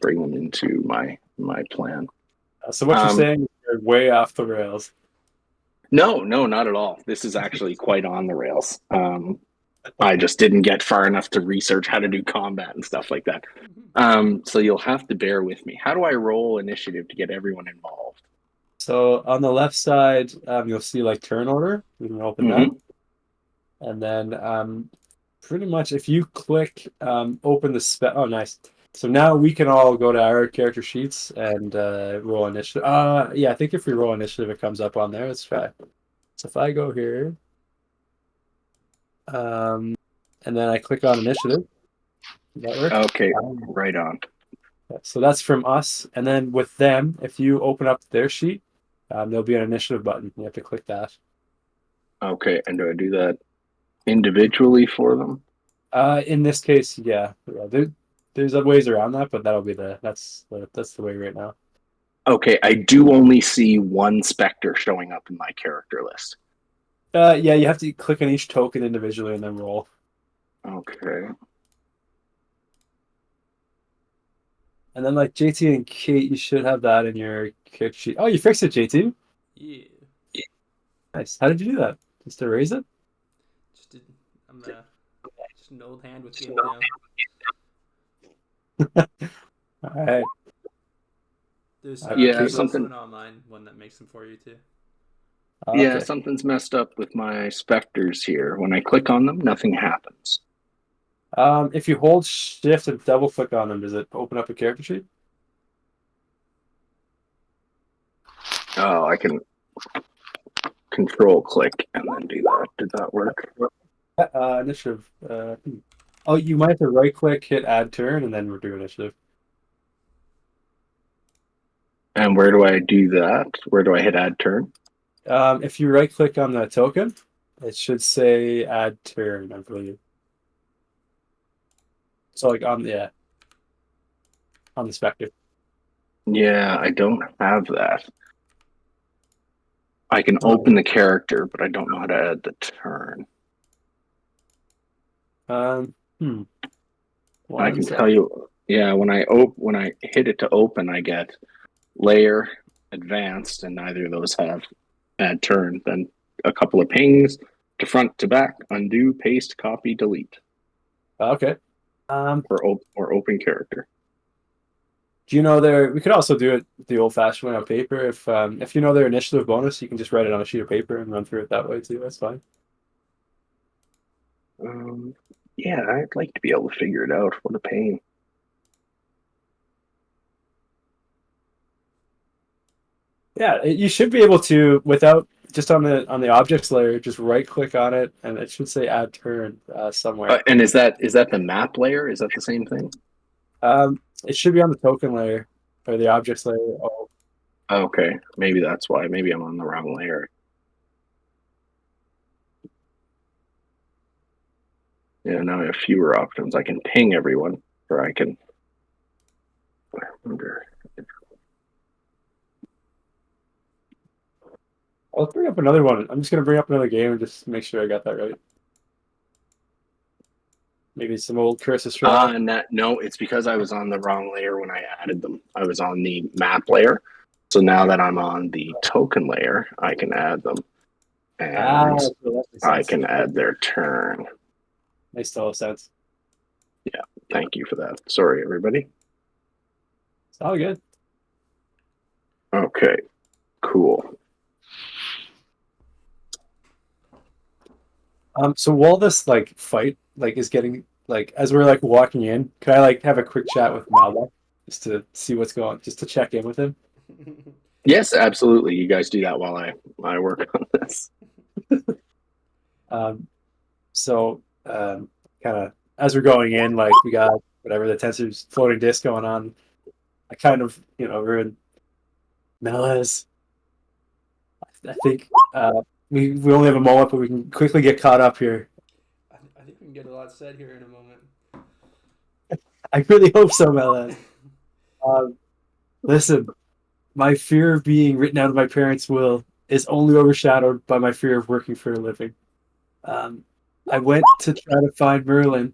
[SPEAKER 1] bring them into my plan.
[SPEAKER 4] So what you're saying is you're way off the rails.
[SPEAKER 1] No, not at all. This is actually quite on the rails. I just didn't get far enough to research how to do combat and stuff like that. So you'll have to bear with me. How do I roll initiative to get everyone involved?
[SPEAKER 4] So on the left side, you'll see like turn order. You can open that. And then pretty much if you click open the spell. Oh, nice. So now we can all go to our character sheets and roll initiative. Yeah, I think if we roll initiative, it comes up on there. Let's try. So if I go here, and then I click on initiative. Does that work?
[SPEAKER 1] Okay, right on.
[SPEAKER 4] So that's from us. And then with them, if you open up their sheet, there'll be an initiative button. You have to click that.
[SPEAKER 1] Okay, and do I do that individually for them?
[SPEAKER 4] In this case, yeah. There's ways around that, but that's the way right now.
[SPEAKER 1] Okay, I do only see one specter showing up in my character list.
[SPEAKER 4] Yeah, you have to click on each token individually and then roll.
[SPEAKER 1] Okay.
[SPEAKER 4] And then like JT and Kate, you should have that in your character sheet. Oh, you fixed it, JT.
[SPEAKER 2] Yeah.
[SPEAKER 4] Nice. How did you do that? Just erase it?
[SPEAKER 2] I'm just an old hand with game
[SPEAKER 4] down. All right.
[SPEAKER 2] There's
[SPEAKER 1] something
[SPEAKER 2] an online one that makes them for you too.
[SPEAKER 4] Okay.
[SPEAKER 1] Yeah, something's messed up with my specters here. When I click on them, nothing happens.
[SPEAKER 4] If you hold shift and double click on them, does it open up a character sheet?
[SPEAKER 1] Oh, I can control click and then do that. Did that work?
[SPEAKER 4] Initiative. Oh, you might have to right click, hit add turn, and then we'll do initiative.
[SPEAKER 1] And where do I do that? Where do I hit add turn?
[SPEAKER 4] If you right click on the token, it should say add turn, I believe. So like on the specter.
[SPEAKER 1] Yeah, I don't have that. I can open the character, but I don't know how to add the turn.
[SPEAKER 4] I
[SPEAKER 1] can tell you, yeah, when I hit it to open, I get layer, advanced, and neither of those have add turn. Then a couple of pings to front to back, undo, paste, copy, delete.
[SPEAKER 4] Okay.
[SPEAKER 1] Or open character.
[SPEAKER 4] Do you know we could also do it the old-fashioned way on paper. If you know their initiative bonus, you can just write it on a sheet of paper and run through it that way too. That's fine.
[SPEAKER 1] Yeah, I'd like to be able to figure it out. What a pain.
[SPEAKER 4] Yeah, you should be able to without just on the objects layer, just right click on it, and it should say add turn somewhere.
[SPEAKER 1] And is that the map layer? Is that the same thing?
[SPEAKER 4] It should be on the token layer or the objects layer. Oh.
[SPEAKER 1] Okay, maybe that's why. Maybe I'm on the wrong layer. Yeah, now I have fewer options. I can ping everyone, or I can. I wonder.
[SPEAKER 4] I'll bring up another one. I'm just gonna bring up another game and just make sure I got that right. Maybe some old Curse
[SPEAKER 1] No, it's because I was on the wrong layer when I added them. I was on the map layer. So now that I'm on the token layer, I can add them. And I can add their turn.
[SPEAKER 4] Makes total sense.
[SPEAKER 1] Yeah, thank you for that. Sorry, everybody.
[SPEAKER 4] It's all good.
[SPEAKER 1] Okay, cool.
[SPEAKER 4] So while this fight is getting as we're walking in, can I have a quick chat with Malva just to see what's going on, just to check in with him?
[SPEAKER 1] Yes, absolutely. You guys do that while I work on this.
[SPEAKER 4] So kind of as we're going in, we got whatever the tensor's floating disk going on. I kind of, ruined Melez. I think we only have a moment, but we can quickly get caught up here.
[SPEAKER 2] I think we can get a lot said here in a moment.
[SPEAKER 4] I really hope so, Melez. Listen, my fear of being written out of my parents' will is only overshadowed by my fear of working for a living. Um, I went to try to find Merlin,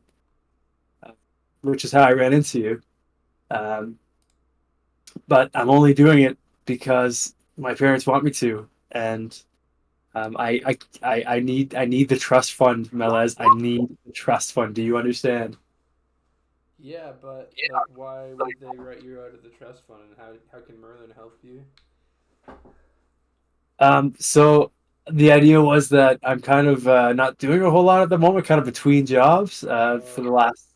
[SPEAKER 4] uh, which is how I ran into you. Um, but I'm only doing it because my parents want me to, and I need the trust fund, Melez. I need the trust fund. Do you understand?
[SPEAKER 2] Yeah, but like, why would they write you out of the trust fund, and how can Merlin help you?
[SPEAKER 4] So the idea was that I'm kind of not doing a whole lot at the moment, kind of between jobs for the
[SPEAKER 2] Oh,
[SPEAKER 4] last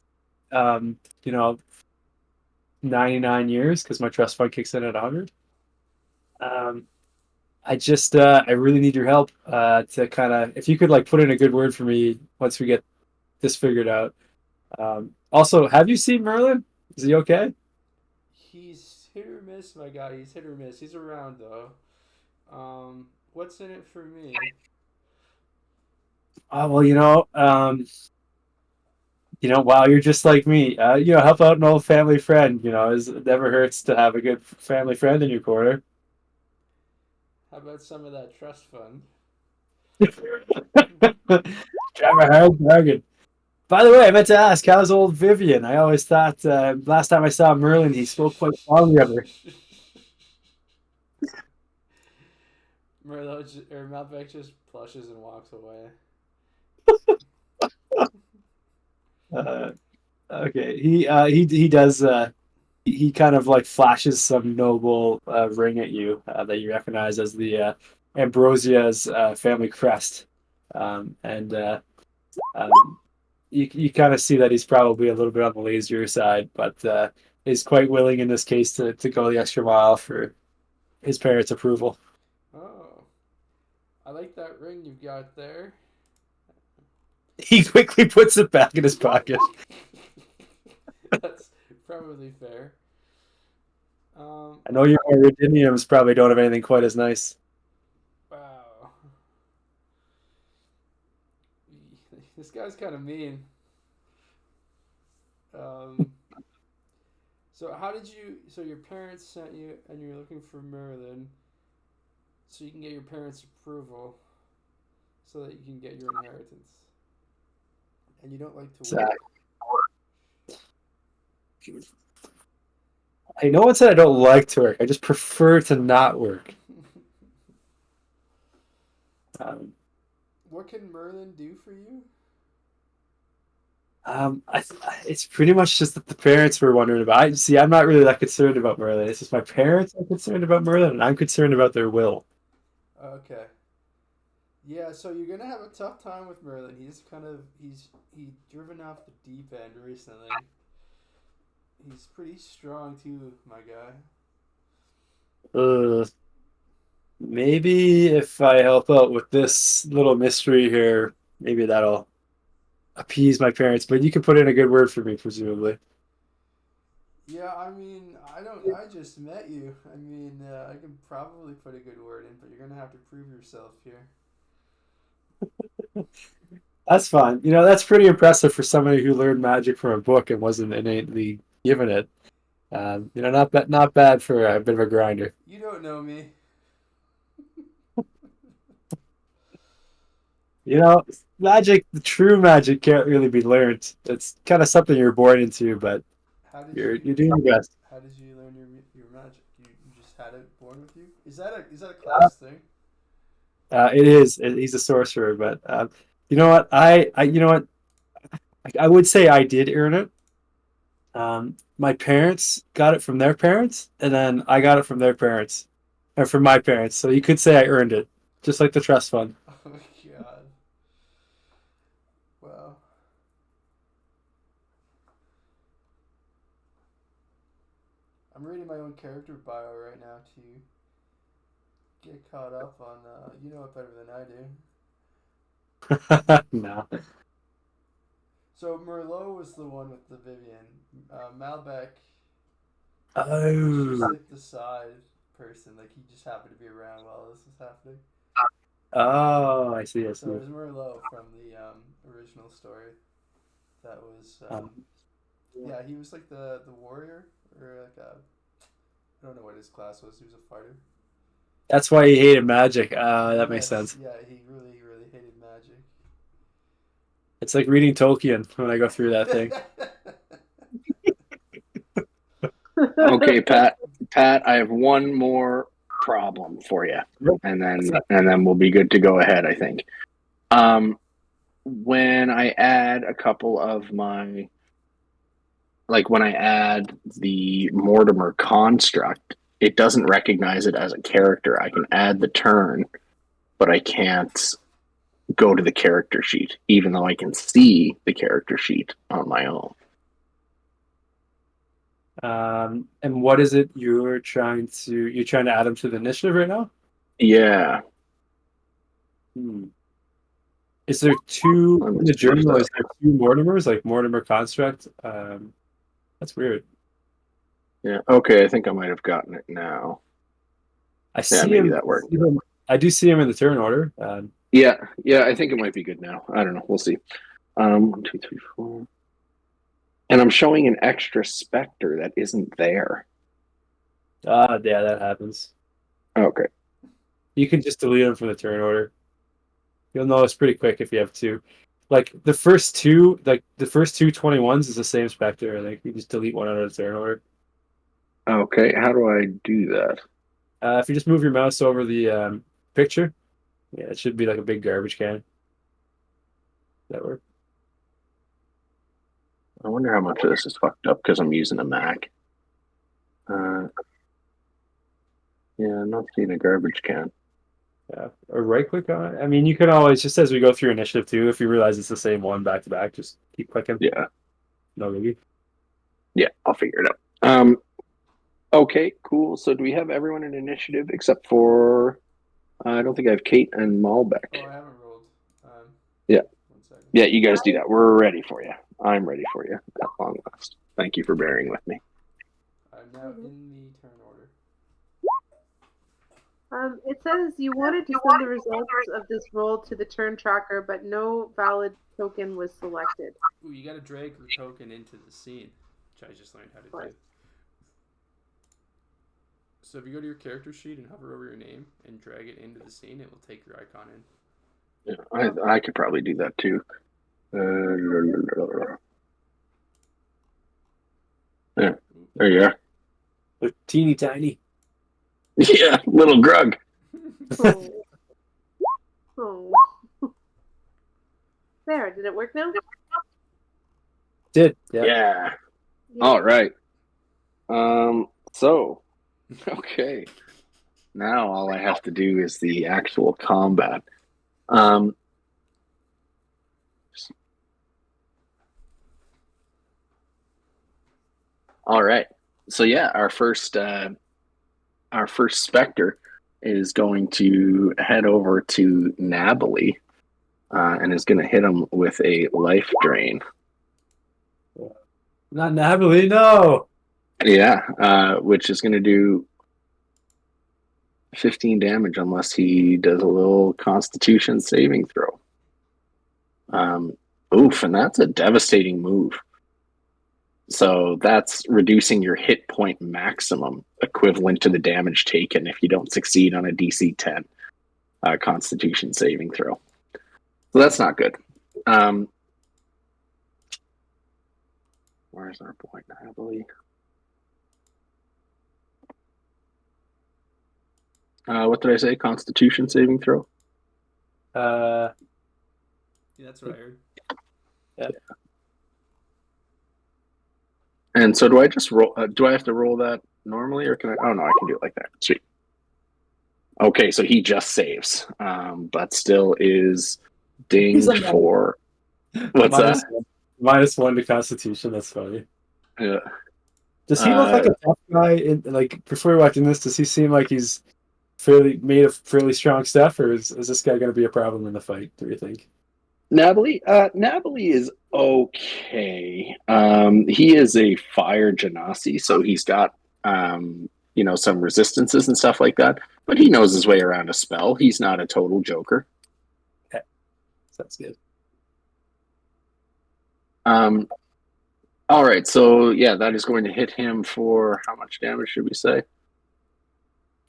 [SPEAKER 4] um, you know 99 years because my trust fund kicks in at 100. Um, I really need your help to kind of if you could like put in a good word for me once we get this figured out. Also, have you seen Merlin? Is he okay?
[SPEAKER 2] he's hit or miss, my guy. He's hit or miss. He's around though. What's in it for me?
[SPEAKER 4] Oh, well, wow, you're just like me. Help out an old family friend. It never hurts to have a good family friend in your corner.
[SPEAKER 2] How about some of that trust fund?
[SPEAKER 4] Drive a hard bargain. By the way, I meant to ask, how's old Vivian? I always thought last time I saw Merlin, he spoke quite fondly of her.
[SPEAKER 2] Malbec just blushes and walks away.
[SPEAKER 4] Uh, okay, he does. He kind of like flashes some noble ring at you that you recognize as the Ambrosia's family crest, and um, you kind of see that he's probably a little bit on the lazier side, but is quite willing in this case to go the extra mile for his parents' approval.
[SPEAKER 2] Oh, I like that ring you've got there.
[SPEAKER 4] He quickly puts it back in his pocket.
[SPEAKER 2] That's probably fair.
[SPEAKER 4] I know your Iridiums probably don't have anything quite as nice.
[SPEAKER 2] Wow. This guy's kind of mean. Um, so how did you? So your parents sent you, and you're looking for Merlin, so you can get your parents' approval, so that you can get your inheritance. And you don't like to
[SPEAKER 4] So,
[SPEAKER 2] work.
[SPEAKER 4] no one said I don't like to work. I just prefer to not work. Um,
[SPEAKER 2] What can Merlin do for you?
[SPEAKER 4] it's pretty much just that the parents were wondering about. I'm not really that concerned about Merlin. It's just my parents are concerned about Merlin, and I'm concerned about their will.
[SPEAKER 2] Okay. Yeah, so you're gonna have a tough time with Merlin. He's driven off the deep end recently. He's pretty strong too, my guy.
[SPEAKER 4] Uh, Maybe if I help out with this little mystery here, maybe that'll appease my parents. But you can put in a good word for me, presumably.
[SPEAKER 2] Yeah, I mean, I don't. I just met you. I mean, I can probably put a good word in, but you're gonna have to prove yourself here.
[SPEAKER 4] That's fine. That's pretty impressive for somebody who learned magic from a book and wasn't innately given it. Not bad for a bit of a grinder.
[SPEAKER 2] You don't know me.
[SPEAKER 4] You know, Magic, the true magic can't really be learned. It's kind of something you're born into, but
[SPEAKER 2] How did
[SPEAKER 4] you're
[SPEAKER 2] you?
[SPEAKER 4] doing your best.
[SPEAKER 2] How did you learn your magic? You just had it born with you? Is that a class thing?
[SPEAKER 4] It is. He's a sorcerer, but you know what? You know what? I would say I did earn it. My parents got it from their parents, and then I got it from their parents, or from my parents. So you could say I earned it, just like the trust fund.
[SPEAKER 2] Oh my god. Well, I'm reading my own character bio right now to get caught up on. You know it better than I do.
[SPEAKER 4] No.
[SPEAKER 2] So Merlot was the one with the Vivian. Malbec was just
[SPEAKER 4] Oh.
[SPEAKER 2] like the side person. Like he just happened to be around while this was happening.
[SPEAKER 4] Oh, I see. I
[SPEAKER 2] So it
[SPEAKER 4] see.
[SPEAKER 2] was Merlot from the original story. That was
[SPEAKER 4] Um,
[SPEAKER 2] yeah. He was like the warrior or like a I don't know what his class was. He was a fighter.
[SPEAKER 4] that's why he hated magic. That makes
[SPEAKER 2] Yes,
[SPEAKER 4] sense.
[SPEAKER 2] yeah. He really hated magic.
[SPEAKER 4] It's like reading Tolkien when I go through that thing.
[SPEAKER 1] Okay, Pat. Pat, I have one more problem for you, and then we'll be good to go ahead. I think. When I add a couple of my, like when I add the Mortimer construct, it doesn't recognize it as a character. I can add the turn, but I can't go to the character sheet, even though I can see the character sheet on my own.
[SPEAKER 4] And what is it you're trying to add them to the initiative right now?
[SPEAKER 1] Yeah.
[SPEAKER 4] Is there two
[SPEAKER 1] Let me
[SPEAKER 4] in the
[SPEAKER 1] see if
[SPEAKER 4] journal?
[SPEAKER 1] that.
[SPEAKER 4] Is there two Mortimers, like Mortimer construct? That's weird.
[SPEAKER 1] Yeah. Okay. I think I might have gotten it now.
[SPEAKER 4] I
[SPEAKER 1] Yeah.
[SPEAKER 4] see
[SPEAKER 1] Maybe
[SPEAKER 4] him.
[SPEAKER 1] that worked.
[SPEAKER 4] I do see him in the turn order.
[SPEAKER 1] Yeah. Yeah. I think it might be good now. I don't know. We'll see. 1, 2, 3, 4. And I'm showing an extra specter that isn't there.
[SPEAKER 4] Yeah, that happens.
[SPEAKER 1] Okay.
[SPEAKER 4] You can just delete them from the turn order. You'll notice pretty quick if you have two. Like the first two 21s is the same specter. I think you just delete one out of the turn order.
[SPEAKER 1] Okay. How do I do that?
[SPEAKER 4] If you just move your mouse over the picture, yeah, it should be like a big garbage can. That work?
[SPEAKER 1] I wonder how much of this is fucked up because I'm using a Mac. Yeah, I'm not seeing a garbage can.
[SPEAKER 4] Yeah, or right click on it. I mean, you can always just as we go through initiative too. If you realize it's the same one back to back, just keep clicking.
[SPEAKER 1] Yeah.
[SPEAKER 4] No biggie.
[SPEAKER 1] Yeah, I'll figure it out. Okay, cool. So do we have everyone in initiative except for I don't think I have Kate and Malbec.
[SPEAKER 2] Oh, I haven't rolled.
[SPEAKER 1] Yeah.
[SPEAKER 2] 1 second.
[SPEAKER 1] Yeah, you guys do that. We're ready for you. I'm ready for you at long last. Thank you for bearing with me.
[SPEAKER 2] I'm now in the turn order.
[SPEAKER 3] It says you wanted to send the results of this roll to the turn tracker, but no valid token was selected.
[SPEAKER 2] Ooh, you gotta drag the token into the scene, which I just learned how to do. So if you go to your character sheet and hover over your name and drag it into the scene, it will take your icon in.
[SPEAKER 1] Yeah, I could probably do that too. Yeah, there you are.
[SPEAKER 4] They're teeny tiny.
[SPEAKER 1] Yeah, little grug.
[SPEAKER 3] Oh. Oh. There, did it work now?
[SPEAKER 4] Did
[SPEAKER 1] Yeah. All right. So, okay. Now all I have to do is the actual combat. All right. So yeah, our first Spectre is going to head over to Nabali and is going to hit him with a life drain.
[SPEAKER 4] Not Nabali, no.
[SPEAKER 1] Yeah, which is going to do 15 damage unless he does a little Constitution saving throw. Oof, and that's a devastating move. So that's reducing your hit point maximum, equivalent to the damage taken if you don't succeed on a DC 10 Constitution saving throw. So that's not good. Where's our point, Natalie? What did I say? Constitution saving throw?
[SPEAKER 2] Yeah, that's what I heard.
[SPEAKER 4] Yeah.
[SPEAKER 1] And so do I just roll? Do I have to roll that normally, or can I? Oh no, I can do it like that. Sweet. Okay, so he just saves, but still is dinged for. What's that?
[SPEAKER 4] -1 to Constitution. That's funny.
[SPEAKER 1] Yeah.
[SPEAKER 4] Does he look like a tough guy? Like before watching this, does he seem like he's made of fairly strong stuff, or is this guy going to be a problem in the fight? Do you think?
[SPEAKER 1] Nabali is Okay. He is a fire genasi, so he's got some resistances and stuff like that. But he knows his way around a spell. He's not a total joker.
[SPEAKER 4] Okay, sounds good.
[SPEAKER 1] All right. So yeah, that is going to hit him for how much damage should we say?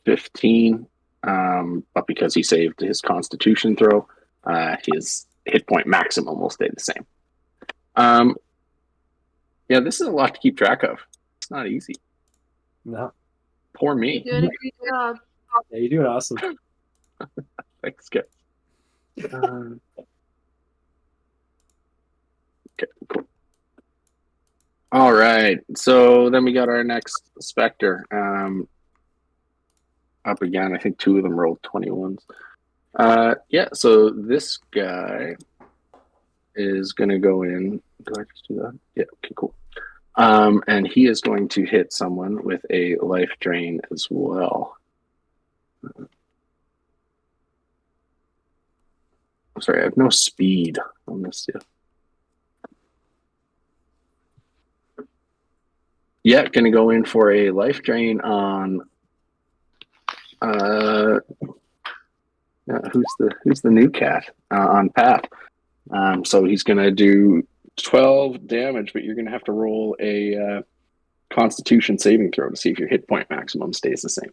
[SPEAKER 1] 15. But because he saved his Constitution throw, his hit point maximum will stay the same. Yeah, this is a lot to keep track of. It's not easy.
[SPEAKER 4] No.
[SPEAKER 1] Poor me.
[SPEAKER 3] You did a great job.
[SPEAKER 4] Yeah, you're doing awesome.
[SPEAKER 1] Thanks, guys. Okay, cool. All right. So then we got our next Spectre. Up again. I think 2 of them rolled 21s. Yeah, so this guy is going to go in. Do I just do that? Yeah, okay, cool. And he is going to hit someone with a life drain as well. Sorry, I have no speed on this yet. Yeah, going to go in for a life drain on. Who's the new cat on Pat? So he's going to do 12 damage, but you're going to have to roll a Constitution saving throw to see if your hit point maximum stays the same.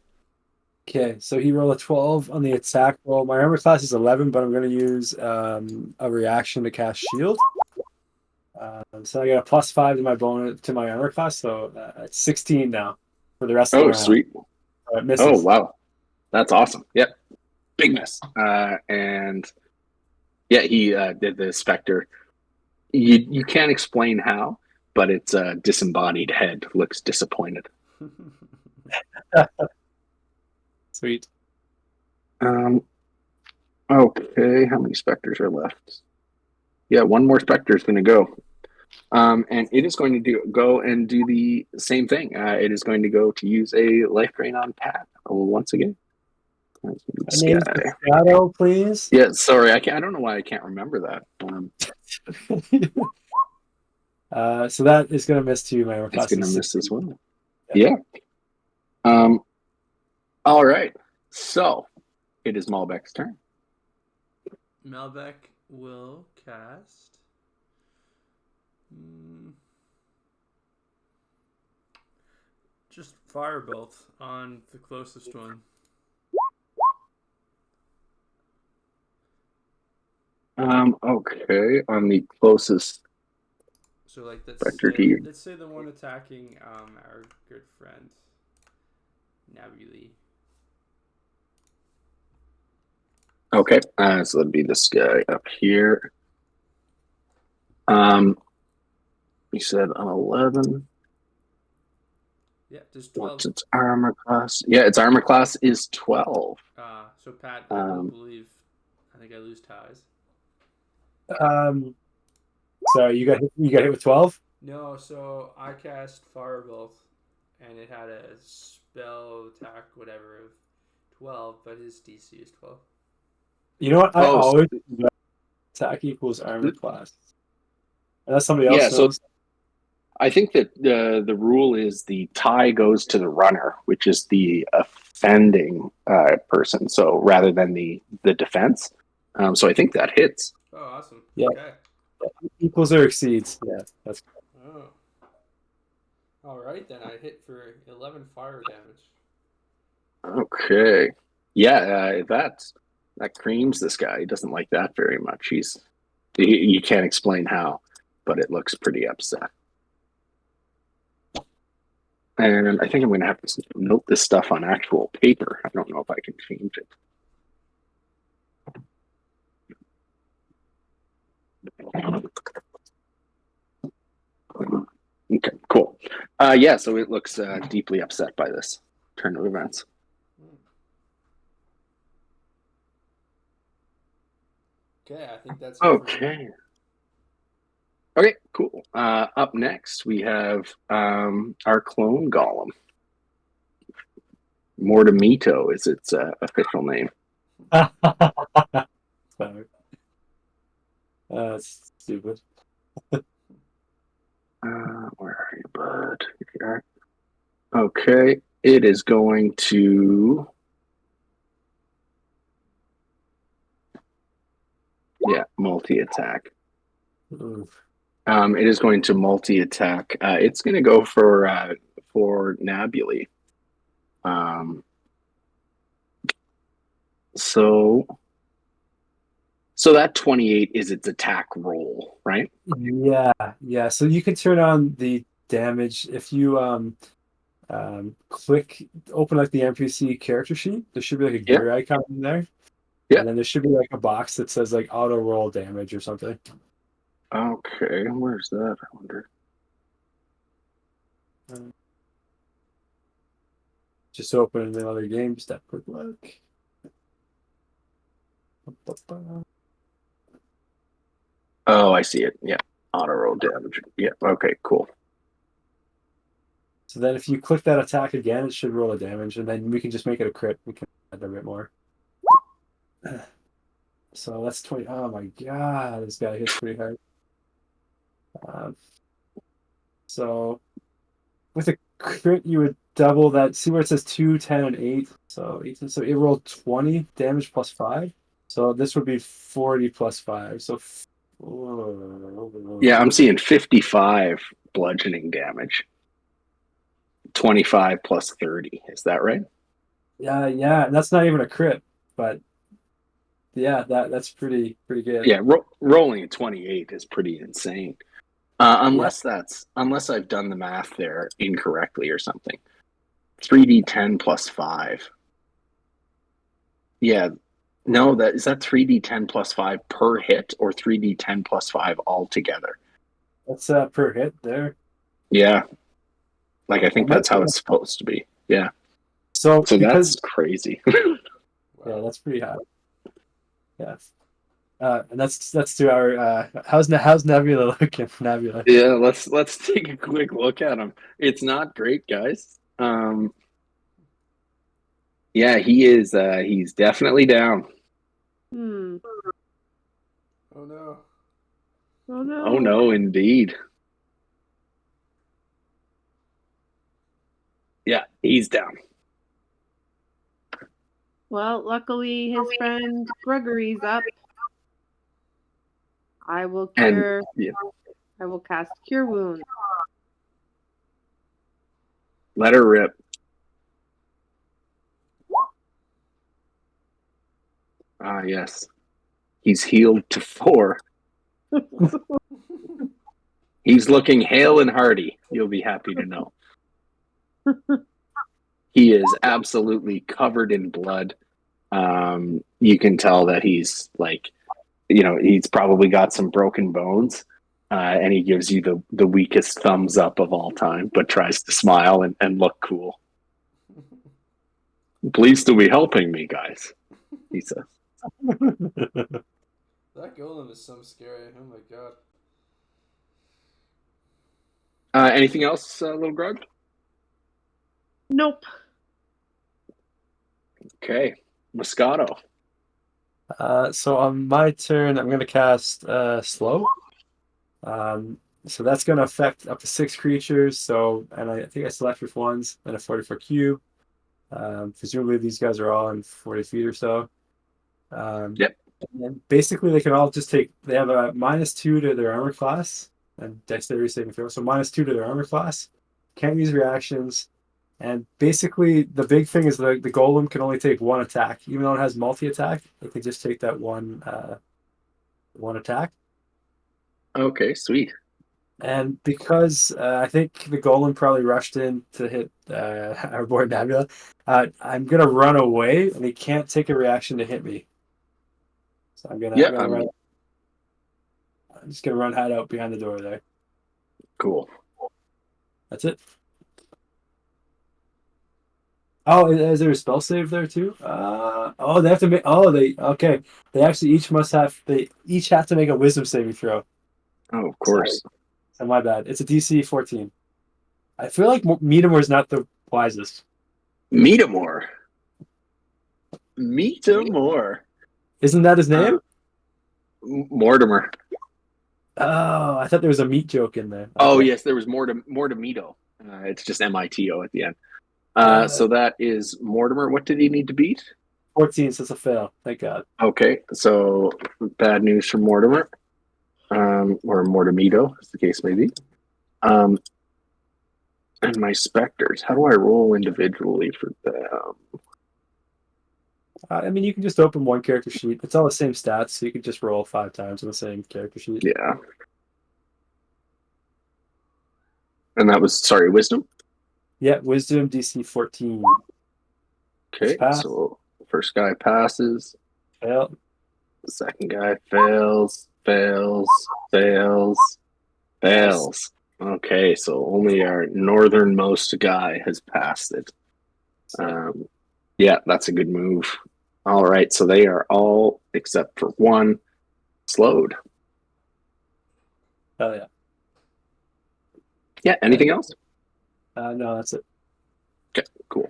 [SPEAKER 4] Okay, so he rolled a 12 on the attack roll. My armor class is 11, but I'm going to use a reaction to cast shield. So I got a +5 to my bonus to my armor class, so it's 16 now for the rest of the round.
[SPEAKER 1] Sweet.
[SPEAKER 4] Misses.
[SPEAKER 1] Oh, wow. That's awesome. Yep. Big miss. And yeah, he did the Spectre. You can't explain how, but its disembodied head looks disappointed.
[SPEAKER 4] Sweet.
[SPEAKER 1] Okay, how many Spectres are left? Yeah, one more Spectre is going to go. And it is going to go and do the same thing. It is going to go to use a life drain on Pat once again.
[SPEAKER 4] Name Shadow, please.
[SPEAKER 1] Yeah, sorry, I don't know why I can't remember that.
[SPEAKER 4] So that is going to miss too. My armor
[SPEAKER 1] It's
[SPEAKER 4] class
[SPEAKER 1] going to
[SPEAKER 4] is
[SPEAKER 1] miss as well.
[SPEAKER 4] Yeah.
[SPEAKER 1] All right. So it is Malbec's turn.
[SPEAKER 2] Malbec will cast. Just Firebolt on the closest one.
[SPEAKER 1] Okay, on the closest.
[SPEAKER 2] So like let's say the one attacking our good friend Nabuli.
[SPEAKER 1] Okay, so that'd be this guy up here. You said an 11.
[SPEAKER 2] Yeah, just 12.
[SPEAKER 1] What's its armor class? Yeah, its armor class is 12.
[SPEAKER 2] So Pat, I don't believe. I think I lose ties.
[SPEAKER 4] Sorry, you got hit with 12?
[SPEAKER 2] No, so I cast Firebolt, and it had a spell attack whatever of 12, but his DC is 12.
[SPEAKER 4] You know what? I always attack equals armor class. Unless somebody else knows.
[SPEAKER 1] So I think that the rule is the tie goes to the runner, which is the offending person. So rather than the defense. So I think that hits.
[SPEAKER 2] Oh, awesome.
[SPEAKER 4] Yeah.
[SPEAKER 2] Okay.
[SPEAKER 4] Equals or exceeds. Yeah, that's correct.
[SPEAKER 2] Oh. All right, then I hit for 11 fire damage.
[SPEAKER 1] Okay. Yeah, that creams this guy. He doesn't like that very much. You can't explain how, but it looks pretty upset. And I think I'm going to have to note this stuff on actual paper. I don't know if I can change it. Okay, cool. Yeah, so it looks deeply upset by this turn of events.
[SPEAKER 2] Okay, I think that's
[SPEAKER 1] okay. Okay, cool. Up next, we have our clone golem. Mortimito is its official name.
[SPEAKER 4] That's stupid.
[SPEAKER 1] Where are you, bud? Here. Okay, it is going to. Yeah, multi-attack.
[SPEAKER 4] Oof.
[SPEAKER 1] It is going to multi-attack. It's going to go for Nabuli. Um, so that 28 is its attack roll, right?
[SPEAKER 4] Yeah. So you can turn on the damage if you click open like the NPC character sheet. There should be like a
[SPEAKER 1] Yeah,
[SPEAKER 4] gear icon in there,
[SPEAKER 1] yeah.
[SPEAKER 4] and then there should be like a box that says like auto roll damage or something.
[SPEAKER 1] Okay, where's that? I wonder.
[SPEAKER 4] Just open another game. Step quick look.
[SPEAKER 1] Oh, I see it. Yeah, auto roll damage. Yeah. Okay, cool.
[SPEAKER 4] So then if you click that attack again, it should roll a damage, and then we can just make it a crit. We can add a bit more. So that's 20. Oh my god, this guy hits pretty hard. So with a crit, you would double that. See where it says 2, 10, and 8? So 18. So it rolled 20 damage plus 5. So this would be 40 plus 5. So
[SPEAKER 1] Yeah, I'm seeing 55 bludgeoning damage. 25 plus 30. Is that right?
[SPEAKER 4] yeah. That's not even a crit, but yeah, that's pretty good.
[SPEAKER 1] Yeah, rolling a 28 is pretty insane.
[SPEAKER 4] Yeah.
[SPEAKER 1] Unless I've done the math there incorrectly or something. 3d10 plus 5. Yeah. No, is that 3d10 plus 5 per hit or 3d10 plus 5 altogether?
[SPEAKER 4] That's per hit there.
[SPEAKER 1] Yeah. Like I
[SPEAKER 4] It
[SPEAKER 1] think
[SPEAKER 4] might
[SPEAKER 1] that's
[SPEAKER 4] be.
[SPEAKER 1] how it's supposed to be. Yeah.
[SPEAKER 4] So
[SPEAKER 1] So
[SPEAKER 4] because
[SPEAKER 1] that's crazy.
[SPEAKER 4] yeah, that's pretty high. Yeah. And that's to our how's Nebula looking? Nebula.
[SPEAKER 1] Yeah, let's take a quick look at him. It's not great, guys. Yeah, he's definitely down.
[SPEAKER 3] Hmm.
[SPEAKER 2] Oh no.
[SPEAKER 3] Oh no.
[SPEAKER 1] Oh no, indeed. Yeah, he's down.
[SPEAKER 3] Well, luckily his friend Gregory's up. I will
[SPEAKER 1] And
[SPEAKER 3] cure.
[SPEAKER 1] yeah,
[SPEAKER 3] I will cast Cure Wound.
[SPEAKER 1] let her rip. Ah, yes. He's healed to 4. He's looking hale and hearty. You'll be happy to know. He is absolutely covered in blood. You can tell that he's like, he's probably got some broken bones. And he gives you the weakest thumbs up of all time, but tries to smile and look cool. Pleased to be helping me, guys, he says.
[SPEAKER 2] That golem is so scary. Oh my god.
[SPEAKER 1] Anything else, little Grug?
[SPEAKER 3] Nope.
[SPEAKER 1] Okay, Moscato.
[SPEAKER 4] So on my turn, I'm going to cast Slow. So that's going to affect up to 6 creatures. So, and I think I select with ones and a 44 cube. Presumably these guys are all in 40 feet or so.
[SPEAKER 1] Yep.
[SPEAKER 4] And basically, they can all just they have a -2 to their armor class and dexterity saving throw. So -2 to their armor class. Can't use reactions. And basically, the big thing is the golem can only take 1 attack. Even though it has multi-attack, it can just take that one attack.
[SPEAKER 1] Okay, sweet.
[SPEAKER 4] And because I think the golem probably rushed in to hit our boy Nebula, I'm going to run away, and he can't take a reaction to hit me. So I'm
[SPEAKER 1] Yeah,
[SPEAKER 4] gonna run. I'm just gonna run hide out behind the door there.
[SPEAKER 1] cool.
[SPEAKER 4] That's it. Oh, is there a spell save there too? They have to make. Okay. They actually each must have. They each have to make a wisdom saving throw.
[SPEAKER 1] Oh, of course.
[SPEAKER 4] So my bad. It's a DC 14. I feel like Metamor is not the wisest.
[SPEAKER 1] Metamor. Metamor.
[SPEAKER 4] Isn't that his name?
[SPEAKER 1] Mortimer.
[SPEAKER 4] Oh, I thought there was a meat joke in there.
[SPEAKER 1] Oh
[SPEAKER 4] Okay.
[SPEAKER 1] yes, there was Mortimito. It's just MITO at the end.
[SPEAKER 4] Uh,
[SPEAKER 1] So that is Mortimer. What did he need to beat?
[SPEAKER 4] 14, so it's a fail. Thank God.
[SPEAKER 1] Okay, so bad news for Mortimer, or Mortimito, as the case may be. And my specters. How do I roll individually for them?
[SPEAKER 4] I mean, you can just open one character sheet. It's all the same stats, so you can just roll 5 times on the same character sheet.
[SPEAKER 1] Yeah. And that was, sorry, wisdom?
[SPEAKER 4] Yeah, Wisdom DC 14.
[SPEAKER 1] Okay, so the first guy passes.
[SPEAKER 4] Fail.
[SPEAKER 1] The second guy fails.
[SPEAKER 4] Nice.
[SPEAKER 1] Okay, so only our northernmost guy has passed it. Yeah, that's a good move. All right, so they are all, except for one, slowed.
[SPEAKER 4] Oh, yeah.
[SPEAKER 1] Yeah, anything else?
[SPEAKER 4] No, that's it.
[SPEAKER 1] Okay, cool.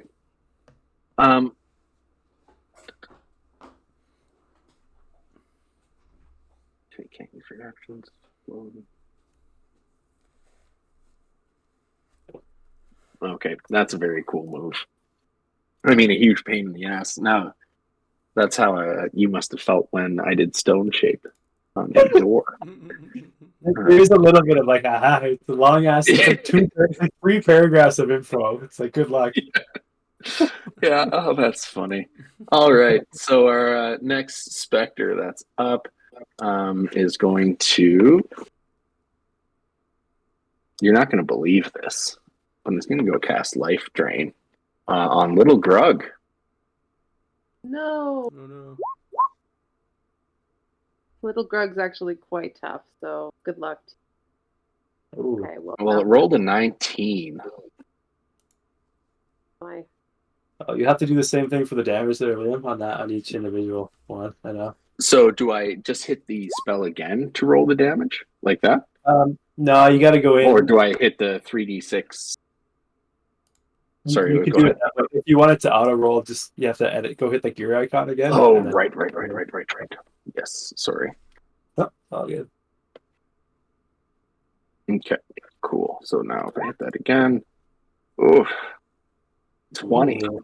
[SPEAKER 1] Can't use reactions. Okay, that's a very cool move. I mean, a huge pain in the ass. Now, that's how you must have felt when I did Stone Shape on a door.
[SPEAKER 4] There's a little bit of like, aha, it's a long ass. It's like 3 paragraphs of info. It's like, good luck.
[SPEAKER 1] Yeah, oh, that's funny. All right, so our next Spectre that's up is going to. You're not going to believe this, but it's going to go cast Life Drain on Little Grug.
[SPEAKER 3] No.
[SPEAKER 2] Oh no.
[SPEAKER 3] Little Grug's actually quite tough, so good luck.
[SPEAKER 4] Ooh.
[SPEAKER 3] Okay,
[SPEAKER 1] Well, it rolled a 19.
[SPEAKER 3] My
[SPEAKER 4] Oh, you have to do the same thing for the damage there, Liam, on each individual one. I know.
[SPEAKER 1] So do I just hit the spell again to roll the damage like that?
[SPEAKER 4] No, you got to go in.
[SPEAKER 1] Or do I hit the 3d6? Sorry,
[SPEAKER 4] you can
[SPEAKER 1] go
[SPEAKER 4] do
[SPEAKER 1] ahead.
[SPEAKER 4] it that way. If you want it to auto roll, just you have to edit. Go hit the gear icon again.
[SPEAKER 1] Oh,
[SPEAKER 4] then...
[SPEAKER 1] right. Yes, sorry.
[SPEAKER 4] Oh, all good.
[SPEAKER 1] Okay, cool. So now if I hit that again, oof, 20.
[SPEAKER 4] Ooh.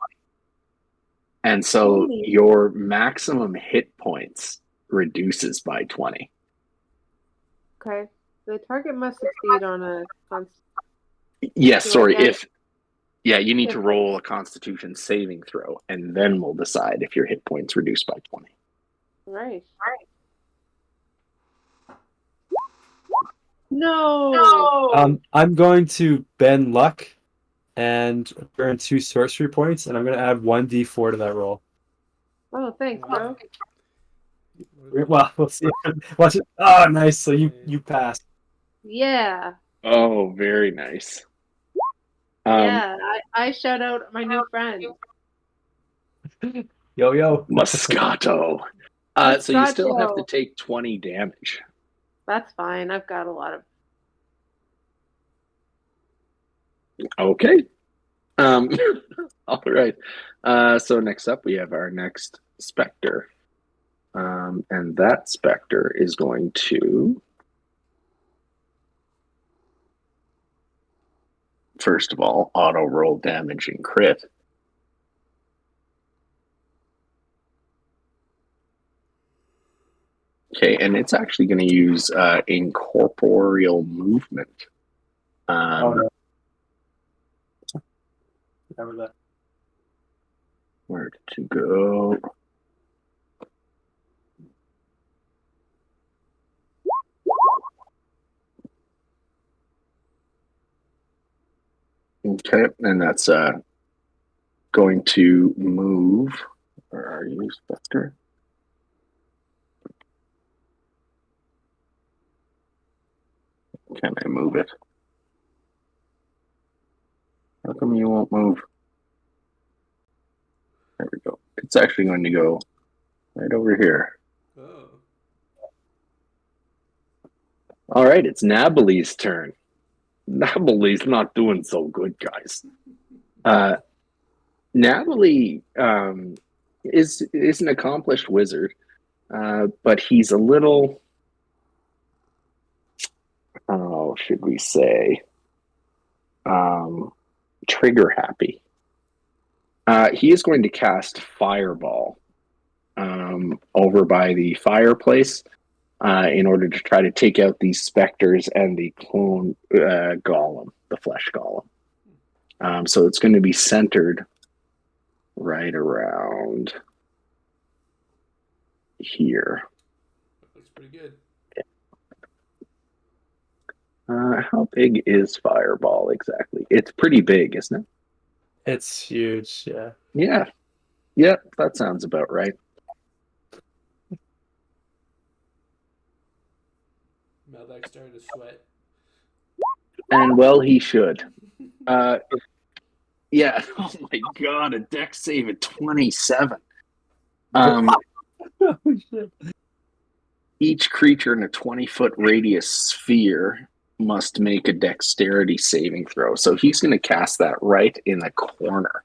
[SPEAKER 1] And so your maximum hit points reduces by 20.
[SPEAKER 3] Okay. The target must succeed on a
[SPEAKER 1] Yes, sorry. You need to roll a Constitution saving throw, and then we'll decide if your hit points reduce by 20.
[SPEAKER 3] Right. No.
[SPEAKER 4] I'm going to bend luck and earn 2 sorcery points, and I'm going to add 1d4 to that roll.
[SPEAKER 3] Oh, thanks, bro.
[SPEAKER 4] Well, we'll see. Watch it. Oh, nice. So you passed.
[SPEAKER 3] Yeah.
[SPEAKER 1] Oh, very nice.
[SPEAKER 3] Yeah, I shout out my new friend.
[SPEAKER 4] Yo.
[SPEAKER 1] Moscato. So you still have to take 20 damage.
[SPEAKER 3] That's fine. I've got a lot of.
[SPEAKER 1] Okay. All right. So next up, we have our next Spectre. And that Spectre is going to, first of all, auto roll damage and crit. Okay, and it's actually going to use incorporeal movement.
[SPEAKER 4] No. Remember that.
[SPEAKER 1] Where did you go? Okay, and that's going to move. Where are you, Spectre? Can I move it? How come you won't move? There we go. It's actually going to go right over here.
[SPEAKER 2] Oh.
[SPEAKER 1] All right, it's Nabali's turn. Nabali's not doing so good, guys. Nabali is an accomplished wizard, but he's a little should we say, trigger happy. He is going to cast Fireball over by the fireplace in order to try to take out these specters and the clone golem, the flesh golem. So it's going to be centered right around here.
[SPEAKER 2] Looks pretty good.
[SPEAKER 1] How big is Fireball exactly? It's pretty big, isn't it?
[SPEAKER 4] It's huge, yeah.
[SPEAKER 1] Yeah, that sounds about right.
[SPEAKER 2] Malbec started to sweat.
[SPEAKER 1] And well, he should. Yeah. Oh my God, a dex save at 27.
[SPEAKER 4] Oh, shit.
[SPEAKER 1] Each creature in a 20-foot radius sphere must make a dexterity saving throw. So he's going to cast that right in the corner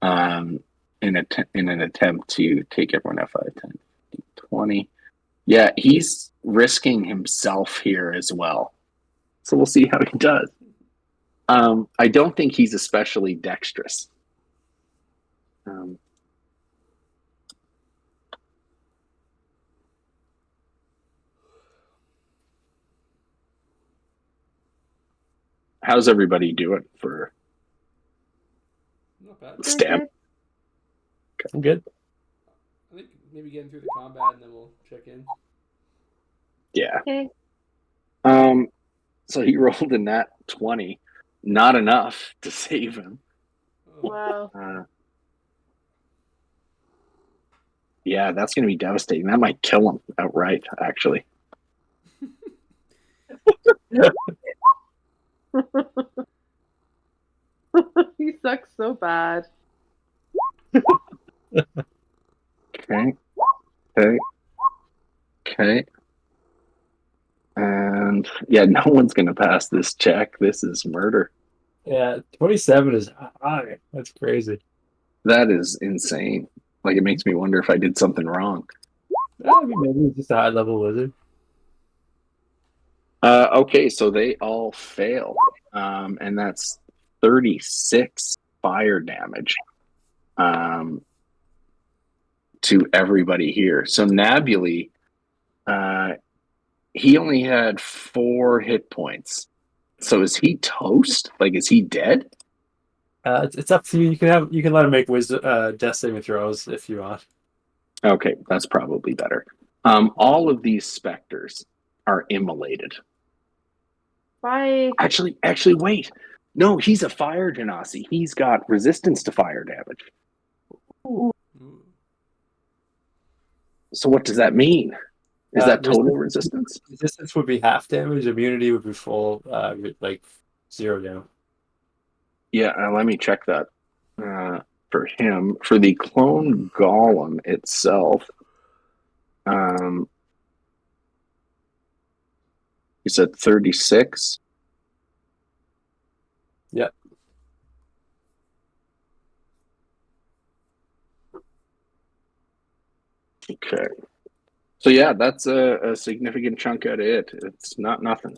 [SPEAKER 1] in an attempt to take everyone out 5, 10, 15, 20. Yeah, he's risking himself here as well. So we'll see how he does. I don't think he's especially dexterous. How's everybody doing for
[SPEAKER 2] Not bad.
[SPEAKER 1] stamp?
[SPEAKER 4] I'm good.
[SPEAKER 2] I think maybe getting through the combat and then we'll check in.
[SPEAKER 1] Yeah.
[SPEAKER 3] Okay.
[SPEAKER 1] So he rolled a nat 20. Not enough to save him.
[SPEAKER 2] Oh.
[SPEAKER 3] Wow.
[SPEAKER 1] Yeah, that's going to be devastating. That might kill him outright, actually.
[SPEAKER 3] He sucks so bad.
[SPEAKER 1] Okay. And yeah, no one's going to pass this check. This is murder.
[SPEAKER 4] Yeah, 27 is high. That's crazy.
[SPEAKER 1] That is insane. Like, it makes me wonder if I did something wrong.
[SPEAKER 4] I mean, maybe it's just a high level wizard.
[SPEAKER 1] Okay, so they all fail. And that's 36 fire damage to everybody here. So Nabuli, he only had 4 hit points. So is he toast? Like, is he dead?
[SPEAKER 4] It's up to you. You can let him make death saving throws if you want.
[SPEAKER 1] Okay, that's probably better. All of these specters are immolated.
[SPEAKER 3] Why?
[SPEAKER 1] Actually, wait. No, he's a fire genasi. He's got resistance to fire damage.
[SPEAKER 2] Ooh.
[SPEAKER 1] So what does that mean? Is that total resistance?
[SPEAKER 4] Resistance would be half damage. Immunity would be full, like 0 down.
[SPEAKER 1] Yeah, let me check that for him. For the clone golem itself, you said 36?
[SPEAKER 4] Yep.
[SPEAKER 1] Okay. So yeah, that's a significant chunk out of it. It's not nothing.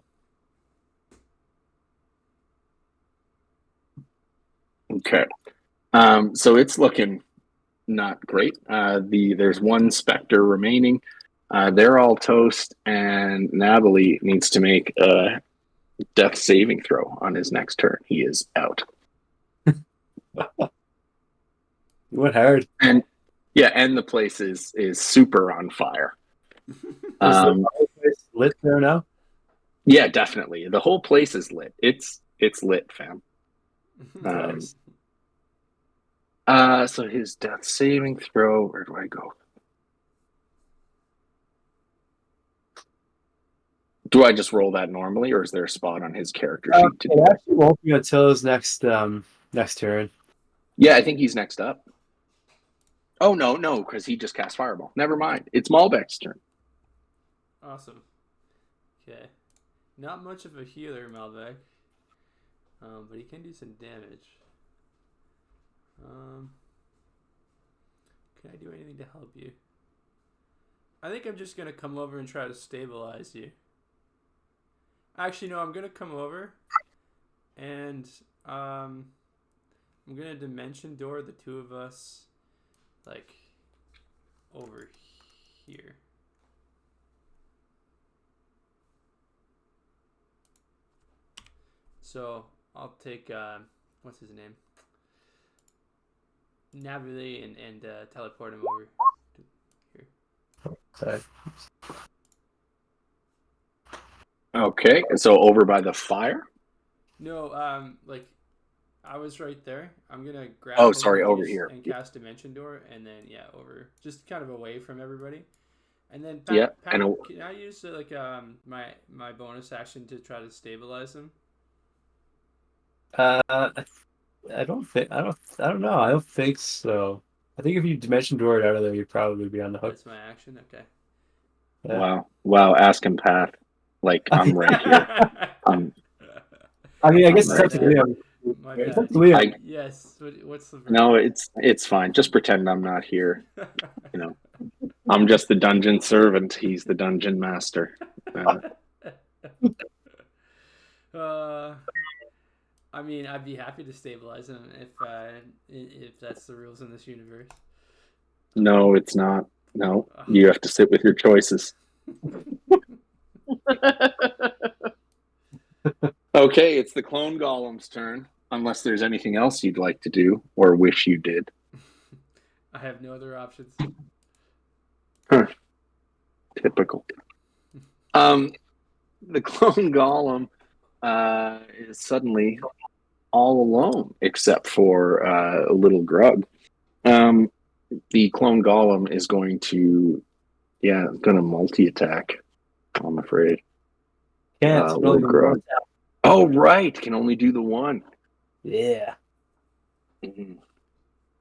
[SPEAKER 1] Okay. So it's looking not great. There's one specter remaining. They're all toast, and Nabali needs to make a death saving throw on his next turn. He is out.
[SPEAKER 4] You went hard.
[SPEAKER 1] And yeah, and the place is super on fire.
[SPEAKER 4] Is the whole place lit there now?
[SPEAKER 1] Yeah, definitely. The whole place is lit. It's lit, fam.
[SPEAKER 4] Nice.
[SPEAKER 1] So his death saving throw, where do I go? Do I just roll that normally, or is there a spot on his character sheet to do
[SPEAKER 4] it actually won't be until his next turn.
[SPEAKER 1] Yeah, I think he's next up. Oh, no, because he just cast Fireball. Never mind. It's Malbec's turn.
[SPEAKER 2] Awesome. Okay. Not much of a healer, Malbec. But he can do some damage. Can I do anything to help you? I think I'm just going to come over and try to stabilize you. Actually, no. I'm gonna come over, and I'm gonna dimension door the two of us, like, over here. So I'll take what's his name? Navigate and teleport him over to here.
[SPEAKER 4] Sorry.
[SPEAKER 1] Okay, so over by the fire.
[SPEAKER 2] No, like I was right there. I'm gonna grab
[SPEAKER 1] Oh,
[SPEAKER 2] both
[SPEAKER 1] sorry,
[SPEAKER 2] of
[SPEAKER 1] over
[SPEAKER 2] these
[SPEAKER 1] here.
[SPEAKER 2] and cast Dimension Door, and then over, just kind of away from everybody. And then
[SPEAKER 1] Yeah,
[SPEAKER 2] Pat,
[SPEAKER 1] and
[SPEAKER 2] can I use like my bonus action to try to stabilize him?
[SPEAKER 4] I don't know. I don't think so. I think if you dimension door it out of there, you'd probably be on the hook.
[SPEAKER 2] That's my action. Okay.
[SPEAKER 4] Yeah.
[SPEAKER 1] Wow. Ask him, Path. Like I'm right here.
[SPEAKER 4] I mean, I guess
[SPEAKER 1] I'm
[SPEAKER 4] it's
[SPEAKER 1] right
[SPEAKER 4] up to
[SPEAKER 1] here.
[SPEAKER 4] Liam.
[SPEAKER 2] My
[SPEAKER 4] It's up
[SPEAKER 2] bad.
[SPEAKER 4] to Liam.
[SPEAKER 2] Yes. What's the
[SPEAKER 1] No, it's fine. Just pretend I'm not here. You know, I'm just the dungeon servant. He's the dungeon master.
[SPEAKER 2] I mean, I'd be happy to stabilize him if that's the rules in this universe.
[SPEAKER 1] No, it's not. No, you have to sit with your choices. Okay, it's the clone golem's turn. Unless there's anything else you'd like to do or wish you did.
[SPEAKER 2] I have no other options.
[SPEAKER 1] Huh. Typical. The clone golem is suddenly all alone except for a little grug. The clone golem is going to multi-attack, I'm afraid.
[SPEAKER 4] Can't.
[SPEAKER 1] Little grug. Oh, right. Can only do the one.
[SPEAKER 4] Yeah.
[SPEAKER 1] Mm-hmm.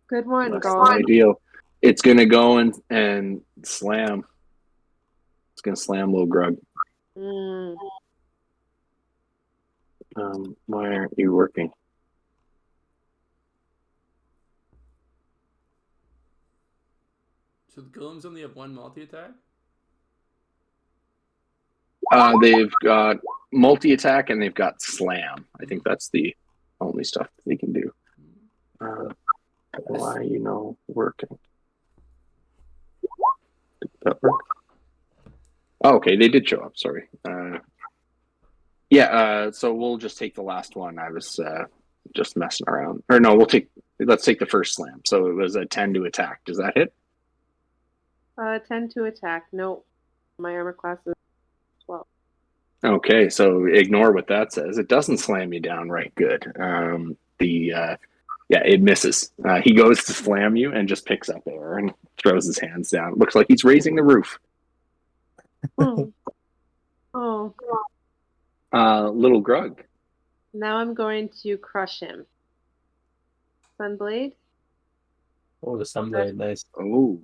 [SPEAKER 3] Good one,
[SPEAKER 1] Less
[SPEAKER 3] Golem.
[SPEAKER 1] than ideal. It's going to go and slam. It's going to slam little grug.
[SPEAKER 3] Mm.
[SPEAKER 1] Why aren't you working?
[SPEAKER 2] So the golems only have one multi-attack?
[SPEAKER 1] They've got multi-attack and they've got slam. I think that's the only stuff they can do. Why are you not working? Did that work? Oh, okay, they did show up. Sorry. So we'll just take the last one. I was just messing around. Or no, let's take the first slam. So it was a 10 to attack. Does that hit?
[SPEAKER 3] 10 to attack. Nope. My armor class is 12.
[SPEAKER 1] Okay, so ignore what that says. It doesn't slam you down right good. It misses. He goes to slam you and just picks up air and throws his hands down. It looks like he's raising the roof.
[SPEAKER 3] Oh. Oh.
[SPEAKER 1] Little grug.
[SPEAKER 3] Now I'm going to crush him. Sunblade.
[SPEAKER 4] Oh, the sunblade, nice.
[SPEAKER 1] Oh.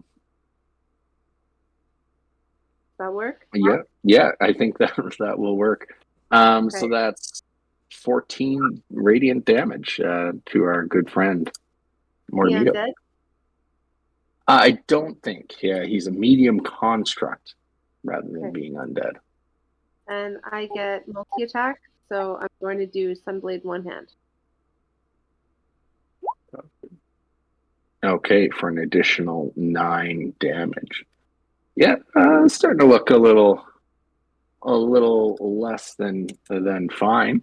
[SPEAKER 3] Does that work?
[SPEAKER 1] Yeah, I think that will work.
[SPEAKER 3] Okay.
[SPEAKER 1] So that's 14 radiant damage to our good friend Mornito.
[SPEAKER 3] Undead?
[SPEAKER 1] I don't think. Yeah, he's a medium construct rather than being undead.
[SPEAKER 3] And I get multi-attack, so I'm going to do Sunblade one hand.
[SPEAKER 1] Okay, for an additional 9 damage. Yeah, starting to look a little less than fine.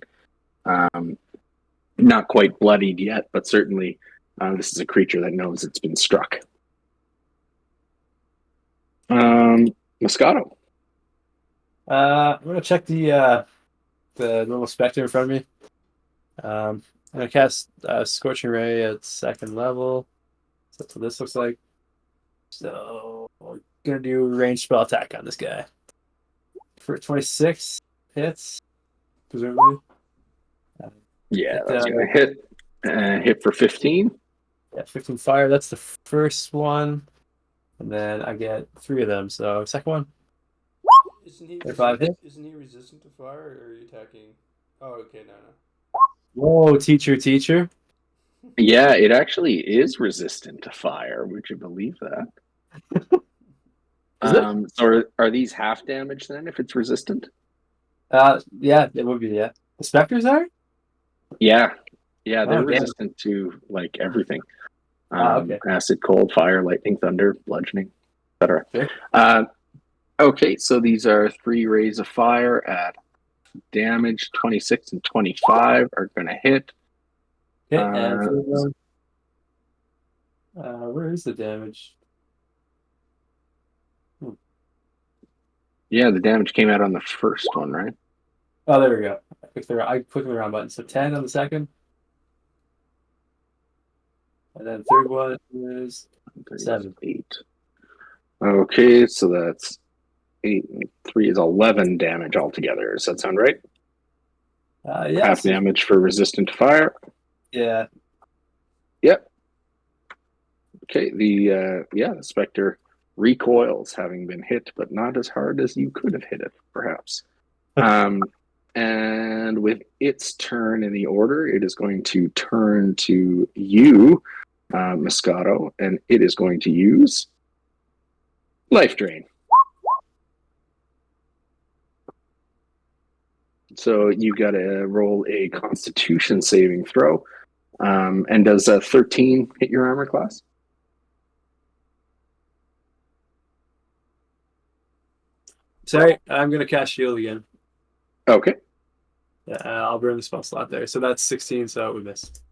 [SPEAKER 1] Not quite bloodied yet, but certainly this is a creature that knows it's been struck. Moscato.
[SPEAKER 4] I'm gonna check the normal spectre in front of me. I'm gonna cast Scorching Ray at 2nd level. So that's what this looks like. So I'm gonna do ranged spell attack on this guy. For 26 hits, presumably.
[SPEAKER 1] That's gonna hit. Hit for 15.
[SPEAKER 4] Yeah, 15 fire. That's the first one. And then I get 3 of them. So second one.
[SPEAKER 2] Isn't he resistant to fire, or are you attacking? Oh, okay, no.
[SPEAKER 4] Whoa, teacher.
[SPEAKER 1] Yeah, it actually is resistant to fire. Would you believe that?
[SPEAKER 4] Is it?
[SPEAKER 1] So are these half damage then if it's resistant?
[SPEAKER 4] Yeah, it would be. Yeah, the specters are.
[SPEAKER 1] Yeah, yeah, they're
[SPEAKER 4] Oh, damn.
[SPEAKER 1] resistant to like everything.
[SPEAKER 4] Okay.
[SPEAKER 1] Acid, cold, fire, lightning, thunder, bludgeoning, etc.
[SPEAKER 4] Sure.
[SPEAKER 1] Okay, so these are 3 rays of fire at damage. 26 and 25 are going to hit.
[SPEAKER 4] Okay, and for where is the damage?
[SPEAKER 1] Yeah, the damage came out on the first one, right?
[SPEAKER 4] Oh, there we go. I clicked the wrong button. So 10 on the second, and then third one is 7.
[SPEAKER 1] 8. Okay, so that's 8 and 3 is 11 damage altogether. Does that sound right?
[SPEAKER 4] Yeah.
[SPEAKER 1] Half damage for resistant to fire.
[SPEAKER 4] Yeah.
[SPEAKER 1] Yep. Okay, the Spectre recoils, having been hit, but not as hard as you could have hit it, perhaps. And with its turn in the order, it is going to turn to you, Moscato, and it is going to use Life Drain. So you got to roll a Constitution saving throw. And does 13 hit your armor class?
[SPEAKER 4] Sorry, I'm gonna cast shield again.
[SPEAKER 1] Okay.
[SPEAKER 4] Yeah, I'll burn the spell slot there. So that's 16. So we missed.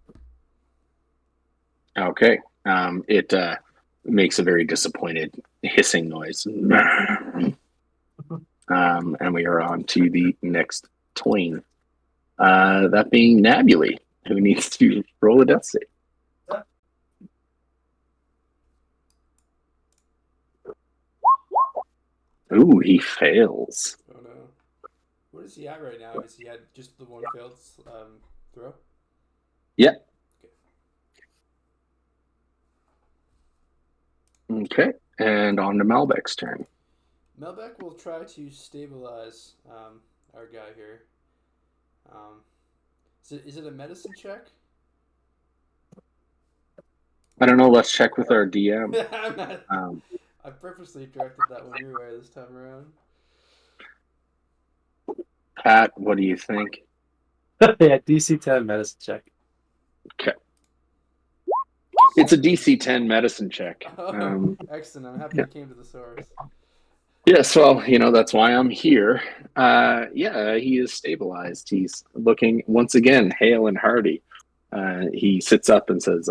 [SPEAKER 1] Okay. It makes a very disappointed hissing noise. And we are on to the next twain. That being Nabuli, who needs to roll a death save. Ooh, he fails.
[SPEAKER 2] Oh no. What is he at right now? Is he at just the one failed throw?
[SPEAKER 1] Yeah. Okay, and on to Malbec's turn.
[SPEAKER 2] Melbeck will try to stabilize our guy here. Is it a medicine check?
[SPEAKER 1] I don't know. Let's check with our DM.
[SPEAKER 2] I purposely directed that one your way this time around.
[SPEAKER 1] Pat, what do you think?
[SPEAKER 4] Yeah, DC 10 medicine check.
[SPEAKER 1] Okay. It's a DC 10 medicine check.
[SPEAKER 2] Oh, excellent. I'm happy it came to the source.
[SPEAKER 1] Yes, well, that's why I'm here. He is stabilized. He's looking, once again, hale and hearty. He sits up and says,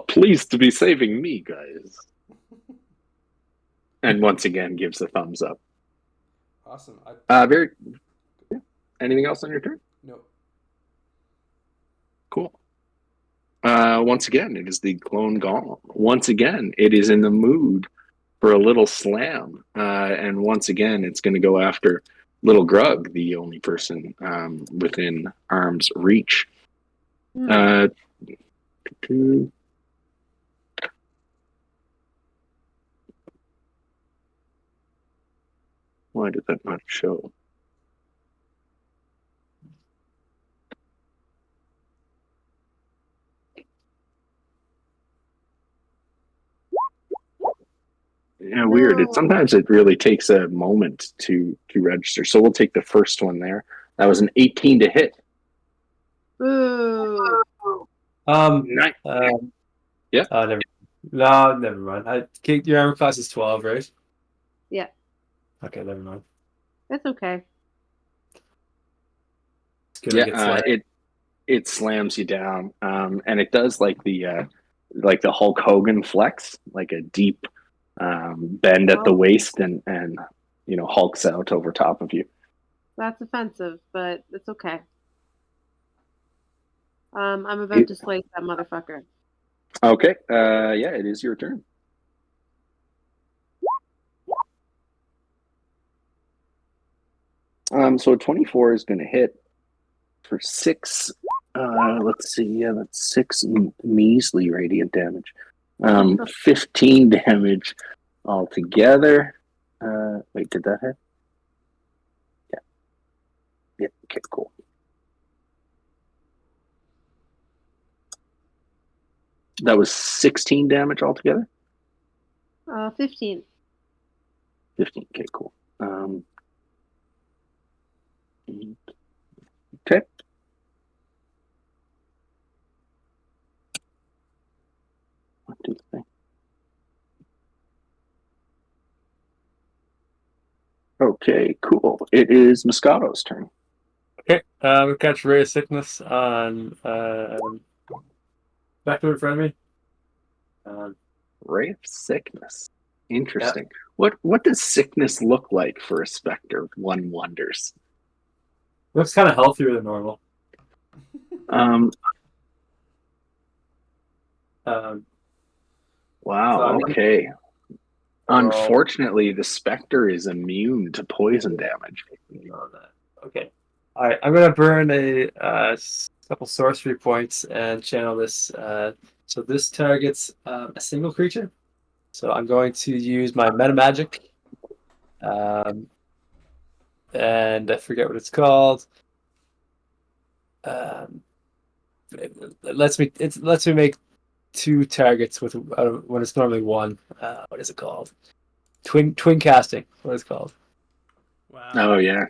[SPEAKER 1] pleased to be saving me, guys. And once again gives a thumbs up.
[SPEAKER 2] Awesome.
[SPEAKER 1] Anything else on your turn?
[SPEAKER 2] Nope.
[SPEAKER 1] Cool. Once again, it is the clone golem. Once again, it is in the mood for a little slam. And once again, it's going to go after Little Grug, the only person within arm's reach. Why did that not show? Yeah, weird. Sometimes it really takes a moment to register. So we'll take the first one there. That was an 18 to hit.
[SPEAKER 3] Ooh.
[SPEAKER 1] Nice. Yeah.
[SPEAKER 4] Never mind. Your armor class is 12, right?
[SPEAKER 3] Yeah.
[SPEAKER 4] Okay, never mind.
[SPEAKER 3] That's okay.
[SPEAKER 1] It slams you down, and it does like the Hulk Hogan flex, like a deep bend at the waist, and hulks out over top of you.
[SPEAKER 3] That's offensive, but it's okay. I'm about to slice that motherfucker.
[SPEAKER 1] Okay. It is your turn. So a 24 is going to hit for 6. Let's see. Yeah, that's 6 measly radiant damage. 15 damage altogether. Wait, did that hit? Yeah. Yeah. Okay. Cool. That was 16 damage altogether?
[SPEAKER 3] 15.
[SPEAKER 1] 15. Okay, cool. Okay. One, two, three. Okay, cool. It is Moscato's turn.
[SPEAKER 4] Okay, we catch Ray of Sickness on back in front of me.
[SPEAKER 1] Ray of Sickness. Interesting. Yeah. What does sickness look like for a specter? One wonders.
[SPEAKER 4] Looks kind of healthier than normal.
[SPEAKER 1] Wow. So, okay. Unfortunately, the specter is immune to poison damage.
[SPEAKER 4] Okay. All right. I'm gonna burn a couple sorcery points and channel this. So this targets a single creature. So I'm going to use my meta magic. And I forget what it's called. It lets me make 2 targets with when it's normally 1. What is it called? Twin casting. What is it called?
[SPEAKER 2] Wow.
[SPEAKER 1] Oh yeah.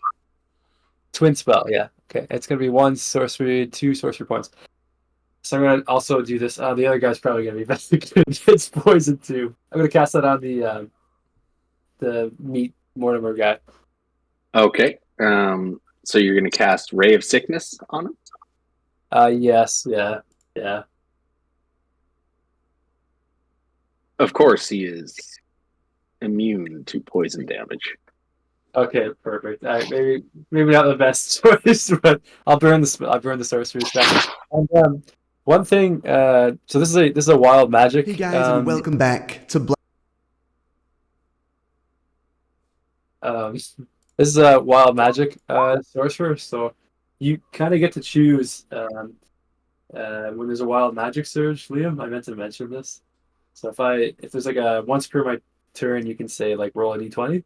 [SPEAKER 4] Twin spell. Yeah. Okay. It's gonna be 1 sorcery, 2 sorcery points. So I'm gonna also do this. The other guy's probably gonna be best against poison too. I'm gonna cast that on the meat Mortimer guy.
[SPEAKER 1] Okay. So you're gonna cast Ray of Sickness on him?
[SPEAKER 4] Yes. Yeah.
[SPEAKER 1] Of course, he is immune to poison damage.
[SPEAKER 4] Okay, perfect. All right, maybe not the best choice, but I'll burn the sorcery spell. And one thing, so this is a wild magic.
[SPEAKER 5] Hey guys, and welcome back to
[SPEAKER 4] this is a wild magic sorcerer, so you kind of get to choose when there's a wild magic surge. Liam, I meant to mention this. So if there's like a once per my turn, you can say like roll a d20.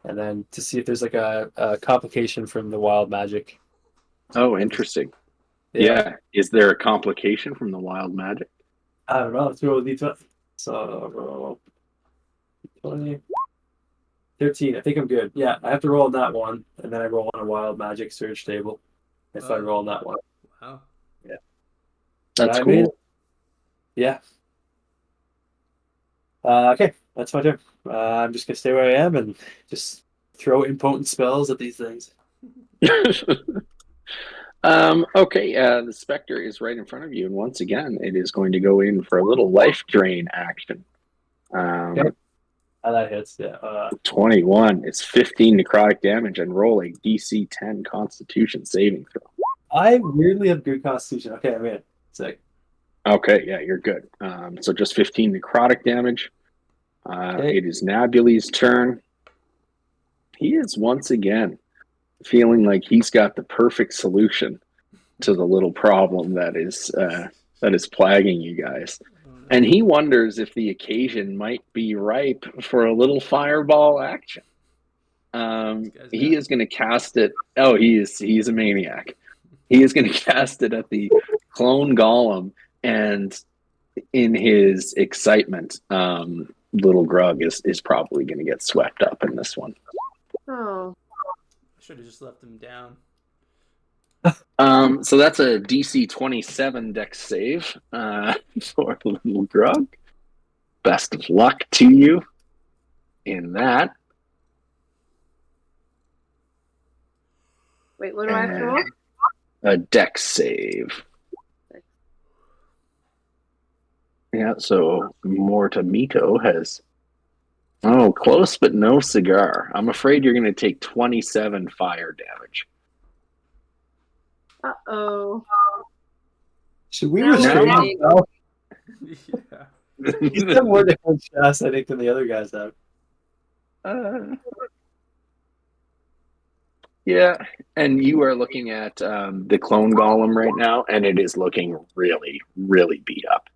[SPEAKER 4] And then to see if there's like a complication from the wild magic.
[SPEAKER 1] Oh, interesting. Yeah. Is there a complication from the wild magic?
[SPEAKER 4] I don't know. Let's roll a d20. So roll 20. 13. I think I'm good. Yeah, I have to roll on that one, and then I roll on a wild magic surge table if I roll on that one.
[SPEAKER 2] Wow.
[SPEAKER 4] Yeah.
[SPEAKER 1] That's cool.
[SPEAKER 4] Yeah. Okay, that's my turn. I'm just gonna stay where I am and just throw impotent spells at these things.
[SPEAKER 1] Okay, the specter is right in front of you, and once again, it is going to go in for a little life drain action.
[SPEAKER 4] Okay. That hits. Yeah.
[SPEAKER 1] 21. It's 15 necrotic damage, and roll a DC 10 Constitution saving throw.
[SPEAKER 4] I weirdly have good Constitution. Okay, I'm in. Sick.
[SPEAKER 1] Okay, yeah, you're good. So just 15 necrotic damage. Okay. It is Nabuli's turn. He is once again feeling like he's got the perfect solution to the little problem that is plaguing you guys. And he wonders if the occasion might be ripe for a little fireball action. He is going to cast it. Oh, he's a maniac. He is going to cast it at the clone golem, and in his excitement, little Grug is probably going to get swept up in this one.
[SPEAKER 3] Oh.
[SPEAKER 2] I should have just left him down.
[SPEAKER 1] So that's a DC 27 dex save for little Grug. Best of luck to you in that.
[SPEAKER 3] Wait, what do I have to roll?
[SPEAKER 1] A dex save. Yeah, so Mortamito has... Oh, close but no cigar. I'm afraid you're going to take 27 fire damage.
[SPEAKER 3] Uh-oh.
[SPEAKER 4] Should we restrain himself?
[SPEAKER 2] Yeah.
[SPEAKER 4] He's got more damage shots, I think, than the other guys have.
[SPEAKER 1] Yeah, and you are looking at the clone golem right now, and it is looking really, really beat up.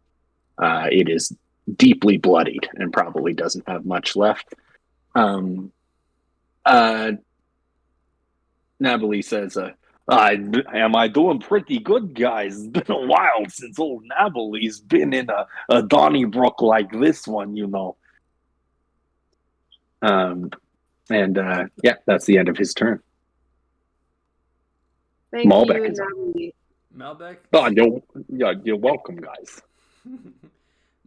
[SPEAKER 1] It is deeply bloodied and probably doesn't have much left. Nabali says, am I doing pretty good, guys? It's been a while since old Nabali's been in a Donnybrook like this one, you know. Yeah, that's the end of his turn.
[SPEAKER 3] Thank
[SPEAKER 1] Malbec
[SPEAKER 3] you,
[SPEAKER 1] is up.
[SPEAKER 3] Natalie.
[SPEAKER 2] Malbec.
[SPEAKER 1] Oh, you're welcome, guys.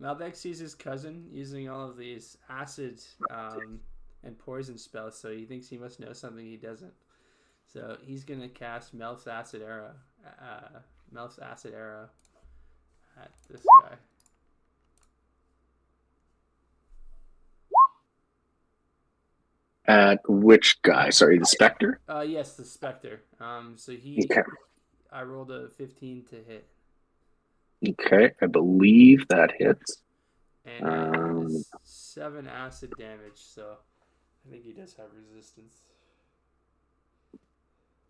[SPEAKER 2] Malbec sees his cousin using all of these acid and poison spells, so he thinks he must know something he doesn't. So he's gonna cast Melf's Acid Arrow at this guy.
[SPEAKER 1] At which guy? Sorry, the Spectre?
[SPEAKER 2] Yes, the Spectre. So
[SPEAKER 1] Okay.
[SPEAKER 2] I rolled a 15 to hit.
[SPEAKER 1] Okay, I believe that hits.
[SPEAKER 2] And it has 7 acid damage, so I think he does have resistance.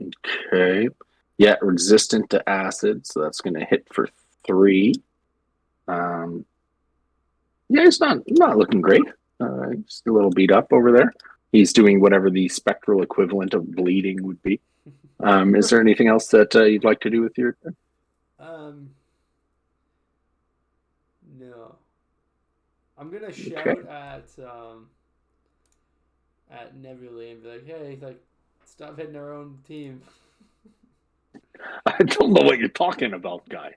[SPEAKER 1] Okay. Yeah, resistant to acid, so that's going to hit for 3. Yeah, he's not looking great. He's a little beat up over there. He's doing whatever the spectral equivalent of bleeding would be. Is there anything else that you'd like to do with your turn?
[SPEAKER 2] No. I'm gonna shout at Nebula and be like, "Hey, like, stop hitting our own team."
[SPEAKER 1] I don't know what you're talking about, guy.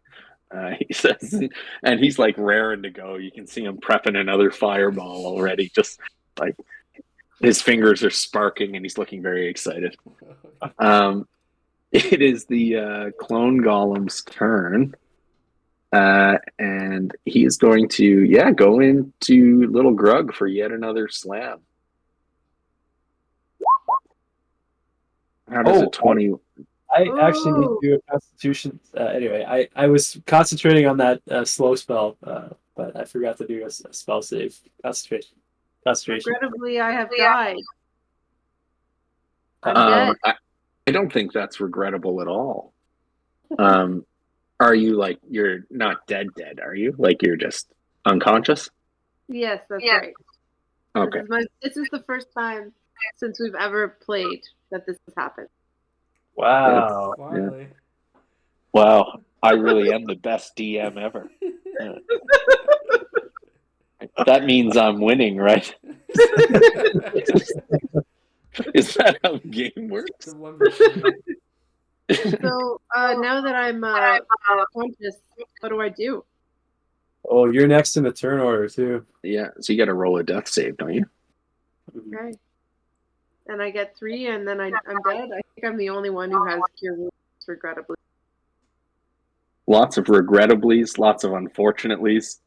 [SPEAKER 1] He says, and he's like raring to go. You can see him prepping another fireball already. Just like his fingers are sparking, and he's looking very excited. It is the clone golem's turn. And he is going to, go into Little Grug for yet another slam. How does a 20?
[SPEAKER 4] I actually need to do a Constitution. Anyway, I was concentrating on that slow spell, but I forgot to do a spell save. Concentration.
[SPEAKER 3] Regrettably, I have died. I'm dead.
[SPEAKER 1] I don't think that's regrettable at all. Are you like, you're not dead, are you? Like you're just unconscious?
[SPEAKER 3] Yes, that's right.
[SPEAKER 1] Okay.
[SPEAKER 3] This is the first time since we've ever played that this has happened.
[SPEAKER 4] Wow.
[SPEAKER 2] Finally.
[SPEAKER 1] Wow. I really am the best DM ever. Yeah. That means I'm winning, right? Is that how the game works?
[SPEAKER 3] So now that I'm conscious, what do I do?
[SPEAKER 4] Oh, you're next in the turn order too.
[SPEAKER 1] Yeah, so you got to roll a death save, don't you?
[SPEAKER 3] Okay. And I get 3, and then I'm dead. I think I'm the only one who has cure wounds, regrettably.
[SPEAKER 1] Lots of regrettablies, lots of unfortunately's.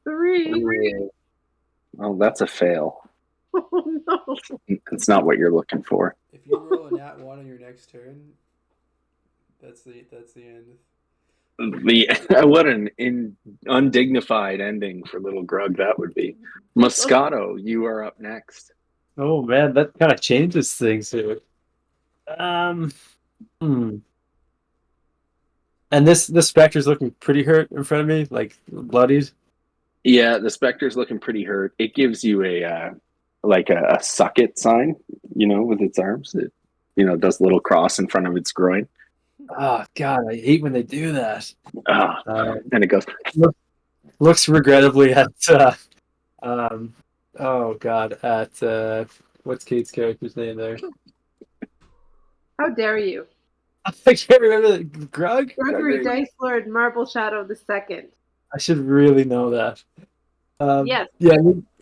[SPEAKER 3] 3.
[SPEAKER 1] Oh, that's a fail.
[SPEAKER 3] Oh no!
[SPEAKER 1] It's not what you're looking for.
[SPEAKER 2] If you roll a nat 1 on your next turn, that's the end.
[SPEAKER 1] What an undignified ending for Little Grug that would be. Moscato, you are up next.
[SPEAKER 4] Oh man, that kind of changes things here. And this Spectre's looking pretty hurt in front of me, like bloodied.
[SPEAKER 1] Yeah, the Spectre's looking pretty hurt. It gives you a suck it sign, with its arms. It, does a little cross in front of its groin.
[SPEAKER 4] Oh God, I hate when they do that.
[SPEAKER 1] And it goes.
[SPEAKER 4] Looks regrettably at. Oh God, at what's Kate's character's name there?
[SPEAKER 3] How dare you?
[SPEAKER 4] I can't remember the Grug.
[SPEAKER 3] Gregory Dice Lord Marble Shadow II.
[SPEAKER 4] I should really know that.
[SPEAKER 3] Yes.
[SPEAKER 4] Yeah,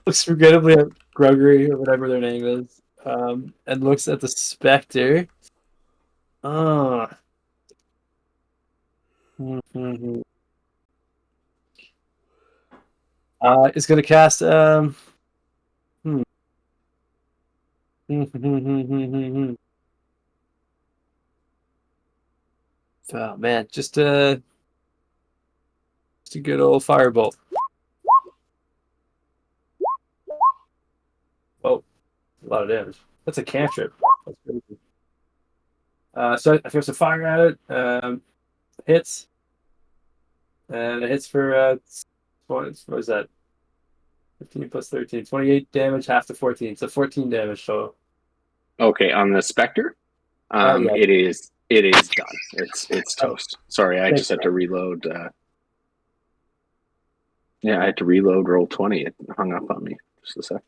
[SPEAKER 4] looks regrettably at Gregory or whatever their name is, and looks at the Spectre. It's gonna cast Oh man, just a good old firebolt. Oh, a lot of damage. That's a cantrip. That's crazy. So I throw some fire at it. Hits. And it hits for what is that? 15 plus 13. 28 damage, half to 14. So 14 damage total.
[SPEAKER 1] Okay, on the Spectre,
[SPEAKER 4] Yeah.
[SPEAKER 1] it is done. It's toast. Sorry, I just had to reload. I had to reload roll 20. It hung up on me. Just a sec.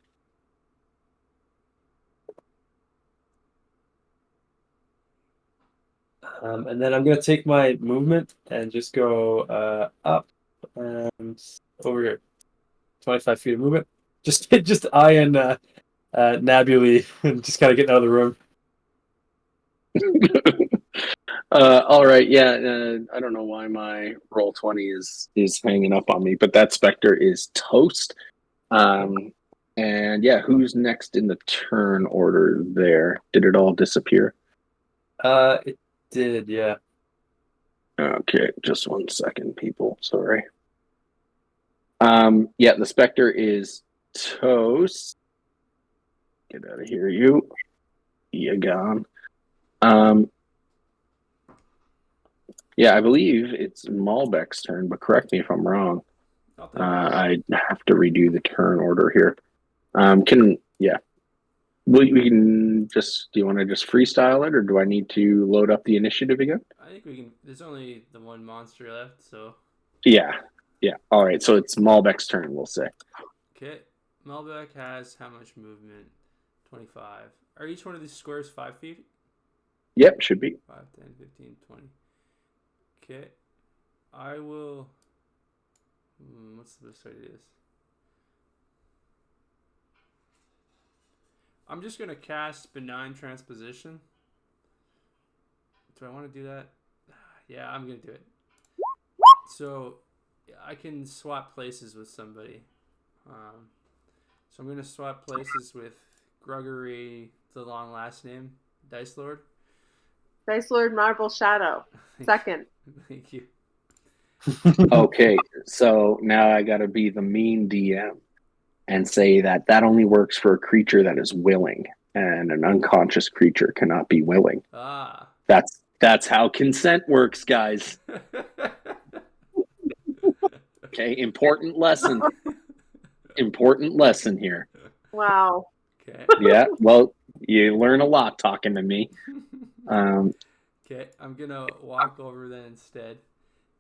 [SPEAKER 4] And then I'm gonna take my movement and just go up and over here, 25 feet of movement. Just eyeing Nabuli and just kind of getting out of the room.
[SPEAKER 1] All right, yeah. I don't know why my roll 20 is hanging up on me, but that specter is toast. And yeah, who's next in the turn order there? Did it all disappear?
[SPEAKER 4] It did, yeah.
[SPEAKER 1] Okay, just 1 second, people. Sorry. Yeah, the specter is toast. Get out of here, you. You gone. Yeah, I believe it's Malbec's turn, but correct me if I'm wrong. I have to redo the turn order here. We can just. Do you want to just freestyle it, or do I need to load up the initiative again?
[SPEAKER 2] I think we can. There's only the one monster left, so.
[SPEAKER 1] Yeah. All right, so it's Malbec's turn. We'll say.
[SPEAKER 2] Okay, Malbec has how much movement? 25. Are each one of these squares 5 feet?
[SPEAKER 1] Yep, should be.
[SPEAKER 2] 5, 10, 15, 20. Okay, I will. What's the best way to do this? I'm just going to cast Benign Transposition. Do I want to do that? Yeah, I'm going to do it. So I can swap places with somebody. So I'm going to swap places with Gregory, the long last name, Dice Lord.
[SPEAKER 3] Dice Lord Marble Shadow. Second.
[SPEAKER 2] Thank you.
[SPEAKER 1] Okay, so now I got to be the mean DM and say that only works for a creature that is willing, and an unconscious creature cannot be willing.
[SPEAKER 2] Ah.
[SPEAKER 1] That's how consent works, guys. Okay, important lesson. Important lesson here.
[SPEAKER 3] Wow.
[SPEAKER 2] Okay.
[SPEAKER 1] Yeah, well, you learn a lot talking to me.
[SPEAKER 2] Okay, I'm going to walk over then instead,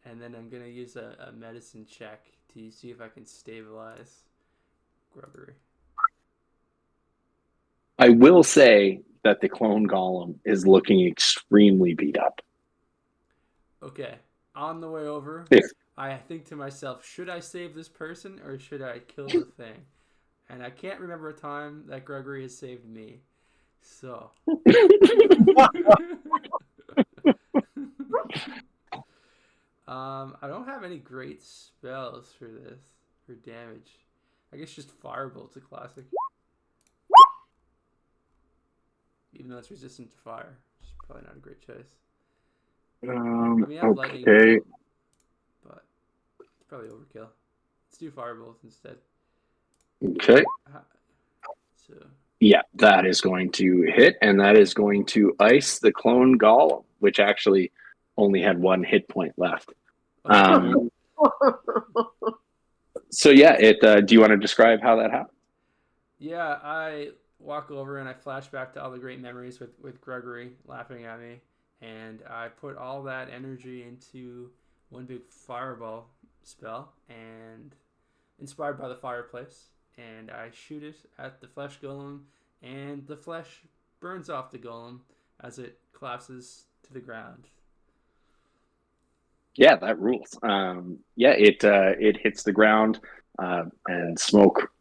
[SPEAKER 2] and then I'm going to use a medicine check to see if I can stabilize Gregory.
[SPEAKER 1] I will say that the clone golem is looking extremely beat up.
[SPEAKER 2] Okay, on the way over, I think to myself, should I save this person or should I kill the thing? And I can't remember a time that Gregory has saved me. So. I don't have any great spells for this, for damage. I guess just Firebolt's a classic. Even though it's resistant to fire. Which is probably not a great choice. I mean, I have lightning bolt, but it's probably overkill. Let's do Firebolt instead.
[SPEAKER 1] Okay.
[SPEAKER 2] So.
[SPEAKER 1] Yeah, that is going to hit, and that is going to ice the clone golem, which actually only had 1 hit point left. So yeah, do you want to describe how that happened?
[SPEAKER 2] Yeah, I walk over and I flash back to all the great memories with Gregory laughing at me, and I put all that energy into one big fireball spell, and inspired by the fireplace, and I shoot it at the flesh golem, and the flesh burns off the golem as it collapses to the ground.
[SPEAKER 1] Yeah, that rules. It hits the ground, and smoke,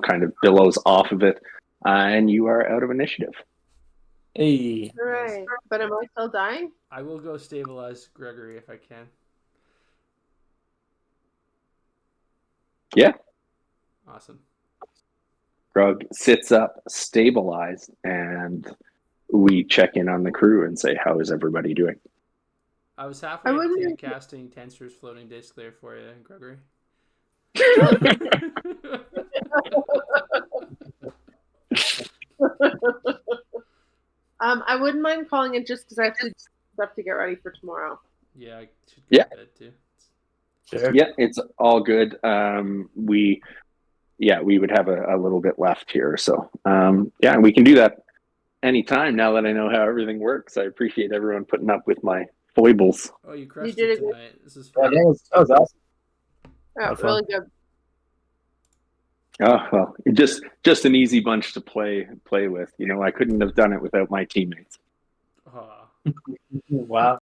[SPEAKER 1] kind of billows off of it, and you are out of initiative.
[SPEAKER 4] Hey.
[SPEAKER 3] Right. But am I still dying?
[SPEAKER 2] I will go stabilize Gregory if I can.
[SPEAKER 1] Yeah.
[SPEAKER 2] Awesome.
[SPEAKER 1] Grug sits up, stabilized, and we check in on the crew and say, how is everybody doing?
[SPEAKER 2] I was halfway to casting Tensor's Floating Disc there for you, Gregory.
[SPEAKER 3] I wouldn't mind calling it just because I have to get ready for tomorrow.
[SPEAKER 2] Yeah, I should go to bed too.
[SPEAKER 1] Sure. Yeah, it's all good. We would have a little bit left here. So, we can do that anytime now that I know how everything works. I appreciate everyone putting up with my foibles.
[SPEAKER 2] Oh, you crushed it tonight. This is fun.
[SPEAKER 4] That was awesome.
[SPEAKER 3] Yeah, really good.
[SPEAKER 1] Oh, well, just an easy bunch to play with. I couldn't have done it without my teammates.
[SPEAKER 4] Wow.